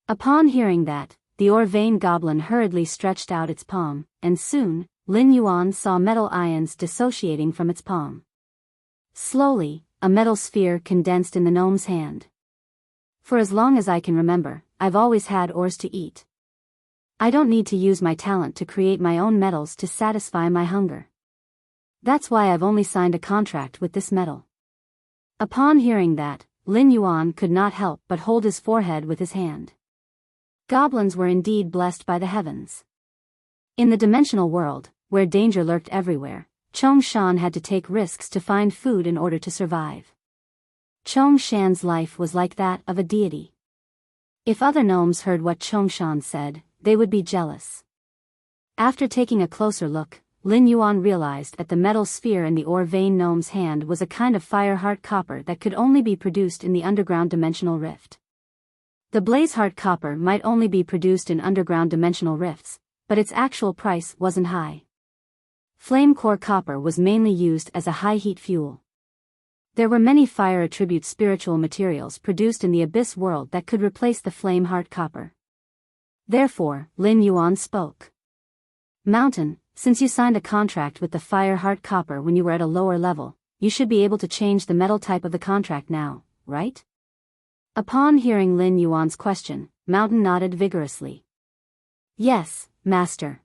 Upon hearing that, the ore vein goblin hurriedly stretched out its palm, and soon, Lin Yuan saw metal ions dissociating from its palm. Slowly, a metal sphere condensed in the gnome's hand. "For as long as I can remember, I've always had ores to eat. I don't need to use my talent to create my own metals to satisfy my hunger. That's why I've only signed a contract with this metal." Upon hearing that, Lin Yuan could not help but hold his forehead with his hand. Goblins were indeed blessed by the heavens. In the dimensional world, where danger lurked everywhere, Chong Shan had to take risks to find food in order to survive. Chong Shan's life was like that of a deity. If other gnomes heard what Chong Shan said, they would be jealous. After taking a closer look, Lin Yuan realized that the metal sphere in the ore vein gnome's hand was a kind of fire-heart copper that could only be produced in the underground dimensional rift. The blaze-heart copper might only be produced in underground dimensional rifts, but its actual price wasn't high. Flame core copper was mainly used as a high-heat fuel. There were many fire-attribute spiritual materials produced in the abyss world that could replace the flame-heart copper. Therefore, Lin Yuan spoke. "Mountain, since you signed a contract with the fire-heart copper when you were at a lower level, you should be able to change the metal type of the contract now, right?" Upon hearing Lin Yuan's question, Mountain nodded vigorously. "Yes, master.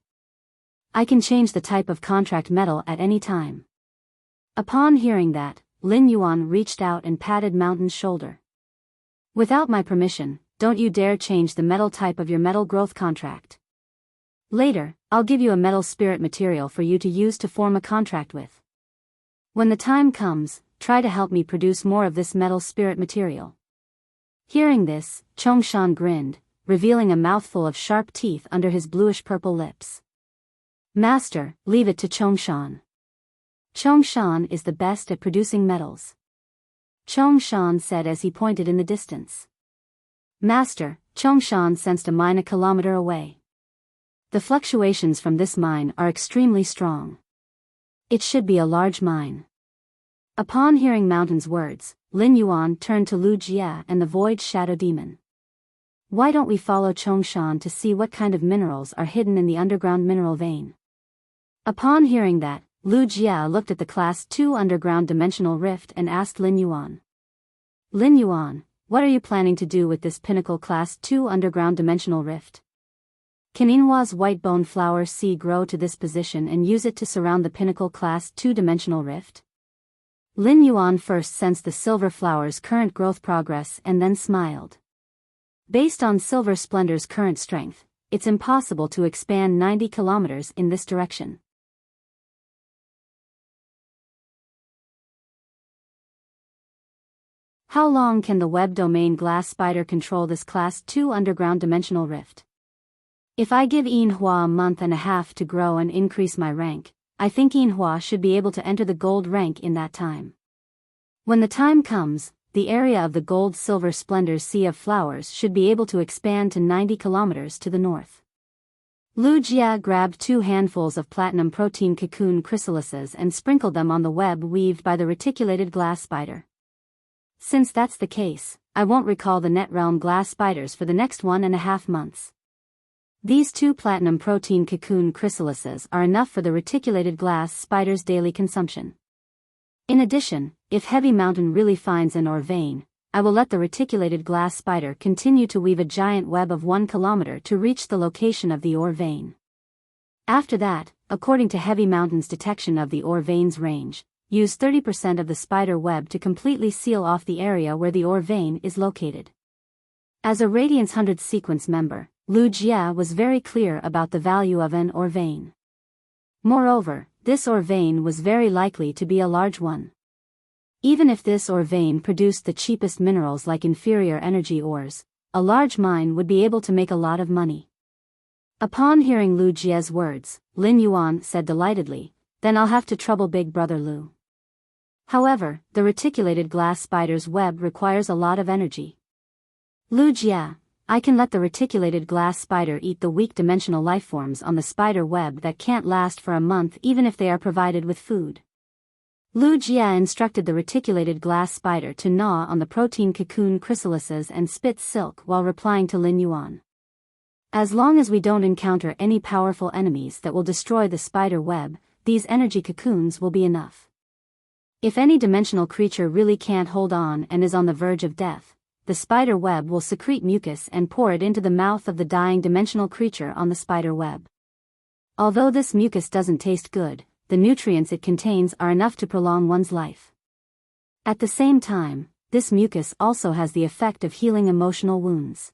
I can change the type of contract metal at any time." Upon hearing that, Lin Yuan reached out and patted Mountain's shoulder. "Without my permission, don't you dare change the metal type of your metal growth contract. Later, I'll give you a metal spirit material for you to use to form a contract with. When the time comes, try to help me produce more of this metal spirit material." Hearing this, Chong Shan grinned, revealing a mouthful of sharp teeth under his bluish-purple lips. "Master, leave it to Chong Shan. Chong Shan is the best at producing metals." Chong Shan said as he pointed in the distance. "Master," Chong Shan sensed a mine a kilometer away. "The fluctuations from this mine are extremely strong. It should be a large mine." Upon hearing Mountain's words, Lin Yuan turned to Lu Jia and the Void Shadow Demon. "Why don't we follow Chong Shan to see what kind of minerals are hidden in the underground mineral vein?" Upon hearing that, Lu Jia looked at the Class 2 underground dimensional rift and asked Lin Yuan. "Lin Yuan, what are you planning to do with this pinnacle Class 2 underground dimensional rift? Can Inhua's white bone flower seed grow to this position and use it to surround the pinnacle Class 2 dimensional rift?" Lin Yuan first sensed the silver flower's current growth progress and then smiled. Based on Silver Splendor's current strength, it's impossible to expand 90 kilometers in this direction. How long can the web domain glass spider control this Class 2 underground dimensional rift? If I give Inhua a month and a half to grow and increase my rank, I think Inhua should be able to enter the gold rank in that time. When the time comes, the area of the gold-silver splendor's sea of flowers should be able to expand to 90 kilometers to the north. Lu Jia grabbed 2 handfuls of platinum protein cocoon chrysalises and sprinkled them on the web weaved by the reticulated glass spider. Since that's the case, I won't recall the net realm glass spiders for the next 1.5 months. These 2 platinum protein cocoon chrysalises are enough for the reticulated glass spider's daily consumption. In addition, if Heavy Mountain really finds an ore vein, I will let the reticulated glass spider continue to weave a giant web of 1 kilometer to reach the location of the ore vein. After that, according to Heavy Mountain's detection of the ore vein's range, use 30% of the spider web to completely seal off the area where the ore vein is located. As a Radiance 100 sequence member, Lu Jia was very clear about the value of an ore vein. Moreover, this ore vein was very likely to be a large one. Even if this ore vein produced the cheapest minerals like inferior energy ores, a large mine would be able to make a lot of money. Upon hearing Lu Jia's words, Lin Yuan said delightedly, "Then I'll have to trouble Big Brother Lu." However, the reticulated glass spider's web requires a lot of energy. Lu Jia, I can let the reticulated glass spider eat the weak dimensional lifeforms on the spider web that can't last for a month even if they are provided with food. Lu Jia instructed the reticulated glass spider to gnaw on the protein cocoon chrysalises and spit silk while replying to Lin Yuan. As long as we don't encounter any powerful enemies that will destroy the spider web, these energy cocoons will be enough. If any dimensional creature really can't hold on and is on the verge of death, the spider web will secrete mucus and pour it into the mouth of the dying dimensional creature on the spider web. Although this mucus doesn't taste good, the nutrients it contains are enough to prolong one's life. At the same time, this mucus also has the effect of healing emotional wounds.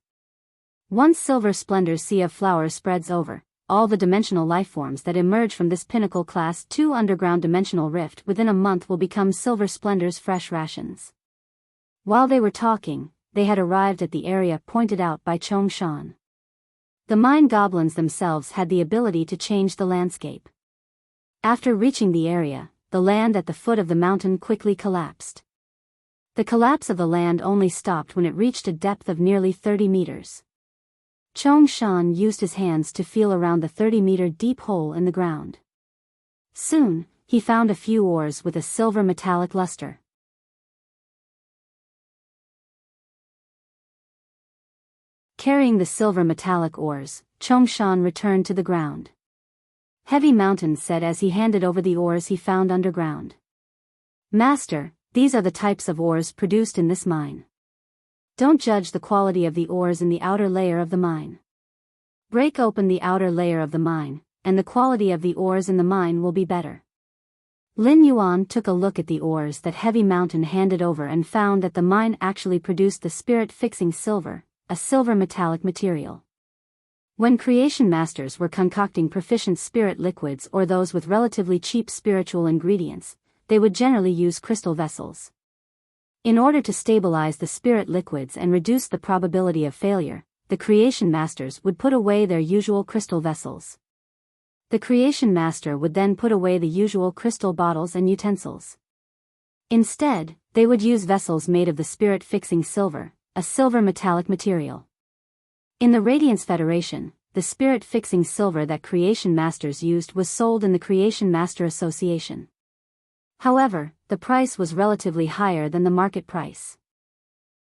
Once Silver Splendor's sea of flowers spreads over, all the dimensional lifeforms that emerge from this pinnacle Class 2 underground dimensional rift within a month will become Silver Splendor's fresh rations. While they were talking, they had arrived at the area pointed out by Chong Shan. The mine goblins themselves had the ability to change the landscape. After reaching the area, the land at the foot of the mountain quickly collapsed. The collapse of the land only stopped when it reached a depth of nearly 30 meters. Chong Shan used his hands to feel around the 30-meter deep hole in the ground. Soon, he found a few ores with a silver metallic luster. Carrying the silver metallic ores, Chong Shan returned to the ground. Heavy Mountain said as he handed over the ores he found underground. "Master, these are the types of ores produced in this mine. Don't judge the quality of the ores in the outer layer of the mine. Break open the outer layer of the mine, and the quality of the ores in the mine will be better." Lin Yuan took a look at the ores that Heavy Mountain handed over and found that the mine actually produced the spirit-fixing silver, a silver metallic material. When creation masters were concocting proficient spirit liquids or those with relatively cheap spiritual ingredients, they would generally use crystal vessels. In order to stabilize the spirit liquids and reduce the probability of failure, the creation masters would put away their usual crystal vessels. The creation master would then put away the usual crystal bottles and utensils. Instead, they would use vessels made of the spirit-fixing silver, a silver metallic material. In the Radiance Federation, the spirit-fixing silver that creation masters used was sold in the Creation Master Association. However, the price was relatively higher than the market price.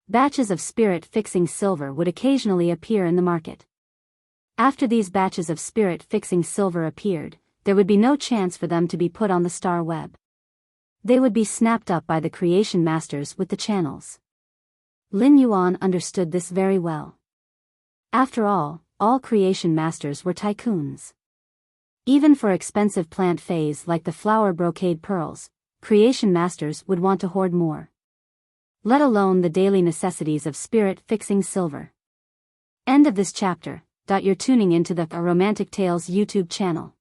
Batches of spirit-fixing silver would occasionally appear in the market. After these batches of spirit-fixing silver appeared, there would be no chance for them to be put on the star web. They would be snapped up by the creation masters with the channels. Lin Yuan understood this very well. After all creation masters were tycoons. Even for expensive plant phase like the flower brocade pearls, creation masters would want to hoard more. Let alone the daily necessities of spirit-fixing silver. End of this chapter. You're tuning into the Romantic Tales YouTube channel.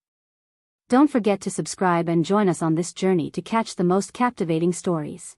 Don't forget to subscribe and join us on this journey to catch the most captivating stories.